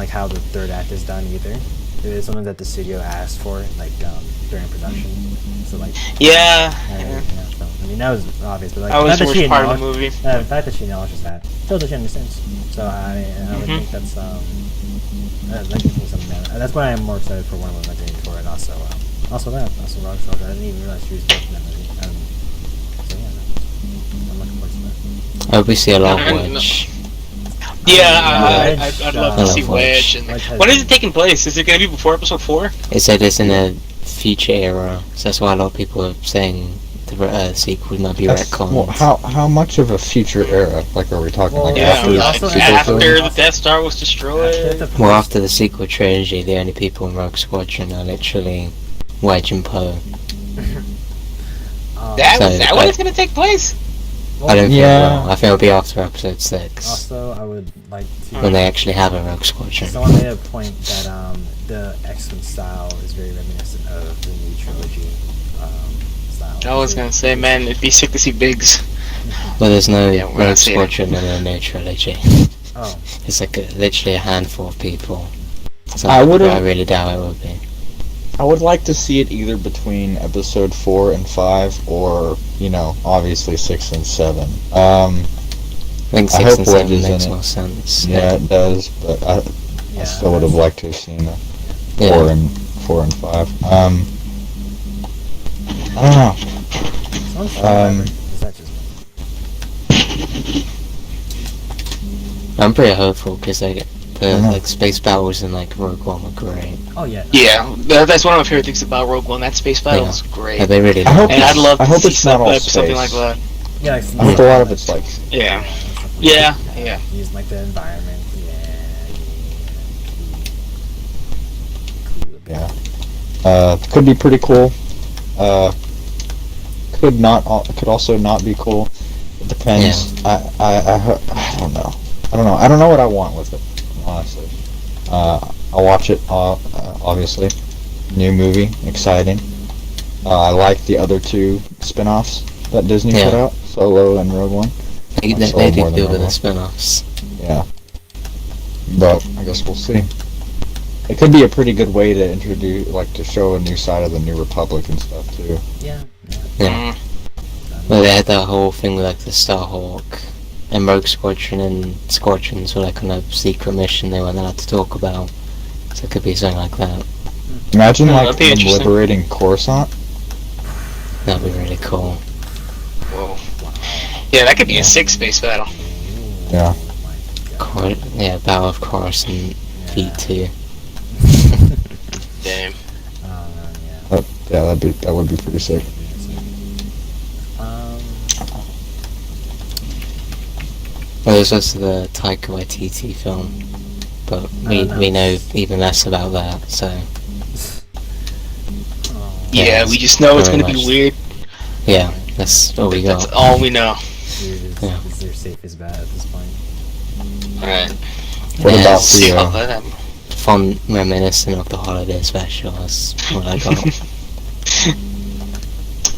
how the third act is done either. It is something that the studio asked for, like during production. So like. Yeah. So, I mean that was obvious, but like That was the the fact that she worst part of the acknowledged- movie. the fact that she acknowledges that shows that she understands. So I would think that's that gives me something. That's why I'm more excited for Wonder Woman than for it. Also Rogue Squadron. I didn't even realize she was making that movie. So yeah, I'm looking forward to that. I hope we see a lot of I don't know. Wedge. Yeah, Wedge, I'd love to I see love Wedge. Wedge. And Wedge has when is been- it taking place? Is it going to be before episode 4? It said it's in a future era, so that's why a lot of people are saying the sequel might be retconned. Well, how much of a future era? Like, are we talking Well, like yeah, after also sequel after trilogy? the Death Star was destroyed. Well, after the sequel trilogy, the only people in Rogue Squadron are literally Wedge and Poe. That So, was that when it's going to take place? I don't think Yeah. it will. I think it'll be after episode 6, Also, I would like to. when they actually have a Rogue Squadron. Someone made a point that the X-Men style is very reminiscent of the new trilogy style. I was going to say, man, it'd be sick to see Biggs. Well, there's no Yeah, we're not Rogue seeing it. Squadron in the new trilogy. Oh, It's like literally a handful of people. So I would've- I really doubt it would be. I would like to see it either between episode 4 and 5, or obviously 6 and 7. I think I 6 hope and Wedge 7 is in makes it. more sense. Yeah, it does, but I yeah. still would have liked to have seen the Yeah. 4 and 5. I don't know. Someone's phone vibrating. Is that just me? I'm pretty hopeful because the Mhm. like space battles in like Rogue One were great. Oh yeah. Yeah, that's one of my favorite things about Rogue One. That space battle Yeah. was great. Yeah, they really. I hope And I'd love I to hope see it's not all something like space. that. Yeah. Like, I hope a lot of it's like Yeah. Yeah, yeah. Using like the environment. Yeah. Could be pretty cool. Could also not be cool. It depends. I don't know. I don't know what I want with it, honestly. I'll watch it, obviously. New movie, exciting. I like the other two spin-offs that Disney put Yeah. out, Solo and Rogue One. They Solo do more than good Rogue with the One. spin-offs. Yeah. But I guess we'll see. It could be a pretty good way to introduce, like, to show a new side of the New Republic and stuff too. Yeah. Yeah. Well, they had that whole thing with like the Starhawk and Rogue Squadron and Squadrons were like on a secret mission they weren't allowed to talk about. So it could be something like that. Imagine Oh, like that'd be them interesting. liberating Coruscant. That'd be really cool. Whoa. Yeah, that could be a 6 space battle. Yeah. Yeah, Battle of Coruscant V2. Damn. Yeah. That would be pretty sick. Well, there's also the Taika Waititi film, but we know even less about that. So Yeah, it's we just know it's very gonna be much- weird. yeah, that's all we That's got. all we know. Yeah. Is their safest bet at this point? Alright. What Yeah, about it's the, Oh, that- fond reminiscent of the holiday special? That's what I got.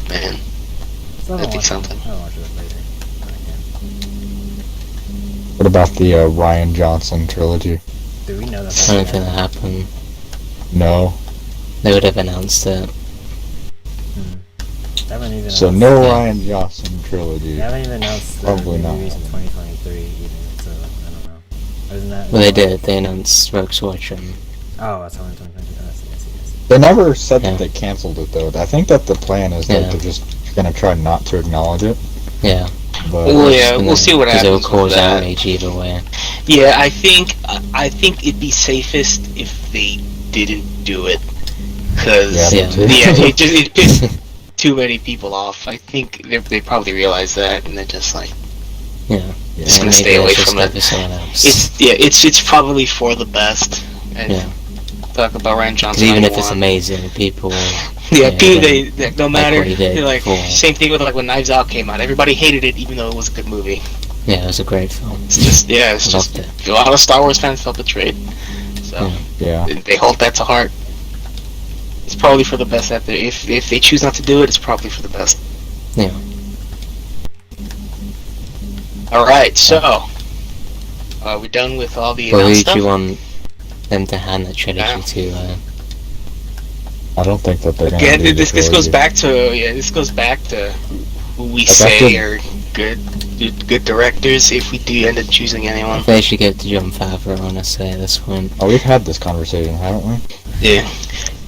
Man. Still That'd be haven't watched something. it. I'll watch it later. What about the Ryan Johnson trilogy? Do we know that? I don't think that happened. No. They would have announced it. They haven't even So announced- no Ryan Johnson trilogy. They haven't even announced the Probably not. movies in 2023 even, so I don't know. Isn't that? Well, they did. They announced Rogue Squadron. Oh, that's only 2023. Oh, I see. They never said Yeah. that they canceled it though. I think that the plan is that Yeah. they're just gonna try not to acknowledge it. Yeah. But Well, yeah, And we'll then- see what Because it will happens cause with that. outrage either way. Yeah, I think it'd be safest if they didn't do it, because Yeah, Yeah. it pissed too many people off. I think they probably realize that, and they're just like, Yeah. Just And gonna maybe stay away let's just from go it. for someone else. it's probably for the best. And Yeah. talk about Ryan Because Johnson. even all if you it's want. amazing, people. Yeah, Yeah, they no matter. what he did They're like before. same thing with like when Knives Out came out. Everybody hated it, even though it was a good movie. Yeah, it was a great film. It's just it's I just loved it. a lot of Star Wars fans felt betrayed. So Yeah. yeah. they hold that to heart. It's probably for the best that they if they choose not to do it, it's probably for the best. Yeah. All right, so are we done with all the Well, who announced do stuff? you want them to hand the trilogy Yeah. to? I don't think that they're gonna Again, do the this goes trilogy. back to this goes back to who we Like, I say could- are good directors. If we do end up choosing anyone, They should give it to John Favreau, honestly, at this point. Oh, we've had this conversation, haven't we? yeah,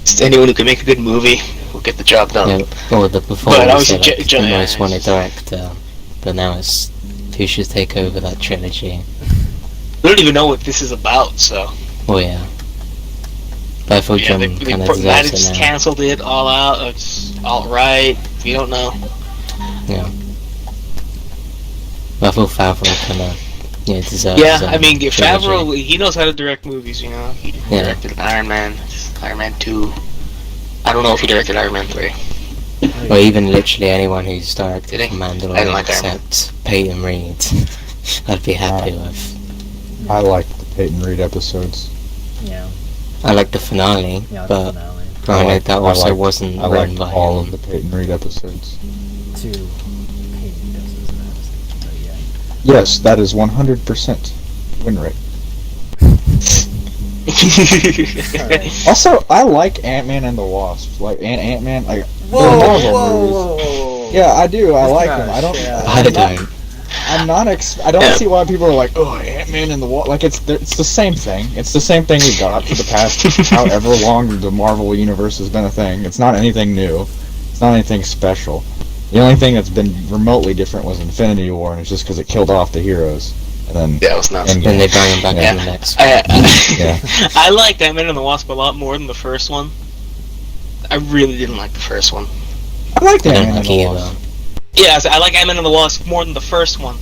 just anyone who can make a good movie will get the job done. Yeah, or the before But we obviously said, like, J- the J- most wanted director, but now it's who should take over that trilogy. We don't even know what this is about, so Oh yeah. But I thought yeah, John they kind of might have deserves just it now. canceled it all out. Or it's outright. We don't know. Yeah. But I thought Favreau kind of, deserves Yeah, his I own mean, trilogy. Favreau, he knows how to direct movies. You know, he Yeah. directed Iron Man 2. I don't know if he directed Iron Man 3. Or even literally anyone who's directed Did he? I Mandalorian didn't like Iron Man. except Peyton Reed. I'd be happy with. I like the Peyton Reed episodes. Yeah. I like the finale, Yeah, the but finale. granted that also liked- wasn't I written liked by all him. of the Peyton Reed episodes. 2 Peyton doses and that. But yeah. Yes, that is 100% win rate. Alright. Also, I like Ant-Man and the Wasp. Like Ant-Man, like Whoa, they're whoa, Marvel whoa, movies. whoa, whoa. Yeah, I do. I This like guy's them. I don't. shit. I don't. I'm not. I don't Yeah. see why people are like, "Oh, Ant-Man and the Wasp." Like it's the same thing. It's the same thing we got for the past however long the Marvel universe has been a thing. It's not anything new. It's not anything special. The only thing that's been remotely different was Infinity War, and it's just because it killed off the heroes. And then Yeah, it was nuts. Endgame. Then they bring him back Yeah. in the next. Yeah. I liked Ant-Man and the Wasp a lot more than the first one. I really didn't like the first one. I liked I don't Ant-Man and like the either. Wasp. Yeah, I like Ant-Man and the Wasp more than the first one.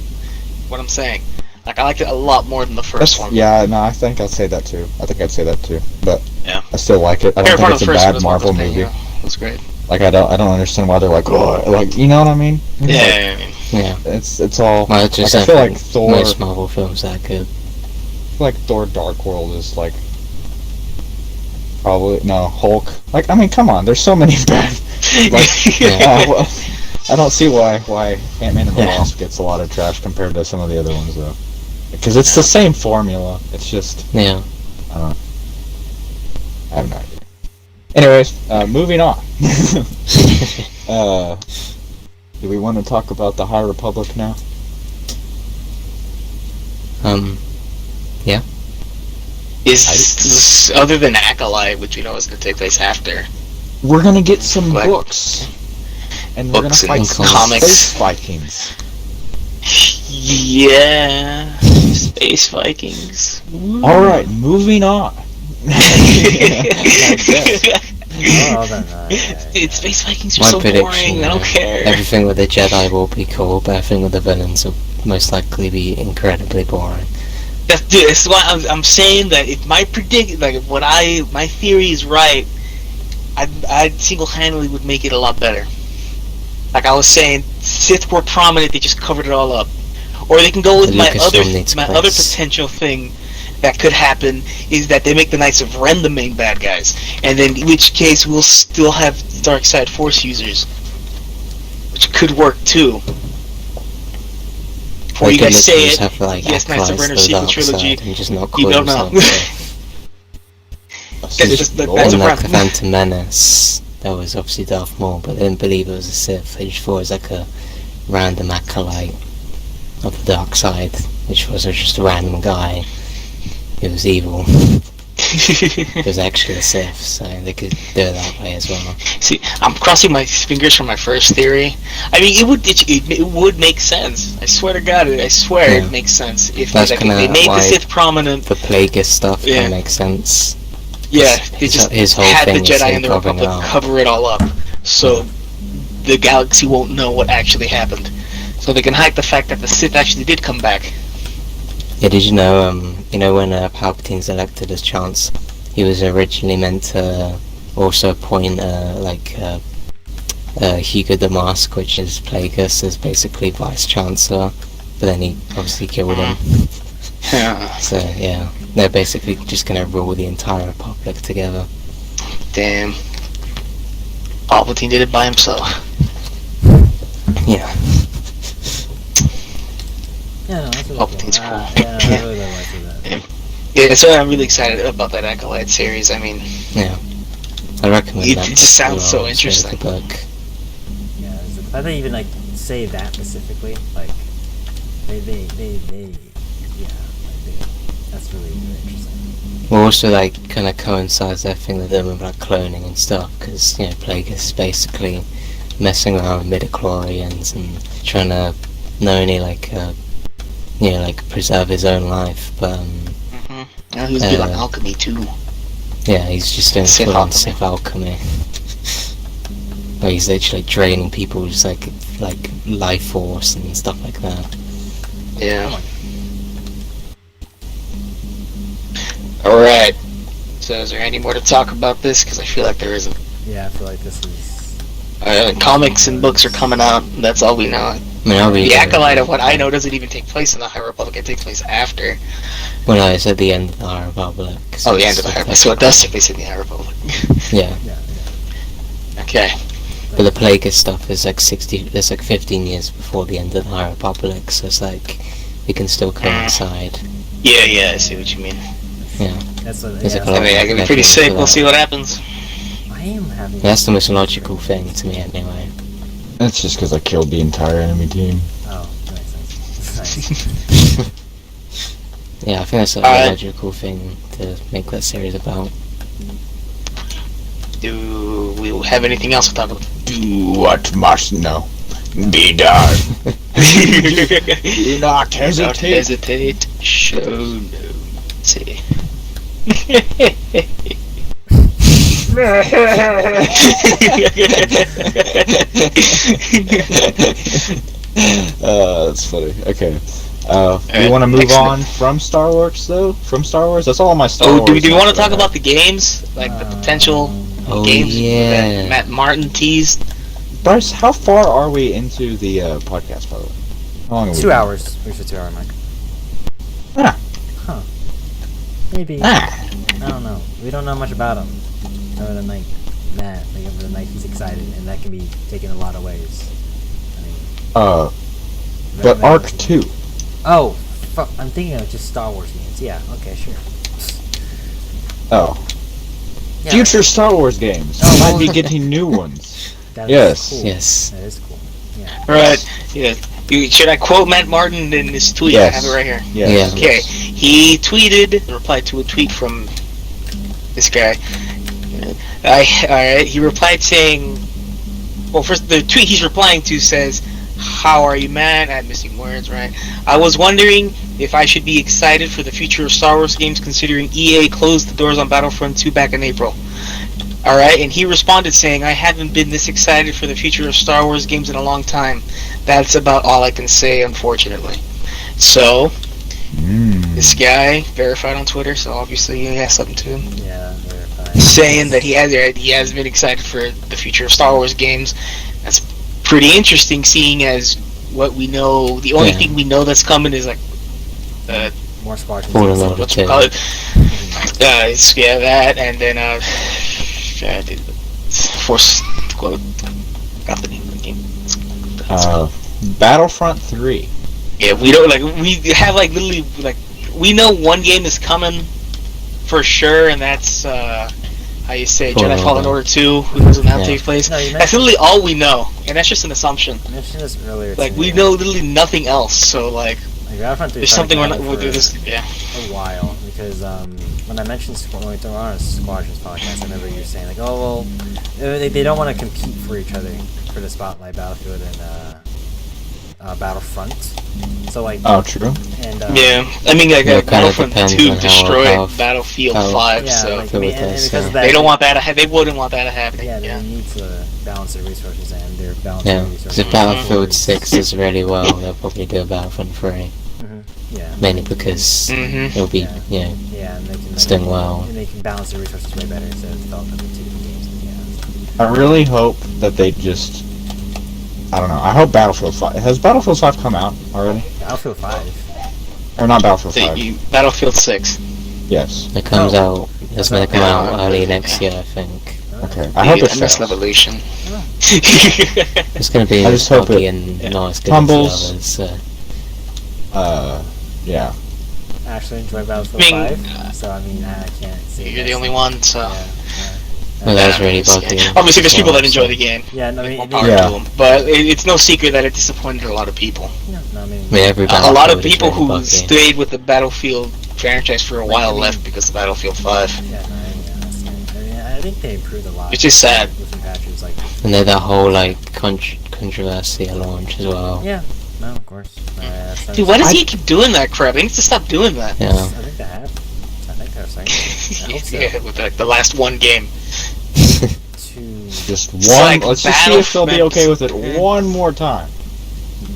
What I'm saying. Like, I liked it a lot more than the first one. Yeah, no, I think I'd say that too. I think I'd say that too. But Yeah. I still like it. I Favorite don't part think of it's the a first one bad is Marvel Marvel movie. It was great. Like I don't understand why they're like, oh, like you know what I mean? Like, Yeah. Yeah. it's all. Well, it's just Like, I feel that like Thor. most Marvel films are good. Like Thor: Dark World is like probably no Hulk. Like I mean, come on, there's so many bad Well, I don't see why Ant-Man and the Wasp gets a lot of trash compared to some of the other ones, though. Because it's the same formula. It's just... Yeah. I don't know. I have no idea. Anyways, moving on. Do we want to talk about the High Republic now? Yeah. Is other than Acolyte, which we know is going to take place after. We're gonna get some Like- books. And we're gonna Books fight and some comics. space Vikings. Yeah, Space Vikings. Alright, moving on. Oh, then, Space Vikings are My so prediction, boring. I don't care. everything with the Jedi will be cool, but everything with the villains will most likely be incredibly boring. That's why I'm saying that if my my theory is right, I single-handedly would make it a lot better. Like I was saying, Sith were prominent; they just covered it all up. Or they can go with The my Lucasfilm needs other Chris. potential thing that could happen is that they make the Knights of Ren the main bad guys, and then in which case we'll still have dark side Force users, which could work too. Before you They could guys say literally it, just have, like, yes, Knights of acolytes Ren are the sequel dark trilogy. side and just not You call don't know. themselves Sith. That's just the Oh, Knights In of like the Ren. Phantom Menace, there was obviously Darth Maul, but they didn't believe it was a Sith. They just thought it was like a random acolyte of the dark side, which was just a random guy who was evil. It was actually a Sith, so they could do it that way as well. See, I'm crossing my fingers for my first theory. I mean, it would make sense. I swear to God, I swear Yeah. it makes sense if That's they kinda made the why Sith prominent. The Plagueis stuff Yeah. kind of makes sense. Yeah, they his- just his whole had the thing is Jedi him and the covering it Republic up. cover it all up, so the galaxy won't know what actually happened. So they can hide the fact that the Sith actually did come back. Yeah, did you know when Palpatine's elected as Chancellor, he was originally meant to also appoint Hugo Damask, which is Plagueis, as basically Vice Chancellor, but then he obviously killed him. Yeah. So yeah, they're basically just gonna rule the entire Republic together. Damn. Palpatine did it by himself. Yeah. Yeah, no, that's really Palpatine's cool. cool. Yeah, I really like that. Yeah, so I'm really excited about that Acolyte series. I mean, Yeah. I recommend It that. just sounds as so well. It's a really interesting. good book. Yeah, the fact they even like say that specifically, like they yeah, like that's really interesting. Well, also like kind of coincides that thing with them with like cloning and stuff, because Plagueis is basically messing around with midichlorians and trying to not only like preserve his own life, but now he's doing Uh, alchemy too. yeah, he's just doing Sith full on alchemy. Sith alchemy. Where he's literally draining people's like life force and stuff like that. Yeah. Alright. So is there any more to talk about this? Because I feel like there isn't. Yeah, I feel like this is. Comics and books are coming out. That's all we know. I mean, I'll read The it. Acolyte, of what I know, doesn't even take place in the High Republic. It takes place after. Well, no, it's at the end of the High Republic. Oh, the end of the High Republic. So it does take place in the High Republic. Yeah, Yeah, Okay. but the Plagueis stuff is like 15 years before the end of the High Republic, so it's like it can still coincide. Yeah, I see what you mean. Yeah, that's what. There's a Yeah, lot I mean, that could be pretty sick. We'll see what happens. I am having. that's the most logical thing to me anyway. That's just because I killed the entire enemy team. Oh, nice. Nice. Yeah, I think that's a Alright. logical thing to make that series about. Do we have anything else to talk about? Do what must no be done. Do not Don't hesitate. hesitate. Show no mercy. That's funny. Okay. We Alright, want to move excellent. on from Star Wars, though? From Star Wars? That's all my Star Oh, Wars. do we want to stuff talk I about the games? Like the potential Oh games yeah. that Matt Martin teased? have. Bryce, how far are we into the podcast, by the way? How long are we? 2 hours. Where's the 2 hour mark? Ah. Huh. Maybe. Ah. I don't know. We don't know much about him. Other than like Matt, like over the night he's excited, and that can be taken a lot of ways. I mean, But Arc 2. Oh, fuck! I'm thinking of just Star Wars games. Yeah. Okay. Sure. Oh. Yeah, Future Star Wars games. Oh, Might be getting new ones. that is Yes. Cool. Yes. That is cool. Yeah. Right. Yeah. Should I quote Matt Martin in his tweet? Yes. I have it right here. Yes. Yeah. Okay. He tweeted, replied to a tweet from this guy. Alright, he replied saying, well, first, the tweet he's replying to says, "How are you, man?" I'm missing words, right? "I was wondering if I should be excited for the future of Star Wars games considering EA closed the doors on Battlefront 2 back in April." Alright, and he responded saying, "I haven't been this excited for the future of Star Wars games in a long time. That's about all I can say, unfortunately." So, this guy, verified on Twitter, so obviously he has something to him, Yeah. Verified. saying that he has been excited for the future of Star Wars games. That's pretty interesting, seeing as what we know, the only Yeah. thing we know that's coming is like More squadrons. Fallen Order what's it 2. called? Yeah, that, and then Force quote. Got the name of the game. Battlefront 3. Yeah, we don't we have literally we know one game is coming for sure, and that's how you say Jedi Fallen Order 2, who doesn't have to take place. No, you That's literally all we know, and that's just an assumption. I mentioned this earlier. We know literally nothing else, so Battlefront 3 there's something we're not. We'll do this. Yeah. a while because when I mentioned when we were on a Squadrons podcast, I remember you were saying oh well, they don't want to compete for each other for the spotlight, Battlefield and Battlefront. So Oh, true. and Yeah, I mean Yeah, it kinda Battlefront depends 2 on how destroyed Battlefield 5, yeah, so I mean, and because of that, they don't want that. They wouldn't want that to happen. Yeah, they Yeah. need to balance their resources, and they're balancing Yeah, their because resources. if Battlefield 6 does really well, they'll probably do a Battlefront 3. Yeah. Mainly because Mhm. it'll be, Yeah, and they can it's doing well. and they can balance their resources way better instead of developing two different games. Yeah. I really hope that they just... I don't know. I hope Battlefield 5... Has Battlefield 5 come out already? Battlefield 5. Or not Battlefield 5? Battlefield 6. Yes. It comes Oh. out, it's going to come out early next year, I think. Okay. I hope it Next fails. Revolution. It's going to be I just hope buggy it and not as good tumbles. as the others. Yeah. I actually enjoy Battlefield I mean, 5, so I mean I can't say You're the that's- only one, so. Yeah. Well, that was really buggy. Obviously, there's as people well, that enjoy so- the game. Yeah, no, I mean, More it- power Yeah. to them. But it's no secret that it disappointed a lot of people. no, I mean, I mean, every A lot Battlefield of is people really who buggy. stayed with the Battlefield franchise for a while I mean- left because of Battlefield 5. yeah, no, I mean, I think they improved a lot. Which is sad. With some patches, like, And then that whole, controversy at launch as well. yeah, no, of course. Dude, why does he keep doing that crap? He needs to stop doing that. Yeah. I think they have. I think they're saying. I hope so. Yeah, with the last one game. Just It's one... like let's just see if they'll be Battlefront. okay with it one more time.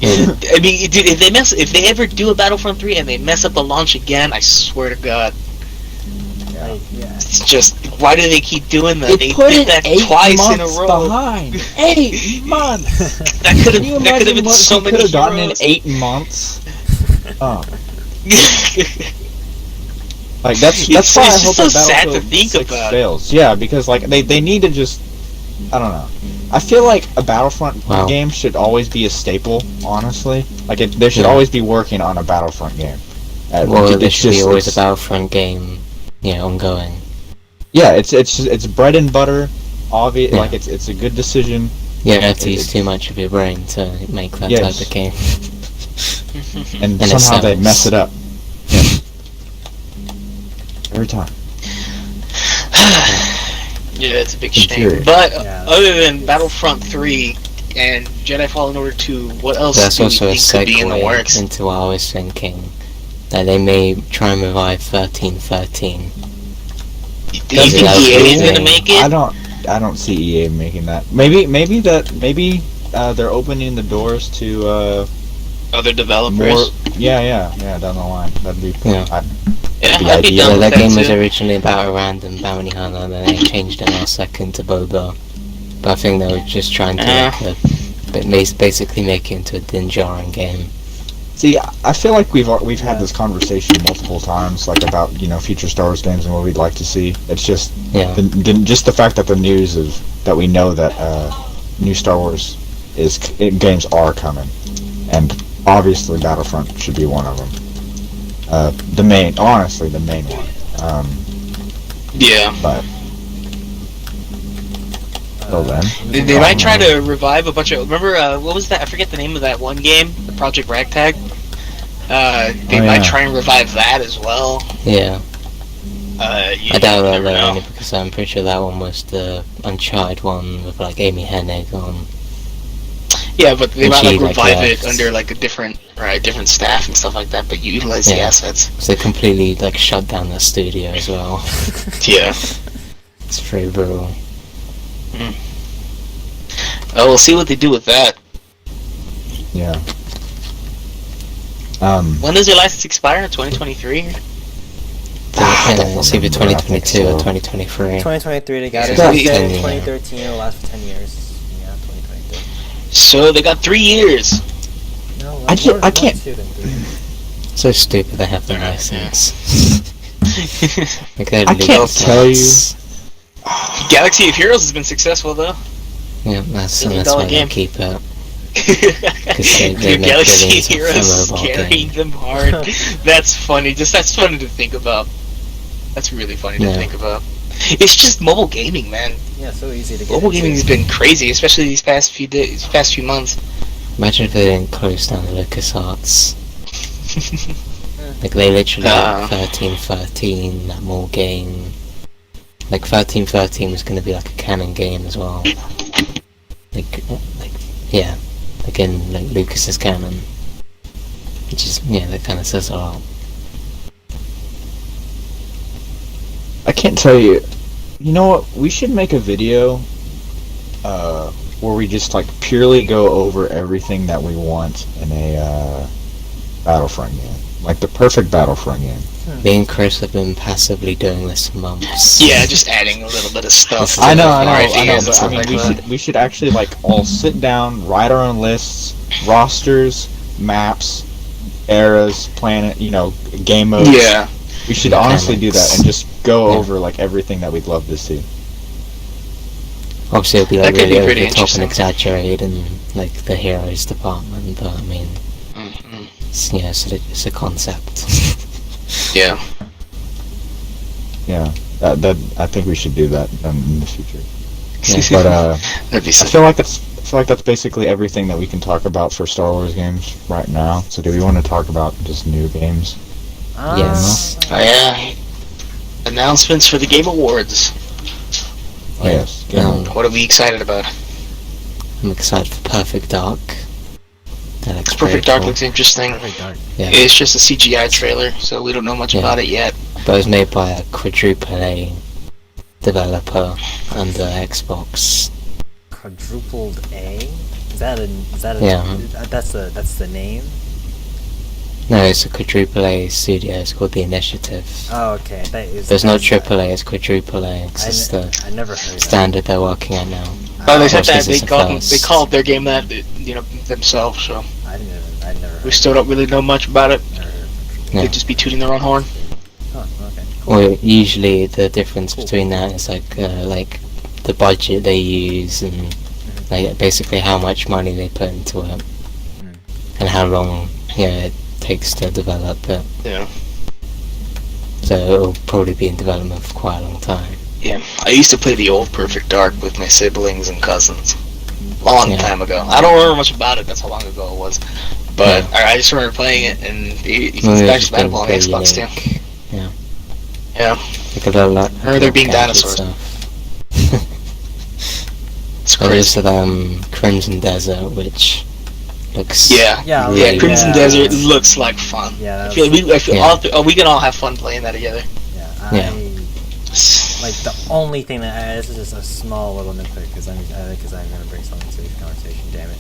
I mean, dude, if they ever do a Battlefront 3 and they mess up the launch again, I swear to God, Like, yeah. it's just why do they keep doing that? They They put did it that 8 twice months in a row. behind. 8 months! That could Can you have imagine been what so he many could have gotten in heroes. 8 months? Oh. Like that's It's why I just hope so that sad to Battlefield think 6 about. fails. Yeah, because they need to just, I don't know. I feel like a Battlefront Wow. game should always be a staple. Honestly, they should Yeah. always be working on a Battlefront game. Well, It's there should be just- always a it's- Battlefront game, ongoing. Yeah, it's bread and butter. Obvious, Yeah. like it's a good decision. You don't have to It- use too much of your brain to make that Yes. type of game. And And it somehow they sells. mess it up. Yeah. Every time. Yeah, it's a big Infuriating. shame. But Yeah. other than Battlefront 3 and Jedi Fallen Order 2, what else That's do you also a think could be in the segue works? into what I was thinking. That they may try and revive 1313. Do you That's think what I was EA is thinking. gonna make it? I don't see EA making that. Maybe they're opening the doors to Other developers? more. Yeah, down the line. That'd be. Yeah. Yeah, the I'd be idea. down Yeah, with that game was too. originally about a random bounty hunter, and then they changed it last second to Boba. But I think they were just trying to basically make it into a Dinjarin game. See, I feel like we've had this conversation multiple times, like about future Star Wars games and what we'd like to see. It's just Yeah. just the fact that the news of that we know that new Star Wars games are coming, and obviously Battlefront should be one of them. The main one. Yeah. But till then, They might try to revive a bunch of. Remember, what was that? I forget the name of that one game, the Project Ragtag. They might try and revive that as well. Yeah. I I doubt that though, only because I'm pretty sure that one was the Uncharted one with like Amy Hennig on. Yeah, but they And might she, like revive left. it under like a different staff and stuff like that, but utilize the assets. So they completely like shut down the studio as well. Yeah. It's pretty brutal. Oh, we'll see what they do with that. yeah. When does your license expire? 2023? It's either 2022 or so. 2023. 2023 they got Yeah. it. Yeah. They said in Yeah. 2013 it'll last for 10 years. Yeah, 2023. So they got 3 years. No, I can't- sooner than 3 years. So stupid they have the license. Like, I can't tell you. Galaxy of Heroes has been successful though. Yeah, that's $1 why game. they keep it. Dude, make Galaxy billions off Heroes the mobile carrying game. them hard. That's funny. That's funny to think about. That's really funny to Yeah. think about. It's just mobile gaming, man. Yeah, so easy to get Mobile into. gaming has been crazy, especially these past few days, past few months. Imagine if they didn't close down the LucasArts. Like they literally Ah. 1313, that mall game. Like 1313 was gonna be like a canon game as well. Like yeah, like in like Lucas's canon. Which is that kind of says a lot. I can't tell you. You know what? We should make a video where we just like purely go over everything that we want in a Battlefront game, like the perfect Battlefront game. Me and Chris have been passively doing this for months. Yeah, just adding a little bit of stuff. I know, RFEs but I and stuff mean, like we that. should actually like all sit down, write our own lists, rosters, maps, eras, planet, game modes. Yeah. We should honestly do that and just go Yeah. over like everything that we'd love to see. Obviously, it'll be like That could really be pretty over the top and interesting. exaggerated in like the heroes department, but I mean, Mm-mm. it's a concept. Yeah. Yeah, that I think we should do that in the future. Yeah. But That'd be I sick. feel like that's basically everything that we can talk about for Star Wars games right now. So do we want to talk about just new games? Yes. Oh, yeah. Announcements for the Game Awards. Oh, yes. Game Um, Awards. What are we excited about? I'm excited for Perfect Dark. That looks Perfect pretty Dark cool. looks interesting. Perfect Dark. Yeah, It's just a CGI trailer, so we don't know much Yeah. about it yet. but it was made by a quadruple A developer under Xbox. Quadrupled A? Is that a Yeah. that's the name? No, it's a quadruple A studio. It's called The Initiative. Oh, okay. That is. There's no that's- triple A. It's quadruple A. It's just the I never heard of standard they're working at now. Oh, they that. said that this is the they first. called their game that themselves. So I never heard. we still don't really know much about it. Never heard of Quadrupled. Yeah. They'd just be tooting their own horn. Oh, okay. Cool. Well, usually the difference Cool. between that is like the budget they use and like basically how much money they put into it and how long it takes to develop it. Yeah. So it'll probably be in development for quite a long time. Yeah. I used to play the old Perfect Dark with my siblings and cousins. Long Yeah. time ago. I don't remember much about it. That's how long ago it was. But I just remember playing it, and it's Well, it's actually available on very Xbox too. unique. Yeah. Yeah. Like a little like. Or there being dinosaurs. Stuff. It's There's crazy. Crimson Desert, which looks Yeah. Yeah, really Crimson Yeah. Desert looks like fun. Yeah, I feel Yeah. we can all have fun playing that together. Yeah. Yeah. Like the only thing that this is just a small little nitpick because I'm gonna bring something to the conversation. Damn it!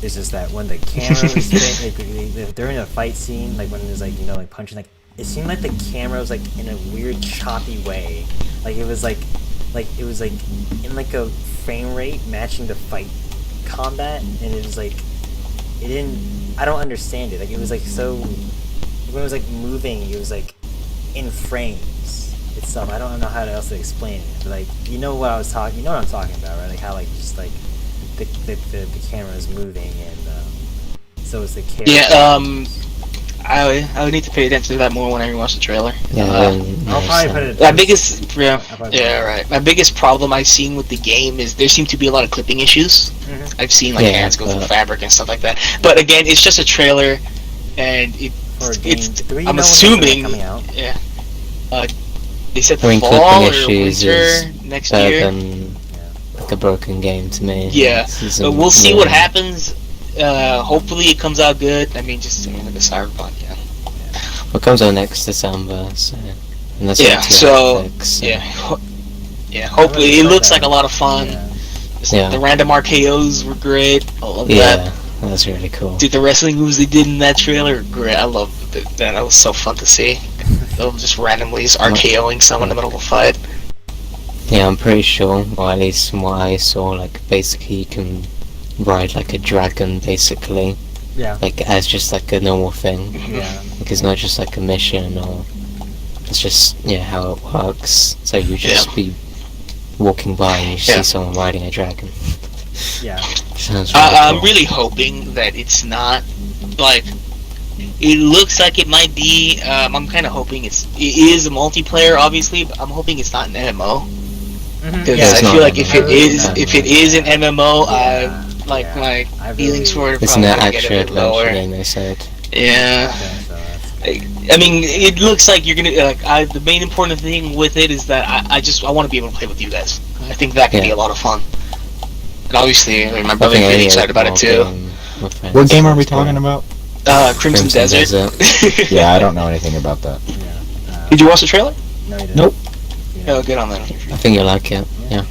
It's just that when the camera was during a fight scene, like when it was like like punching, like it seemed like the camera was like in a weird choppy way. Like it was like it was like in like a frame rate matching the fight combat, and it was like it didn't. I don't understand it. Like it was like so when it was like moving, it was like in frames. It itself, I don't know how else to explain it. But, like, you know what I'm talking about, right? Like how like just like the camera is moving and so is the character. Yeah. I would need to pay attention to that more when I rewatch the trailer. Yeah, I'll probably put it. My biggest, Yeah, right. My biggest problem I've seen with the game is there seem to be a lot of clipping issues. Mhm. I've seen like hands go through fabric and stuff like that. But again, it's just a trailer, and For a game. Do we I'm know assuming. when it's coming out? Yeah. They said I mean, fall clipping or issues winter is next better year. than like a broken game to me. Yeah, This but isn't we'll see more- what happens. Hopefully it comes out good. I mean, like a Cyberpunk, yeah. What comes out next December, so... And that's Yeah, only 2 so, out of 6, so... Yeah, hopefully it looks like a lot of fun. Yeah. Yeah. The random RKOs were great. I love Yeah, that. that's really cool. Dude, the wrestling moves they did in that trailer were great. I love that. That was so fun to see. Them just randomly just RKOing someone in the middle of a fight. Yeah, I'm pretty sure, or at least from what I saw, like, basically you can ride like a dragon, basically. Yeah. Like, as just like a normal thing. Yeah. Like, it's not just like a mission, or... It's just, yeah, how it works. So you just be walking by and you see someone riding a dragon. Yeah. Sounds really I'm cool. really hoping that it's not, like... It looks like it might be. I'm kind of hoping it is a multiplayer, obviously, but I'm hoping it's not an MMO. Because Yeah, it's I not feel like an if it is an MMO, Yeah, my I feelings for it are It's probably an gonna get a action bit lower. adventure game, they said. Yeah. Okay, so that's I mean, it looks like you're gonna. The main important thing with it is that I want to be able to play with you guys. I think that could be a lot of fun. And obviously, I mean, my brother's really excited about it too. What game are we talking about? Crimson Desert. Yeah, I don't know anything about that. yeah. Did you watch the trailer? No, you didn't. Nope. Oh, good on that. I think you'll like it, yeah.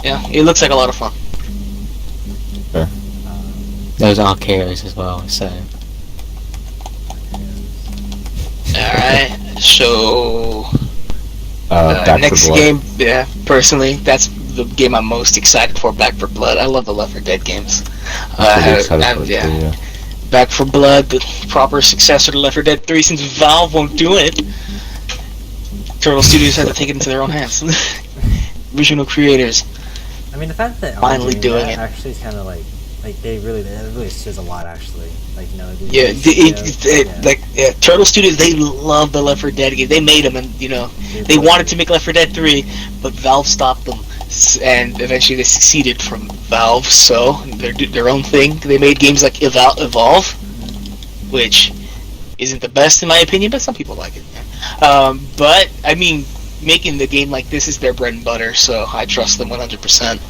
Yeah, it looks like a lot of fun. Those are Arceus as well, so... Alright, so... Back next 4 Blood. game, yeah, personally, that's the game I'm most excited for, Back 4 Blood. I love the Left 4 Dead games. Pretty excited for it yeah. too, yeah. Back 4 Blood, the proper successor to Left 4 Dead 3, since Valve won't do it. Turtle Studios had to take it into their own hands. Original creators. I mean, the fact that Finally doing that it. actually is kind of like that really says a lot, actually. Like, you know, Yeah, Turtle Studios, they love the Left 4 Dead game. They made them, and you know, they wanted to make Left 4 Dead 3, but Valve stopped them, and eventually they succeeded from Valve. So they did their own thing. They made games like Evolve, which isn't the best in my opinion, but some people like it. But I mean, making the game like this is their bread and butter, so I trust them 100%.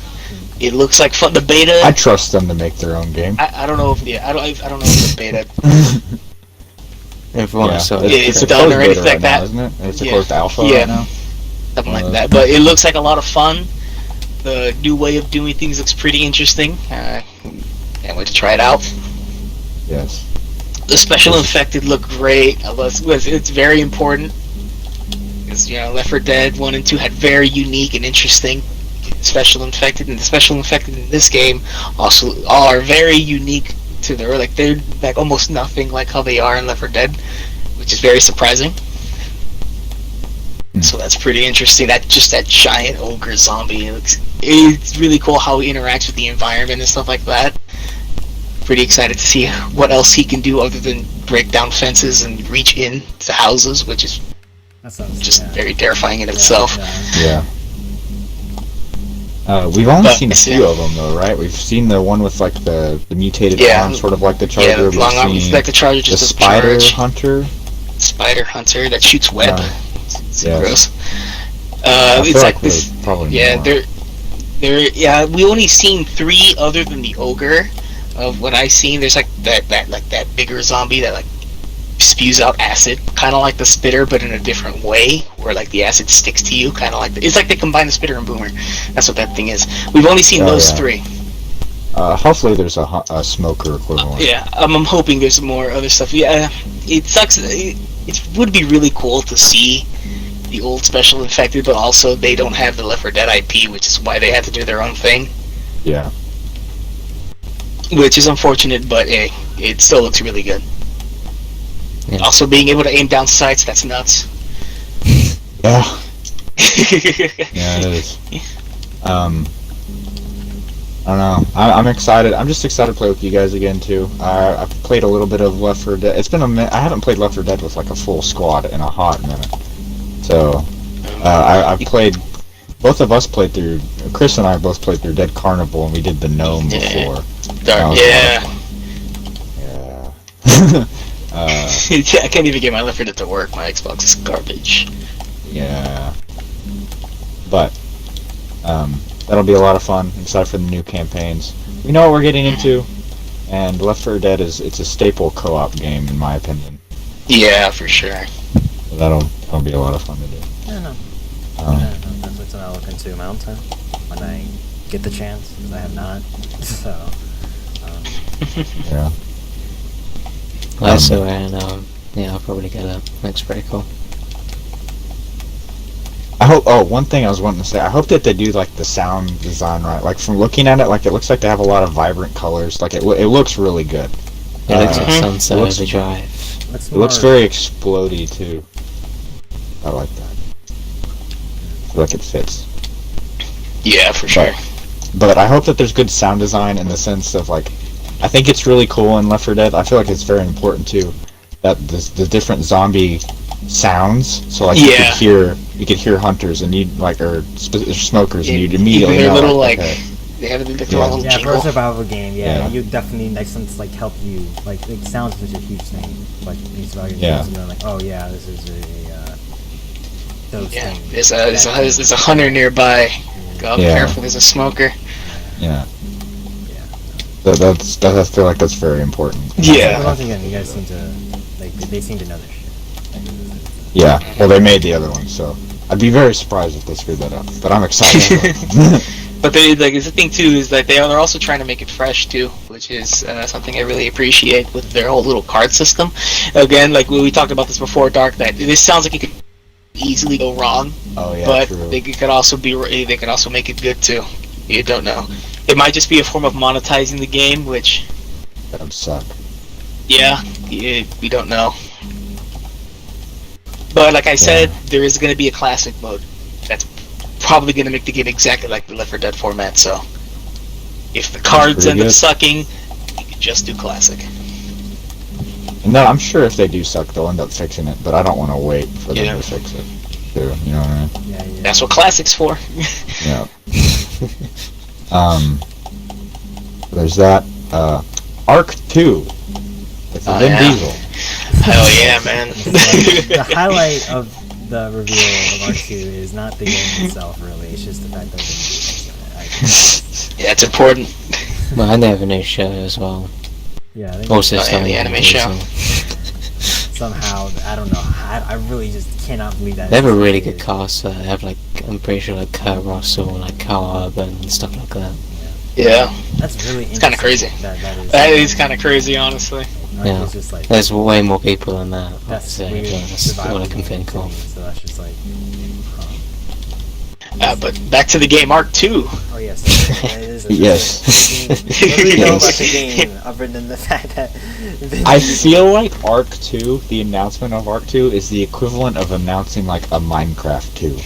It looks like fun. The beta. I trust them to make their own game. I don't know if I don't know if the beta. Everyone Yeah, saw it's a done closed or beta anything like right now, that. isn't it? It's a Yeah. closed alpha Yeah. right now. Something like that. But it looks like a lot of fun. The new way of doing things looks pretty interesting. Can't wait to try it out. Yes. The special infected look great. It's very important. Because, you know, Left 4 Dead 1 and 2 had very unique and interesting special infected, and the special infected in this game also are very unique to their, like, they're like almost nothing like how they are in Left 4 Dead, which is very surprising. So that's pretty interesting. That giant ogre zombie, it's really cool how he interacts with the environment and stuff like that. Pretty excited to see what else he can do other than break down fences and reach into houses, which is That sounds just very terrifying in itself. Yeah. We've only But, seen a few of them though, right? We've seen the one with like the mutated arm, sort of like the Charger. Yeah, We've long arm, seen like the Charger, the just doesn't Spider charge. Hunter. Spider Hunter that shoots web. It's yes. gross. I feel It's like there's this. probably Yeah, more. yeah. We only seen 3 other than the ogre. Of what I seen, there's like that bigger zombie that like spews out acid, kind of like the spitter, but in a different way, where like the acid sticks to you, kind of like it's like they combine the spitter and boomer. That's what that thing is. We've only seen those 3. Hopefully there's a smoker equivalent. Yeah, I'm hoping there's more other stuff. Yeah, it sucks. It would be really cool to see the old special infected, but also they don't have the Left 4 Dead IP, which is why they had to do their own thing. Yeah. Which is unfortunate, but hey, it still looks really good. Yeah. Also, being able to aim down sights, that's nuts. Yeah. Yeah, it is. I don't know. I'm excited. I'm just excited to play with you guys again too. I've played a little bit of Left 4 Dead. It's been a minute. I haven't played Left 4 Dead with like a full squad in a hot minute. So I've played. Both of us played through. Chris and I both played through Dead Carnival, and we did the Gnome before. Yeah. Yeah. I can't even get my Left 4 Dead to work. My Xbox is garbage. Yeah. But that'll be a lot of fun. I'm excited for the new campaigns. We know what we're getting into, and Left 4 Dead it's a staple co-op game in my opinion. Yeah, for sure. So that'll be a lot of fun to do. Yeah, no. That's what I'll look into in my own time when I get the chance, because I have not. So. Yeah. Also, and yeah, I'll probably get that. Looks pretty cool. I hope. Oh, one thing I was wanting to say. I hope that they do like the sound design right. Like from looking at it, like it looks like they have a lot of vibrant colors. Like it looks really good. It looks like Sunset looks- Overdrive. It looks very explodey too. I like that. I feel like it fits. Yeah, for sure. But I hope that there's good sound design in the sense of like, I think it's really cool in Left 4 Dead. I feel like it's very important too that the different zombie sounds. So like you could hear hunters and you'd like or smokers and you'd immediately Even their know little like, like okay. they have their Yeah. little Yeah, for a jingle. survival game, yeah, Yeah. you definitely like something to like help you. Like sounds is such a huge thing. Like these survival Yeah. games, and they're like, oh yeah, this is a those Yeah, things. there's a hunter nearby. Go be Yeah. careful. There's a smoker. Yeah. Yeah. That I feel like that's very important. Yeah. But once again, you guys seem to like they seem to know their shit. Yeah. Well, they made the other one, so I'd be very surprised if they screwed that up. But I'm excited. But they like the thing too is that they're also trying to make it fresh too, which is something I really appreciate with their whole little card system. Again, like we talked about this before, Dark. That this sounds like it could easily go wrong, Oh yeah. but True. they could also make it good too. You don't know. It might just be a form of monetizing the game, which That would suck. we don't know. But like I said, there is going to be a classic mode. That's probably going to make the game exactly like the Left 4 Dead format. So if the cards pretty end up good. sucking, you can just do classic. And no, I'm sure if they do suck, they'll end up fixing it. But I don't want to wait for them Yeah. to fix it. Too, you know what I mean? Yeah, yeah. That's what classic's for. Yeah. There's that. Arc 2 with Oh, Vin yeah. Diesel. Hell yeah, man. The highlight of the reveal of R2 is not the game itself, really. It's just the fact that it's Yeah, it's important. Well, and they have a new show as well. yeah, I think Also, Oh, yeah, starring the anime Vin show. Diesel. somehow I don't know. I really just cannot believe that. They have a really existed. good cast. They have like I'm pretty sure like Kurt Russell, like Carl Urban and stuff like that. Yeah, That's really it's kind of crazy. That is. That is kind of crazy, honestly. Like, Yeah. it's just like There's way more people than that. that's So, weird. yeah, that's survival all I can game think to me, of. So that's just like. But back to the game Arc 2. Oh yes. It is Yes. What do we know about the Yes. game other than the fact that? Vin I Diesel- feel like Arc 2, the announcement of Arc 2, is the equivalent of announcing like a Minecraft 2.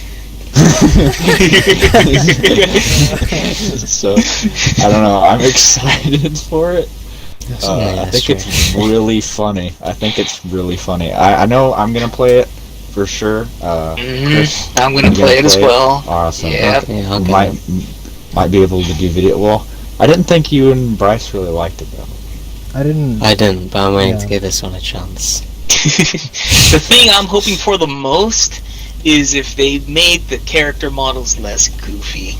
So, I don't know, I'm excited for it. I think it's really funny. I know I'm gonna play it for sure. Chris, I'm gonna you play it as well. Awesome. Yeah. Yeah, I'll get Might be able to do video. Well, I didn't think you and Bryce really liked it though. I didn't. I didn't, but I'm waiting Yeah. to give this one a chance. The thing I'm hoping for the most is if they made the character models less goofy.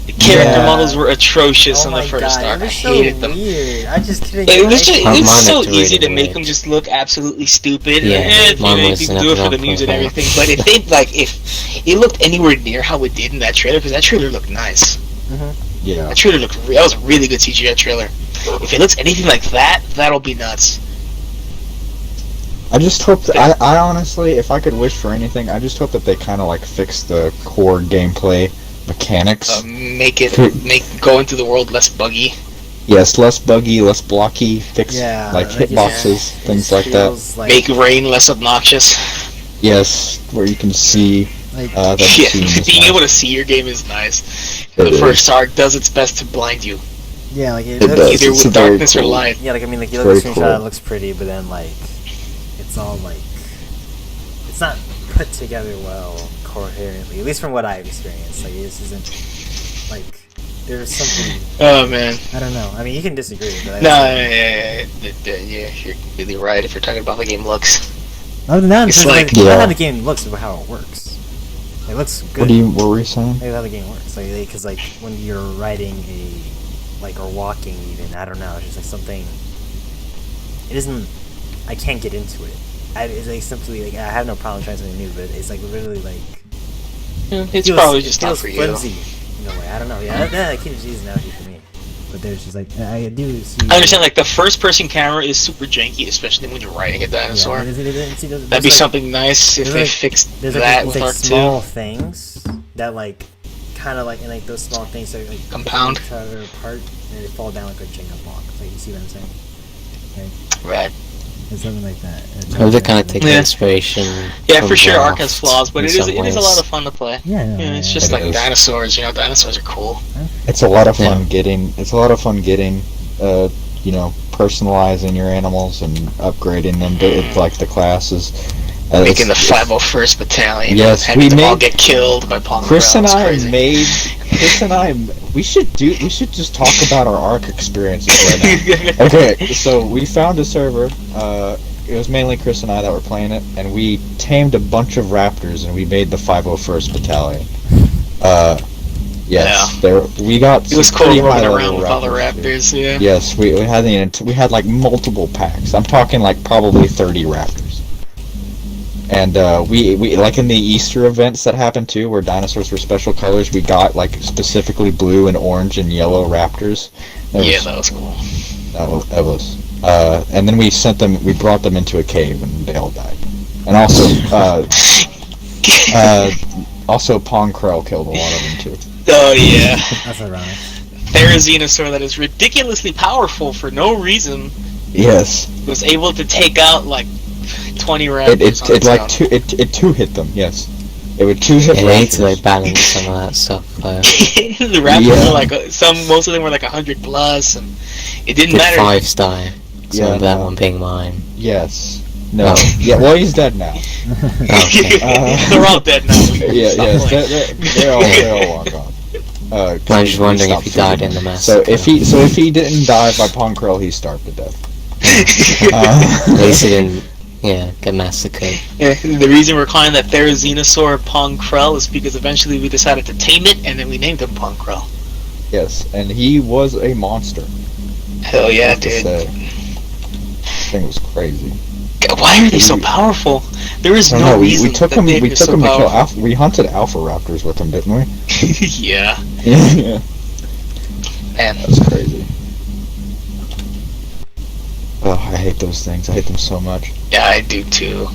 The character Yeah. models were atrocious Oh in the my first God, Arc. it I was so hated them. weird. I just couldn't. It was get Mine so looked easy really to make weird. them just look absolutely stupid. Yeah, If mine you was can an do it for the example music of and that. everything. But if they if it looked anywhere near how it did in that trailer, because that trailer looked nice. Yeah. That trailer looked that was a really good CGI trailer. If it looks anything like that, that'll be nuts. I just hope that, I honestly, if I could wish for anything, I just hope that they kind of like fix the core gameplay mechanics. Make go into the world less buggy. Yes, less buggy, less blocky, fix Yeah, like like, hitboxes, things like that. Feels like, Make rain less obnoxious. Yes, where you can see Like, That Yeah, seems being nice. able to see your game is nice. It The is. first arc does its best to blind you, yeah, like It does. either It's with very darkness or cool. light. Yeah, like I mean, like you It's look at the very screenshot, cool. it looks pretty, but then like it's all like it's not put together well coherently. At least from what I've experienced, like this isn't like there's something Oh man. I don't know. I mean, you can disagree, but I No, just, you're completely right if you're talking about the game looks. other than that, it's it's like- not Yeah. how the game looks, but how it works. It looks good. What were you saying? Like how the game works, like because like when you're riding or walking even, I don't know, it's just like something. It isn't. I can't get into it. It's like simply like I have no problem trying something new, but it's like literally like. It's feels- probably it just not feels for you. flimsy in a way. I don't know. Yeah, that keeps using analogy for me. But there's just like I do see. I understand, like the first-person camera is super janky, especially when you're riding a dinosaur. Yeah, there's That'd be like, something nice if there's they like- fixed There's that like with these like Arc 2. small things that like kind of like and like those small things that like Compound. push each other apart and they fall down like a Jenga block. Like you see what I'm saying? Right. It's something like that. Maybe they kind of take Yeah. inspiration. Yeah, from for sure, Arc has Raft flaws, but in it is some a ways. lot of fun to play. Yeah, Yeah, it's just It like is. dinosaurs. You know, dinosaurs are cool. It's a lot of fun Yeah. getting. It's a lot of fun getting. Personalizing your animals and upgrading them to like the classes. Making the It's- 501st Battalion. Yes, and having we them all made- get killed by Palm Chris and I crazy. made. Chris and I. We should just talk about our Arc experiences right now. Okay, so we found a server. It was mainly Chris and I that were playing it, and we tamed a bunch of raptors, and we made the 501st Battalion. Yes, we got. It was some cool pretty rolling high-level around with all the raptors, too. raptors. Yeah. Yes, we had like multiple packs. I'm talking like probably 30 raptors. And we like in the Easter events that happened too, where dinosaurs were special colors. We got like specifically blue and orange and yellow raptors. Yeah, that was cool. That was. And then we brought them into a cave, and they all died. And also Pong Krell killed a lot of them too. Oh yeah. That's ironic. Therizinosaur that is ridiculously powerful for no reason Yes, was able to take out like 20 raptors it on it its like own. it two hit them. Yes, it would two hit Yeah, they need to raptors. like balance some of that stuff. Though. The raptors Yeah. were like most of them were like 100 plus, and it didn't Did matter. 5s die? So Yeah, that no. one being mine. Yes. No. Oh. Yeah. Well, he's dead now. Okay. They're all dead now. We can Yeah. stop Yes. playing. They're all long gone. 'Cause I was just we wondering if stopped he died feeding in the them. So massacre. if he didn't die by Pong Krell, he starved to death. At least he didn't, get massacred. Yeah, the reason we're calling that Therizinosaur Pong Krell is because eventually we decided to tame it, and then we named him Pong Krell. Yes, and he was a monster. Hell yeah, I have to dude. say. Thing was crazy. God, why are they so powerful? There is I don't no know, reason we took that him. they're We took so him to kill powerful. alpha. We hunted alpha raptors with him, didn't we? Yeah, Yeah. man. That's crazy. Oh, I hate those things. I hate them so much. Yeah, I do too.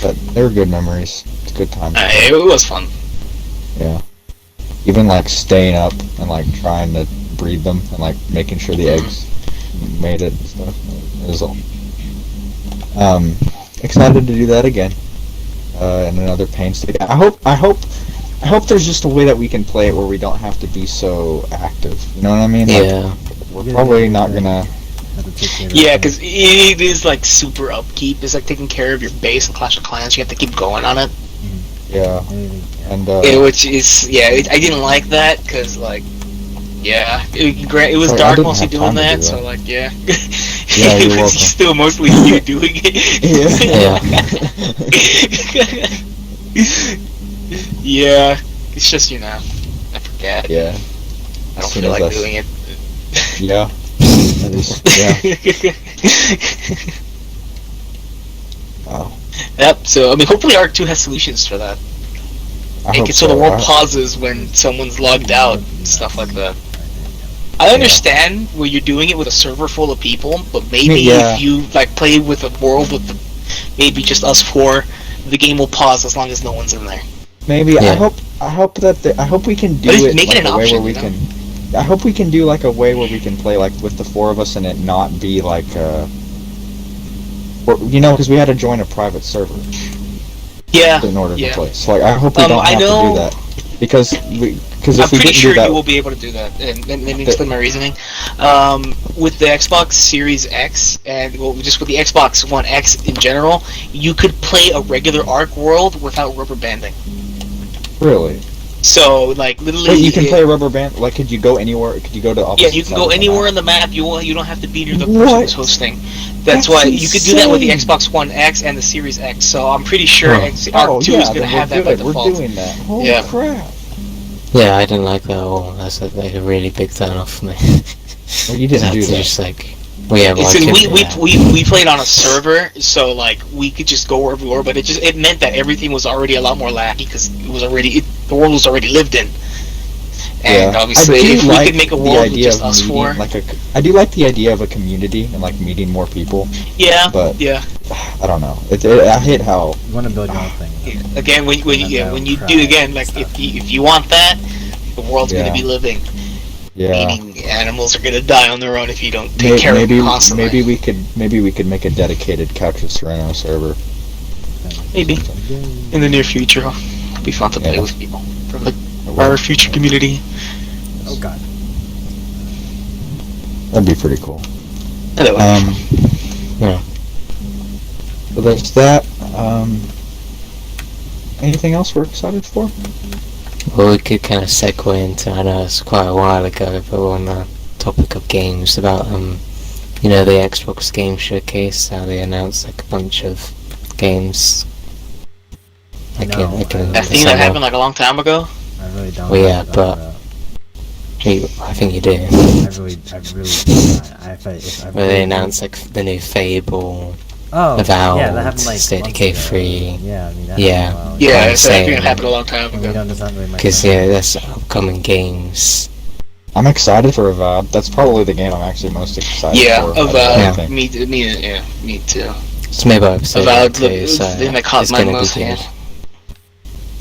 But they were good memories. It's good times. It was fun. Yeah. Even like staying up and like trying to breed them and like making sure the eggs made it and stuff. It was all. Excited to do that again. And another painstaking. I hope there's just a way that we can play it where we don't have to be so active. You know what I mean? Like, Yeah. we're probably not gonna. Have to take care of Yeah, that. because it is like super upkeep. It's like taking care of your base in Clash of Clans. You have to keep going on it. Yeah. Anything, yeah. And Which is, I didn't like that because, like, it was Sorry, I Dark didn't mostly have doing time to that, do so, that. like, yeah. Yeah, It you're was welcome. still mostly you doing it. Yeah, it's just, I forget. yeah. I don't As soon feel as like I- doing it. Yeah. At least, yeah. Wow. Yep, so, hopefully Arc 2 has solutions for that. I Make hope it so the world I- pauses when someone's logged out, stuff like that. I understand where you're doing it with a server full of people, but maybe Yeah. if you like play with a world with maybe just us four, the game will pause as long as no one's in there. Maybe Yeah. I hope we can do But it make it like an a way option, where we you know? can. I hope we can do like a way where we can play like with the four of us and it not be like because we had to join a private server. Yeah. in order Yeah. to play. So like, I hope we don't I have know- to do that because if I'm we pretty didn't sure do that, you will be able to do that. And let me explain my reasoning. With the Xbox Series X and just with the Xbox One X in general, you could play a regular Ark world without rubber banding. really. So like literally, Wait, you can play rubber band. Like, could you go anywhere? Could you go to opposite Yeah, you can sides go of the anywhere map? on the map. You don't have to be near the person What? who's hosting. That's That's why you could do that with the insane. Xbox One X and the Series X. So I'm pretty sure Huh. Arc 2 is going to have that by We're default. doing that. Holy Yeah. crap! Yeah, I didn't like that at all. That's like a really big turn off for me. Well, you didn't do To that. just like, well, yeah, well, I So couldn't we, do we, that. we played on a server, so like we could just go wherever we were, but it meant that everything was already a lot more laggy because the world was already lived in. And obviously, I do if we like could make a the world with idea just of us meeting, four, I do like the idea of a community and like meeting more people. yeah, but- yeah. I don't know. I hate how You want to build your own thing. Yeah. Again, when you crowd do again, like stuff. if you want that, the world's Yeah. gonna be living. yeah. Meaning animals are gonna die on their own if you don't take care of Maybe them constantly. maybe we could make a dedicated Couch of Serenno server. Maybe in the near future, it'll be fun to play Yeah. with people from our future community. Oh god. That'd be pretty cool. And that would be fun. Yeah. So there's that. Anything else we're excited for? Well, we could kind of segue into, I know it's quite a while ago, but we're on the topic of games, about, you know, the Xbox Game Showcase, how they announced, like, a bunch of games. Like, No, in I December. That thing that happened like a long time ago. I really don't. Well, know yeah, about but- that. I think you do. I really do not. If I Where they really announced, like, the new Fable, Oh, Avowed, yeah, that happened like State of months Decay ago. 3. Yeah, I mean that Yeah. happened a while ago. Yeah, I'm it's that thing saying- that happened a long time And we ago. don't, that's not really my Because, thing. yeah, that's upcoming games. I'm excited for Avowed. That's probably the game I'm actually most excited Yeah, for. Avowed. Yeah. think. Me too. It's made by Obsidian Avowed too, is so the thing that caught it's my gonna be most good. hand.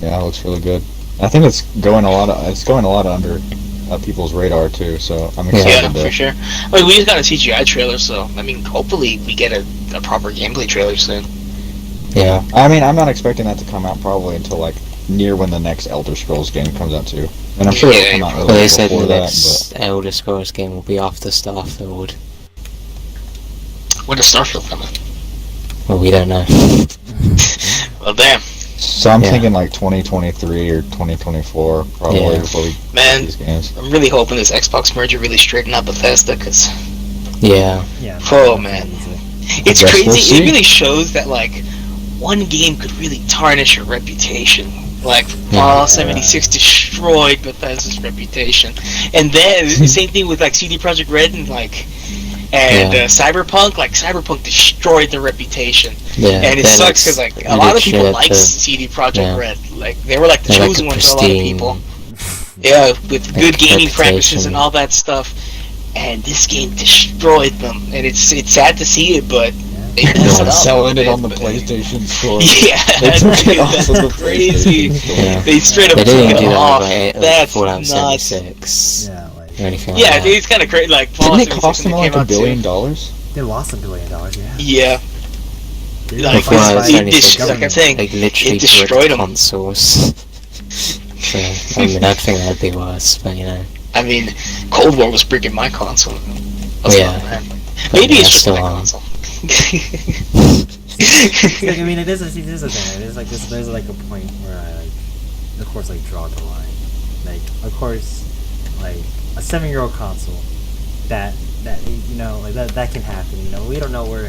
Yeah, it looks really good. I think it's going a lot under people's radar too. So I'm excited. Yeah, to, for sure. I mean, we just got a CGI trailer, so I mean, hopefully we get a proper gameplay trailer soon. Yeah. I mean, I'm not expecting that to come out probably until like near when the next Elder Scrolls game comes out too. And I'm sure Yeah, it'll come out yeah. really Well, they said before the that. next Elder Scrolls game will be after Starfield. When does Starfield come out? Well, we don't know. Well, damn, So I'm Yeah. thinking like 2023 or 2024 probably Yeah. before we get man. these games. I'm really hoping this Xbox merger really straightened out Bethesda, because Yeah. Yeah. Oh, man. it's guess crazy. we'll see. It really shows that like one game could really tarnish your reputation. Like Fallout 76 destroyed Bethesda's reputation, and then the same thing with like CD Projekt Red and Yeah. Cyberpunk. Like Cyberpunk destroyed their reputation, Yeah. and it they're sucks because like a really lot of people shit like to- CD Projekt yeah. Red. Like they were like the they're like chosen a ones for a lot of pristine- people. Yeah, with like, good gaming practices reputation. and all that stuff. And this game destroyed them, and it's sad to see it, but they messed it up. Selling it on the But- PlayStation Store. Yeah, They took it off that's of the crazy. PlayStation Store. Yeah. They straight up They took didn't it do that off. with That's Fallout nuts. 76 Yeah, like or anything Yeah, like that. it's kind of crazy. Like Fallout Didn't it cost 76 them when like came $1 out, billion? they lost $1 billion. Yeah. Yeah, They like, fight Fallout by 76, the like I'm government. saying, They literally it destroyed bricked them. consoles. So, I mean, I think that'd be worse, but you know. I mean, Cold War was breaking my console. Yeah. Maybe yeah, it's just still my on. console. Like, I mean, it is a thing. It is like this. There's like a point where I, like, of course, like draw the line. Like, of course, like a 7-year-old console, that you know, like that can happen. You know, we don't know where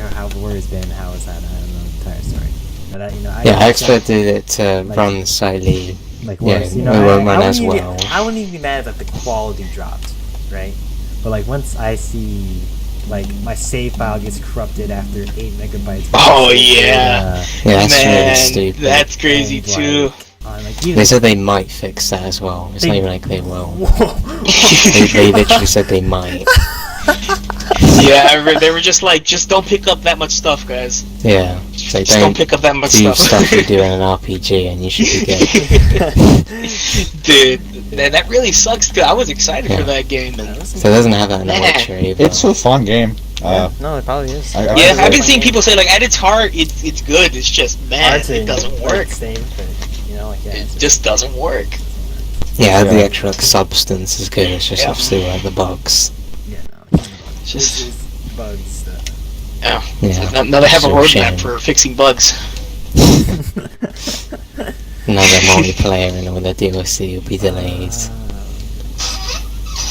it's been, how it's had. I don't know the entire story. But that, you know, I expected it to like- run slightly. like Yeah, worse. You know, it won't run wouldn't as even- well. I wouldn't even be mad if like, the quality dropped, right? But like once I see like my save file gets corrupted after 8 megabytes. Oh, versus, yeah. Yeah, that's really Man, stupid. that's crazy and, too. like They even, said they might fix that as well. It's not even like they will. Whoa. They literally said they might. Yeah, they were just like, just don't pick up that much stuff, guys. Yeah. It's like, Just don't pick up that much do stuff. stuff you do in an RPG and you should be good. Dude, man, that really sucks. Cause I was excited Yeah. for that game. And So it doesn't have that in The Man. Witcher either. It's a fun game. No, it probably is. Yeah, I've been seeing people say like at its heart, it's good. It's just man, Hard to it doesn't work. Same, but, like, yeah, It just doesn't work. Yeah, the actual like, substance is good. It's just obviously like the bugs. Yeah, no. It's just It's bugs. Yeah. So now they have a So roadmap shame. for fixing bugs. Another multiplayer and all the DLC will be delayed.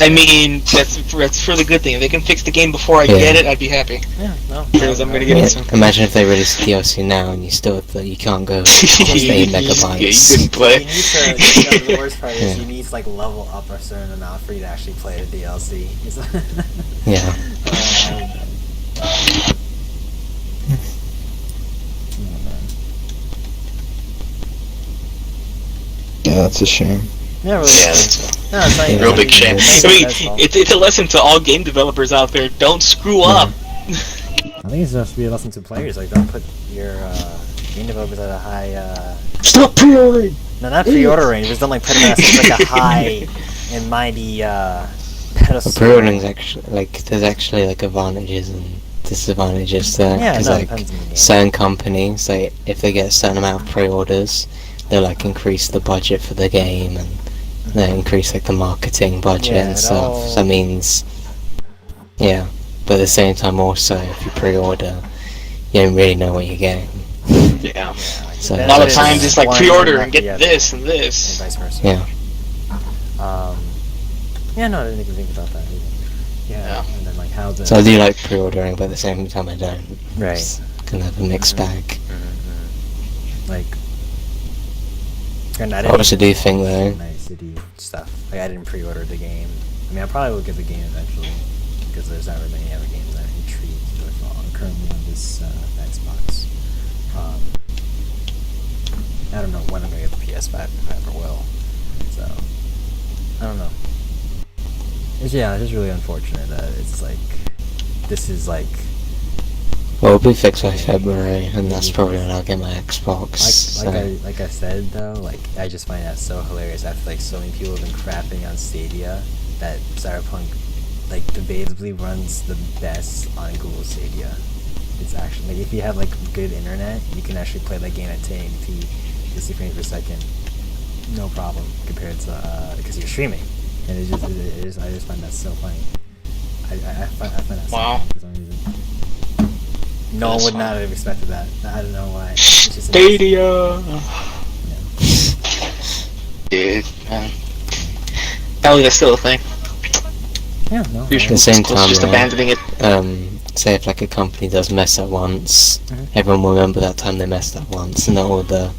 I mean, that's for the good thing. If they can fix the game before I get it, I'd be happy. Yeah, no. Because I'm gonna get it soon. Imagine if they release DLC now and you still you can't go past 8 Yeah, you megabytes. couldn't play. You need to, the worst part is Yeah. you need to like level up a certain amount for you to actually play the DLC. Yeah. Yeah, that's a shame. Yeah, really. Yeah, No, it's not Yeah. even- real big shame. it's I mean, that's all. it's a lesson to all game developers out there. Don't screw up. I think it's supposed to be a lesson to players. Like, don't put your game developers at a high. Stop pre-ordering! No, not pre-ordering. Just don't like put them at such like a high and mighty pedestal. Pre-ordering's actually there's actually like advantages and disadvantages there. Yeah, 'Cause, no, it like depends on the game. certain companies, like if they get a certain amount of pre-orders, they'll like increase the budget for the game and they increase like the marketing budget Yeah, and it stuff. all- So that means, yeah. But at the same time, also if you pre-order, you don't really know what you're getting. Yeah. So A lot of Benefits times it's like one pre-order and and get not the this and other, this. and vice versa. Yeah. Yeah, no, I didn't even think about that either. Yeah, and then like how the So I do like pre-ordering, but at the same time I don't. Right. It's kind of a mixed bag. like. And I I didn't also even do think though, Night City stuff. Like I didn't pre-order the game. I mean, I probably will get the game eventually because there's not really many other games I'm intrigued with currently on this Xbox. I don't know when I'm gonna get the PS5 if I ever will. So I don't know. It's just really unfortunate that it's like this is like well, it'll be fixed by February, and that's probably when I'll get my Xbox. so. like I said though, like I just find that so hilarious. I feel like so many people have been crapping on Stadia that Cyberpunk like debatably runs the best on Google Stadia. It's actually like if you have like good internet, you can actually play that game at 1080p, 60 frames per second, no problem compared to because you're streaming, and I just find that so funny. I find that so Wow. funny for some reason. No one That's would fine. not have expected that. I don't know why. It's just Stadia. Dude, man. Apparently that's still a thing. Yeah, no. Pretty sure At the same Google's time, just right? abandoning it. Say if like a company does mess up once, Mhm. everyone will remember that time they messed up once, and not all the,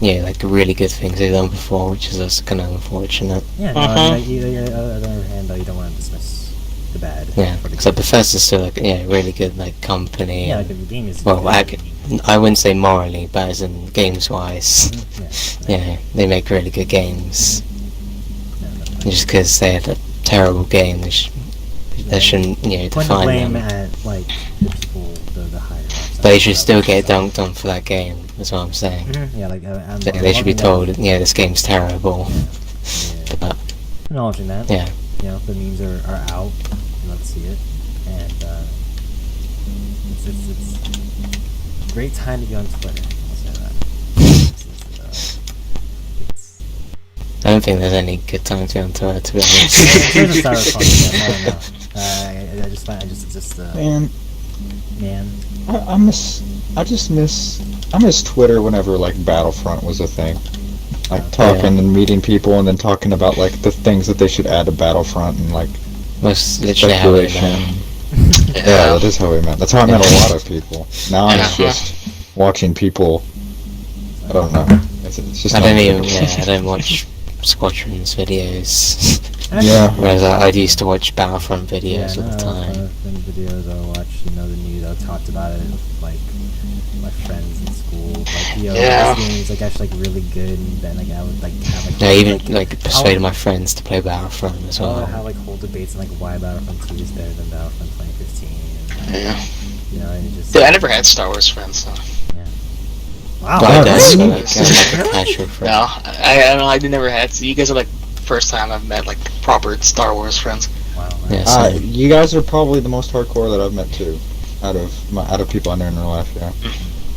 like really good things they've done before, which is also kind of unfortunate. Yeah, no, Uh-huh. I mean, like, on the other hand, though, you don't want to dismiss the bad. Yeah, for the so good. Bethesda's still like really good like company. Yeah, and- like, the game is well, good. I wouldn't say morally, but as in games wise, Mhm, yeah. yeah, they make really good games. No, no, no. Just because they had a terrible game, they shouldn't, Point the define blame them. at like the people, the higher ups. But they should still get dunked on for that game. That's what I'm saying. Mhm, yeah, like I'm They should be told, this game's terrible. Yeah. But Acknowledging that. yeah, You know, the memes are out. You love to see it, and it's a great time to be on Twitter. I'll say that. It's I don't think there's any good time to be on Twitter, to be in honest. terms of Cyberpunk, I don't know. I just find Man, man. I miss Twitter whenever like Battlefront was a thing. Like talking and meeting people and then talking about like the things that they should add to Battlefront and like That's literally how it speculation. went. Yeah, that is how we met. That's how I met a lot of people. Now it's just watching people. I don't know. It's just I not don't even, good. I don't watch Squadron's videos. Yeah. Whereas I used to watch Battlefront videos all the I've time. been videos I watch, the news. I talked about it with like my friends in school. Like, Yeah. this game is like actually like really good, and then like I would like have like I even persuaded my friends to play Battlefront as I would well. have like whole debates on like why Battlefront 2 is better than Battlefront 2015. Yeah. And it just Dude, I never had Star Wars friends, so. wow. But I really? don't, like, I'm like a casual friend. No, I never had. So you guys are like first time I've met like proper Star Wars friends. Wow. Yeah, Wow. same. You guys are probably the most hardcore that I've met too, out of people I know in real life. Yeah.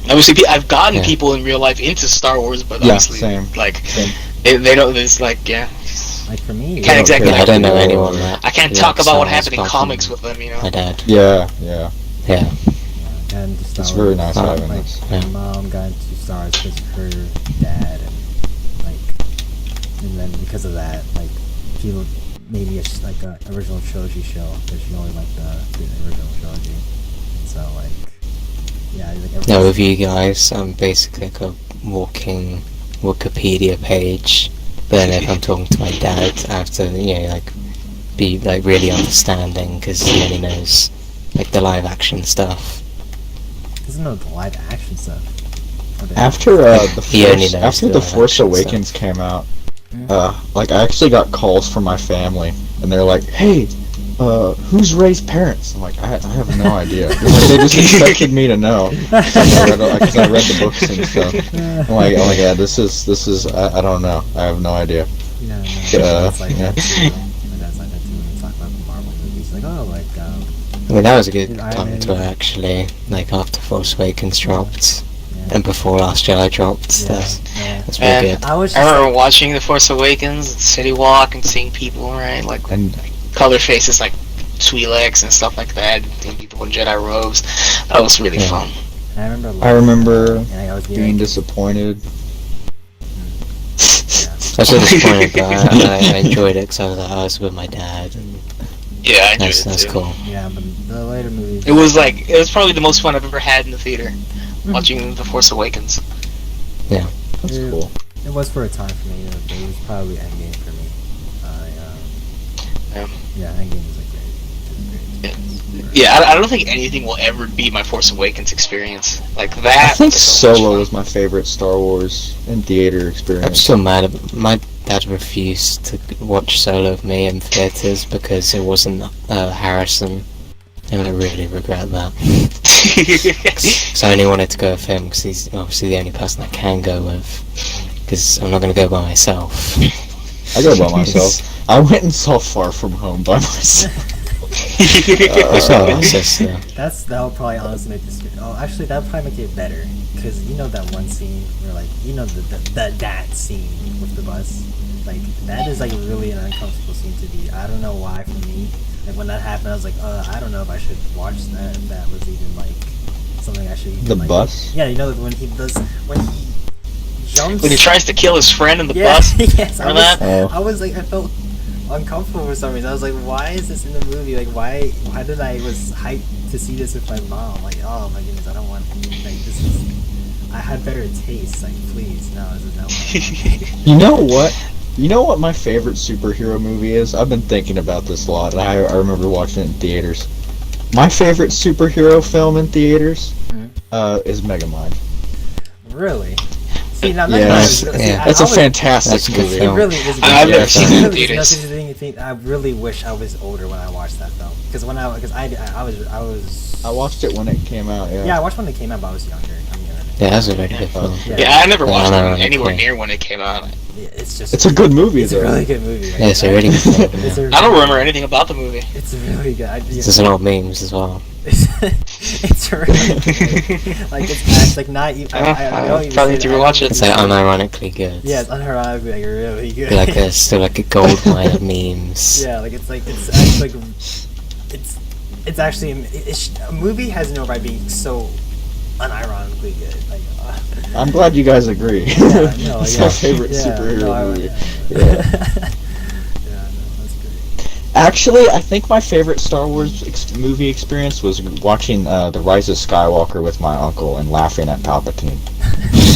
Obviously, I've gotten Yeah. people in real life into Star Wars, but Yeah, obviously, same. like, Same. they don't. It's like, yeah, Like for me, Can't exactly- Yeah, I don't know anyone that. I can't likes talk about Star what Wars happened in apart from comics with them, you know. My dad. Yeah. Yeah. and Star It's Wars, very nice Oh, having like this. my Yeah. mom got into Star Wars because of her dad, and then because of that, like people made me like a original trilogy show because she only liked the original trilogy. So like, yeah, like No, with you guys, I'm basically like a walking Wikipedia page. But then if I'm talking to my dad, I have to, like, be like really understanding because he only knows like the live action stuff. Doesn't know the live action stuff. After He only knows after the the live Force action Awakens came out, like I actually got calls from my family, and they're like, "Hey, who's Ray's parents?" I'm like, I have no idea. They're like, they just expected me to know because I read the books and stuff. I'm like, yeah, this is I don't know. I have no idea. Yeah, no, it's like yeah. that too. My dad's like that too when we talk about the Marvel movies. Like, oh, like I mean, that was a good Dude, Iron time Man- to actually, like after Force Awakens dropped yeah. and before Last Jedi dropped. Yeah, That's yeah. pretty And good. I was I just remember like, watching The Force Awakens, City Walk, and seeing people, right, like And color faces like Twi'leks and stuff like that, seeing people in Jedi robes. That was really Yeah. fun. I remember. I remember and I was being disappointed. I was so disappointed, but I enjoyed it because I was with my dad, and Yeah, I enjoyed it that's too. cool. Yeah, but the later movies. It was probably the most fun I've ever had in the theater, watching The Force Awakens. Yeah. That's cool. It was for a time for me, but it was probably Endgame for me. Yeah, Endgame was like great. It was great. Yeah, I don't think anything will ever beat my Force Awakens experience. Like that. I think was so much Solo fun. was my favorite Star Wars in theater I'm experience. still mad. My dad refused to watch Solo with me in theaters because it wasn't Harrison, and I really regret that. Because I only wanted to go with him because he's obviously the only person I can go with. Because I'm not going to go by myself. I go by myself. I went and saw Far From Home by myself. I saw my sister. That'll probably honestly make this. Oh, actually, that'll probably make it better because you know that one scene where like that scene with the bus, like that is like really an uncomfortable scene to be. I don't know why for me. Like when that happened, I was like, I don't know if I should watch that. If that was even like something I should. Even, The like, bus? Yeah, you know when he jumps. When he tries to kill his friend in the Yeah, bus. yes, Remember that? Oh. I was like, I felt uncomfortable for some reason. I was like, why is this in the movie? Like, why did I was hyped to see this with my mom? Like, oh my goodness, I don't want like this is. I had better taste. Like, please, no, this is not what I You know what? You know what my favorite superhero movie is? I've been thinking about this a lot. And I remember watching it in theaters. My favorite superhero film in theaters is Megamind. want. Really? See, now Yeah, that's That's a fantastic That's a good movie. It film. really is. I've never seen it in really is theaters. nothing to think. I really wish I was older when I watched that film. Because I was. I watched it when it came out. Yeah, I watched when it came out, but I was younger. I'm younger. Yeah, that's a really good film. Yeah, I never watched no, it anywhere cool. near when it came out. Yeah, it's just. It's a good movie, It's though. a really good movie. Right? Yeah, it's a really good film. It's Yeah. a I don't remember anything about the movie. It's really good. There's a lot of memes as well. It's really good. Like it's like not even. I don't even Probably need say to that. rewatch it. It's like unironically good. Yeah, it's unironically like really good. Like there's still like a gold mine of memes. Yeah, like it's actually like it's actually a movie has no right being so unironically good. Like, I'm glad you guys agree. yeah, no, It's yeah, my favorite yeah, superhero no, movie. Yeah, Yeah. yeah, no, that's great. Actually, I think my favorite Star Wars movie experience was watching The Rise of Skywalker with my uncle and laughing at Palpatine.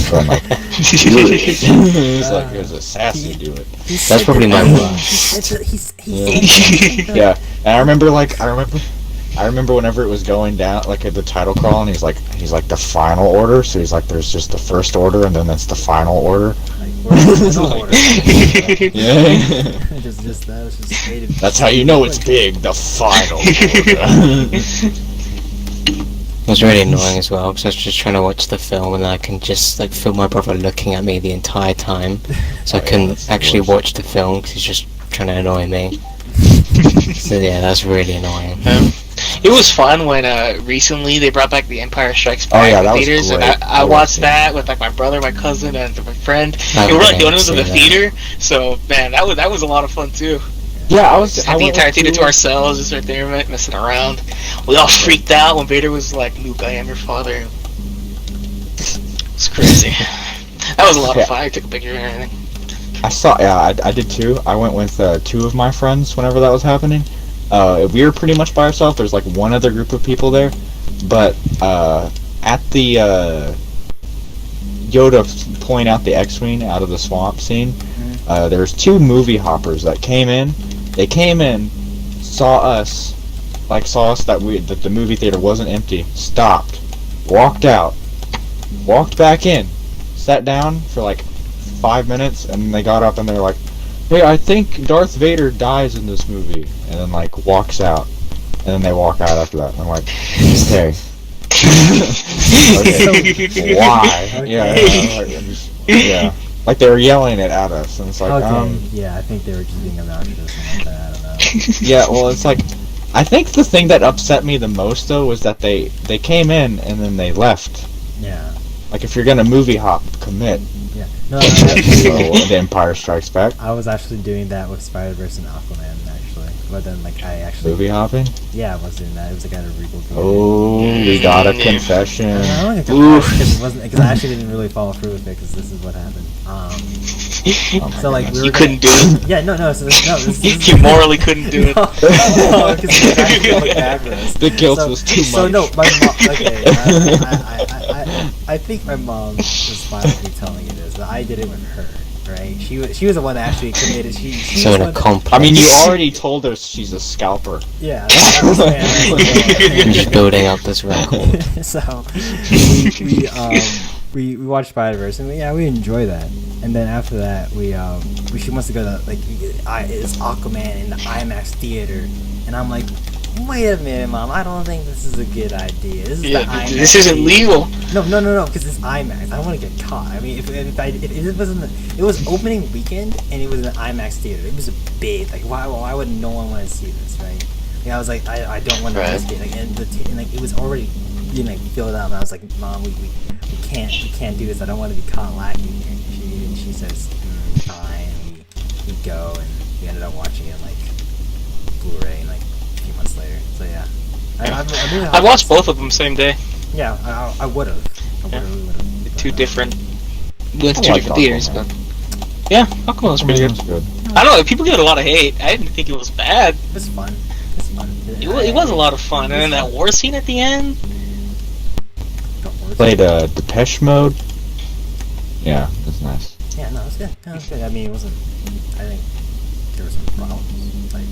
So I'm like, he's like, there's a sassy do it. That's probably my worst. Yeah, and I remember whenever it was going down, like at the title crawl, and he's like the final order. So he's like, there's just the first order, and then that's the final order. Yeah. Just that was just creative. That's how you know it's big. The final order. It was really annoying as well because I was just trying to watch the film and I can just like feel my brother looking at me the entire time, so I couldn't that's the actually worst. watch the film because he's just trying to annoy me. So yeah, that's really annoying. It was fun when recently they brought back The Empire Strikes Oh, Back yeah, in that was theaters, and great. I watched that with like my brother, my cousin, and my friend. And we were like the only ones in the theater, so man, that was a lot of fun too. Yeah, I Just had the entire theater to ourselves, just right there messing around. We all freaked out when Vader was like, "Luke, I am your father." It's crazy. That was a lot of fun. I took a picture and everything. I did too. I went with 2 of my friends whenever that was happening. We were pretty much by ourselves. There's like one other group of people there, but at the Yoda pulling out the X-wing out of the swamp scene, there's 2 movie hoppers that came in. They came in, saw us that the movie theater wasn't empty, stopped, walked out, walked back in, sat down for like 5 minutes, and they got up and they're like, "Hey, I think Darth Vader dies in this movie," and then like walks out, and then they walk out after that. And I'm like, "Okay, okay. Why?" Okay. Yeah, like they were yelling it at us, and it's like, yeah, I think they were just being obnoxious or something like that. I don't know. yeah, well, it's like, I think the thing that upset me the most though was that they came in and then they left. Yeah. Like, if you're gonna movie hop, commit. Yeah. No, So, The Empire Strikes Back. I was actually doing that with Spider-Verse and Aquaman, actually. But then, like, I actually... Movie hopping? Yeah, I was doing that. It was, like, at a Regal theater. Oh, we got a confession. I don't think because I actually didn't really follow through with it, because this is what happened. So, like, we were You couldn't do it. Yeah, no. You morally couldn't do it. No, because I feel like bad for this. The guilt was too much. So no, my mom. Okay, I think my mom was fine with me telling you this, but I did it with her. Right? She was the one that actually committed. She So was in the a one that- complex. I mean, you already told us she's a scalper. Yeah. I'm just building up this record. So we watched Spider-Verse, and we enjoy that. And then after that, she wants to go to it's Aquaman in the IMAX theater, and I'm like, wait a minute, Mom, I don't think this is a good idea. This is the IMAX. This isn't theater. legal. No, because it's IMAX. I don't want to get caught. I mean, if it wasn't, it was opening weekend, and it was an IMAX theater. It was a big, like, why would no one want to see this, right? Like, I was like, I don't want to risk it. Like, and like, it was already, filled up. And I was like, Mom, we can't do this. I don't want to be caught lacking here. And she says, fine. And we go, and we ended up watching it like Blu-ray, like a few months later. So yeah, I watched both of them same day. Yeah, I would have. Really would have. Two different. Went to I two like different theaters, Aquaman. but yeah, Aquaman was pretty good. That's good. I don't know. People give it a lot of hate. I didn't think it was bad. It's fun. It was a lot of fun, and then that war scene at the end. Played Depeche Mode. Yeah, that's nice. Yeah, no, it was good. I mean, it wasn't. I think there were some problems. Like,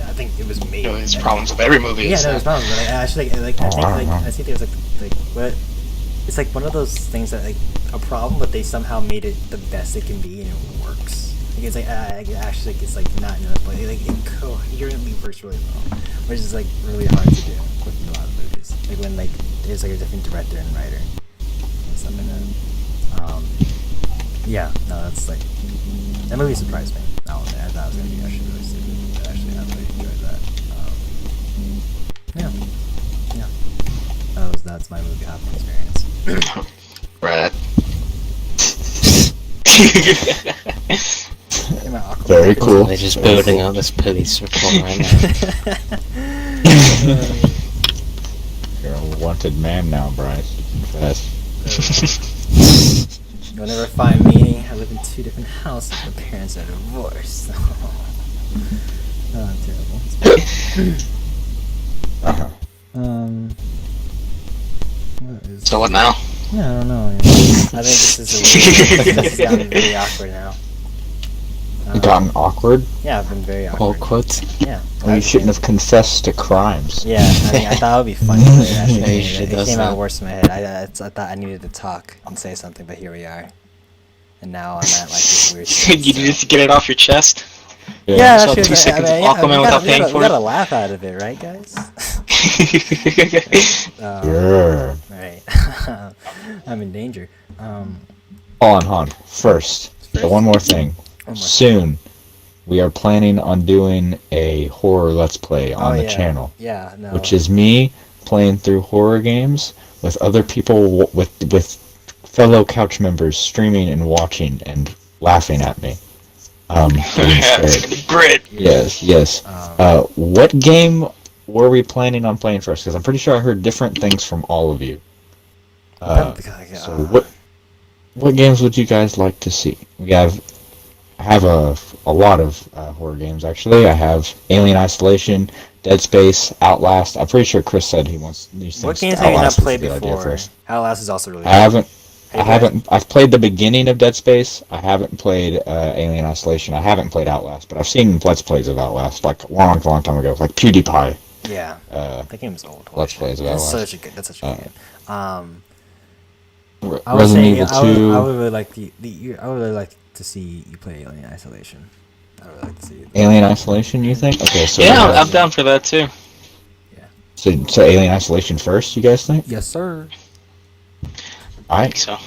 I think it was made. There's problems with every movie. Yeah, no, there's problems. But I actually I think there's like what. It's like one of those things that like a problem, but they somehow made it the best it can be, and it works. Like it's like actually it's like not enough, but it coherently works really well, which is like really hard to do with a lot of movies. Like when like there's like a different director and writer and stuff like that. Yeah, no, that's like that movie surprised me. I thought it was gonna be actually really stupid, but actually I really enjoyed that. Yeah. That's my movie hopping experience. Right. Very cool. They're just building up this police report right now. You're a wanted man now, Bryce. Confess. You'll never find me. I live in 2 different houses. My parents are divorced. Oh, I'm terrible. Uh-huh. What is... So what now? Yeah, I don't know. I think this is this has gotten really awkward now. Gotten awkward? Yeah, I've been very awkward. Awkward. Yeah. Well, you shouldn't have confessed to crimes. Yeah, I mean, I thought it would be funny, but it actually Yeah, you should it do came out that. worse in my head. I thought I needed to talk and say something, but here we are. And now I'm at like this weird state, You needed to get it off your chest. Yeah, So actually, 2 seconds of we Aquaman without paying we for gotta it. laugh out of it, right, guys? Yeah. Right. I'm in danger. Hold on. First, one more thing. One more Soon, we are planning on doing a horror Let's Play on the yeah. channel, Yeah, no. which is me playing through horror games with other people, with fellow couch members streaming and watching and laughing at me. Getting scared. Grit. Yes. What game were we planning on playing first? Because I'm pretty sure I heard different things from all of you. So what games would you guys like to see? I have a lot of horror games actually. I have Alien Isolation, Dead Space, Outlast. I'm pretty sure Chris said he wants these things. What games have you not Outlast was a played good idea before? first. Outlast is also really I good. haven't. I've played the beginning of Dead Space. I haven't played Alien Isolation. I haven't played Outlast, but I've seen Let's Plays of Outlast like long time ago, like PewDiePie. Yeah, that game's old. Let's Plays of Outlast. That's such a good game. I would Resident say Evil 2. I would really like I would really like to see you play Alien Isolation. I would really like to see Alien Isolation, you think? Okay, so Yeah, I'm down for that too. so Alien Isolation first, you guys think? Yes, sir. I think so.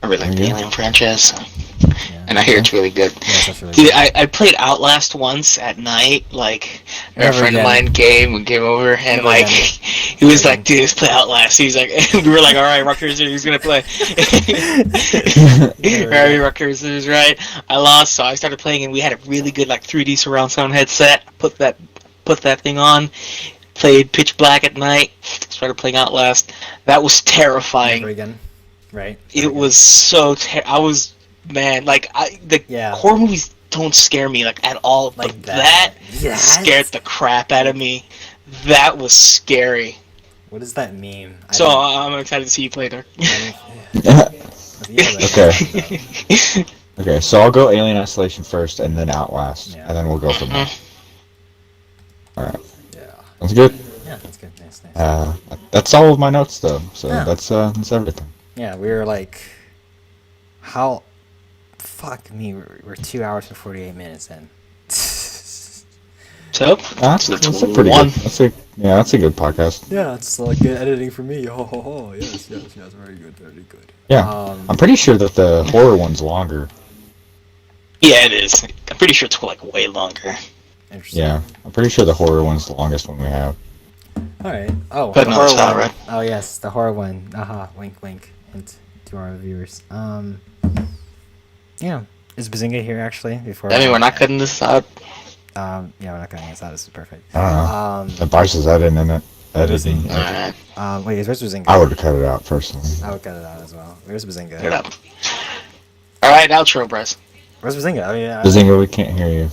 I really like the Alien franchise, Yeah. and I hear it's really good. Yeah, that's really Dude, good. I played Outlast once at night, like, a Never friend again. of mine came over, and, Never like, again. he was like, dude, let's play Outlast. He's like, we were like, alright, Rutgers, he's gonna play. Alright, Rutgers is right. I lost, so I started playing, and we had a really good, like, 3D surround sound headset. Put that thing on, played Pitch Black at night, started playing Outlast. That was terrifying. Never again. Right. It was so the horror movies don't scare me like at all, Like but that. that scared the crap out of me. That was scary. What does that mean? So I'm excited to see you play there. Okay. Okay, so I'll go Alien Isolation first, and then Outlast, Yeah. and then we'll go from there. Alright, Yeah. sounds good. Yeah, that's good. Nice. That's all of my notes, though, so Yeah. that's everything. Yeah, we were like, how? Fuck me. We're 2 hours and 48 minutes in. So That's a pretty one. good. That's a good podcast. Yeah, it's like good editing for me. Ho ho ho. Yes, very good. Yeah, I'm pretty sure that the horror one's longer. Yeah, it is. I'm pretty sure it's like way longer. Interesting. Yeah, I'm pretty sure the horror one's the longest one we have. All right. Oh, But the no, horror it's not, one. right? Oh yes, the horror one. Aha. Wink, wink. Hint to our viewers. Yeah. Is Bazinga here actually? Before. I mean, we're not cutting this out. Yeah, we're not cutting this out. This is perfect. I don't know. The Bryce is editing it. Editing. Alright, Wait, where's Bazinga? I would cut it out personally. I would cut it out as well. Where's Bazinga? get it up. Alright, outro, Bryce. Where's Bazinga? I mean, Bazinga, we can't hear you.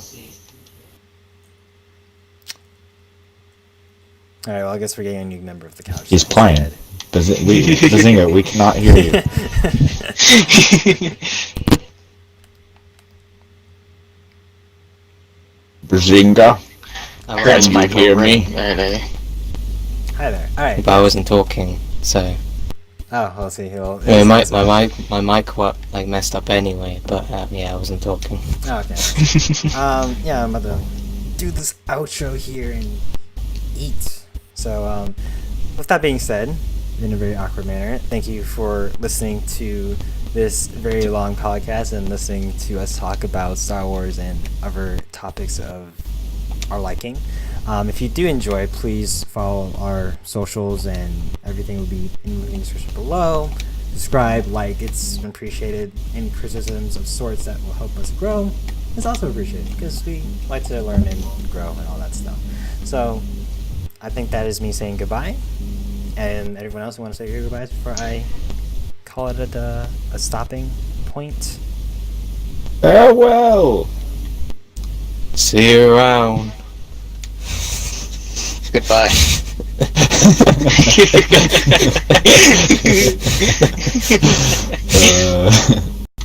all right. Well, I guess we're getting a new member of the couch. He's playing. Bazinga, we cannot hear you. Bazinga, Grant's can you hear me? Alright, Hi there. All right. But I wasn't talking, so Oh, let's see. yeah, my mic like messed up anyway. But yeah, I wasn't talking. Oh, okay. Yeah, I'm about to do this outro here and eat. So, with that being said, in a very awkward manner, thank you for listening to this very long podcast and listening to us talk about Star Wars and other topics of our liking. If you do enjoy, please follow our socials, and everything will be in the description below. Subscribe, like, it's appreciated. Any criticisms of sorts that will help us grow is also appreciated, because we like to learn and grow and all that stuff. So, I think that is me saying goodbye. And everyone else want to say your goodbyes before I call it a stopping point? Farewell. See you around. Goodbye. Uh,